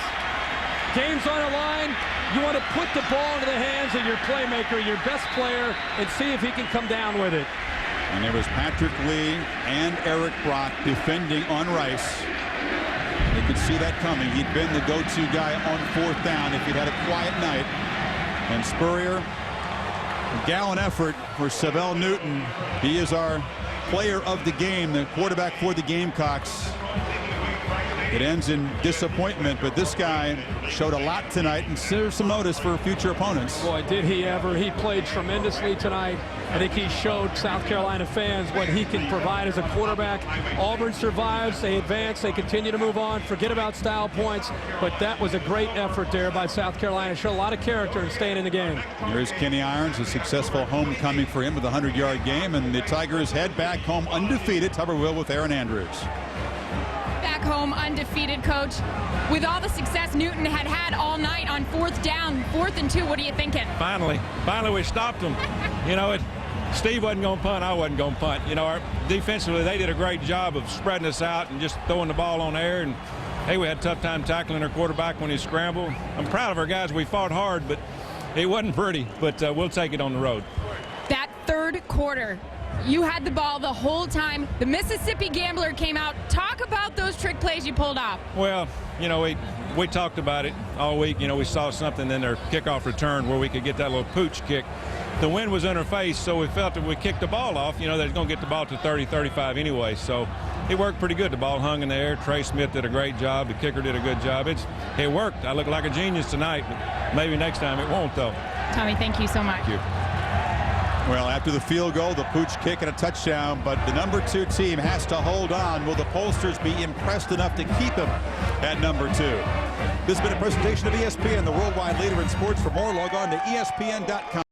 Game's on the line. You want to put the ball into the hands of your playmaker, your best player, and see if he can come down with it. And there was Patrick Lee and Eric Brock defending on Rice. They could see that coming. He'd been the go-to guy on 4th down if he'd had a quiet night. And Spurrier, a gallant effort for Savell Newton. He is our player of the game, the quarterback for the Gamecocks. It ends in disappointment, but this guy showed a lot tonight and serves some notice for future opponents. Boy, did he ever. He played tremendously tonight. I think he showed South Carolina fans what he can provide as a quarterback. Auburn survives, they advance, they continue to move on, forget about style points, but that was a great effort there by South Carolina. Showed a lot of character in staying in the game. Here's Kenny Irons, a successful homecoming for him with a 100-yard game, and the Tigers head back home undefeated. Tuberville with Aaron Andrews. Back home undefeated, Coach. With all the success Newton had all night on 4th down, 4th and 2, what are you thinking? Finally we stopped them. You know, Steve wasn't going to punt, I wasn't going to punt. You know, defensively, they did a great job of spreading us out and just throwing the ball on air. And, hey, we had a tough time tackling our quarterback when he scrambled. I'm proud of our guys. We fought hard, but it wasn't pretty. But we'll take it on the road. That 3rd quarter, you had the ball the whole time. The Mississippi Gambler came out. Talk about those trick plays you pulled off. Well, you know, we talked about it all week. You know, we saw something in their kickoff return where we could get that little pooch kick. The wind was in our face, so we felt that we kicked the ball off, you know, they're going to get the ball to 30, 35 anyway. So it worked pretty good. The ball hung in the air. Trey Smith did a great job. The kicker did a good job. It worked. I look like a genius tonight, but maybe next time it won't, though. Tommy, thank you so much. Thank you. Well, after the field goal, the pooch kick and a touchdown, but the number 2 team has to hold on. Will the pollsters be impressed enough to keep him at number 2? This has been a presentation of ESPN, the worldwide leader in sports. For more, log on to ESPN.com.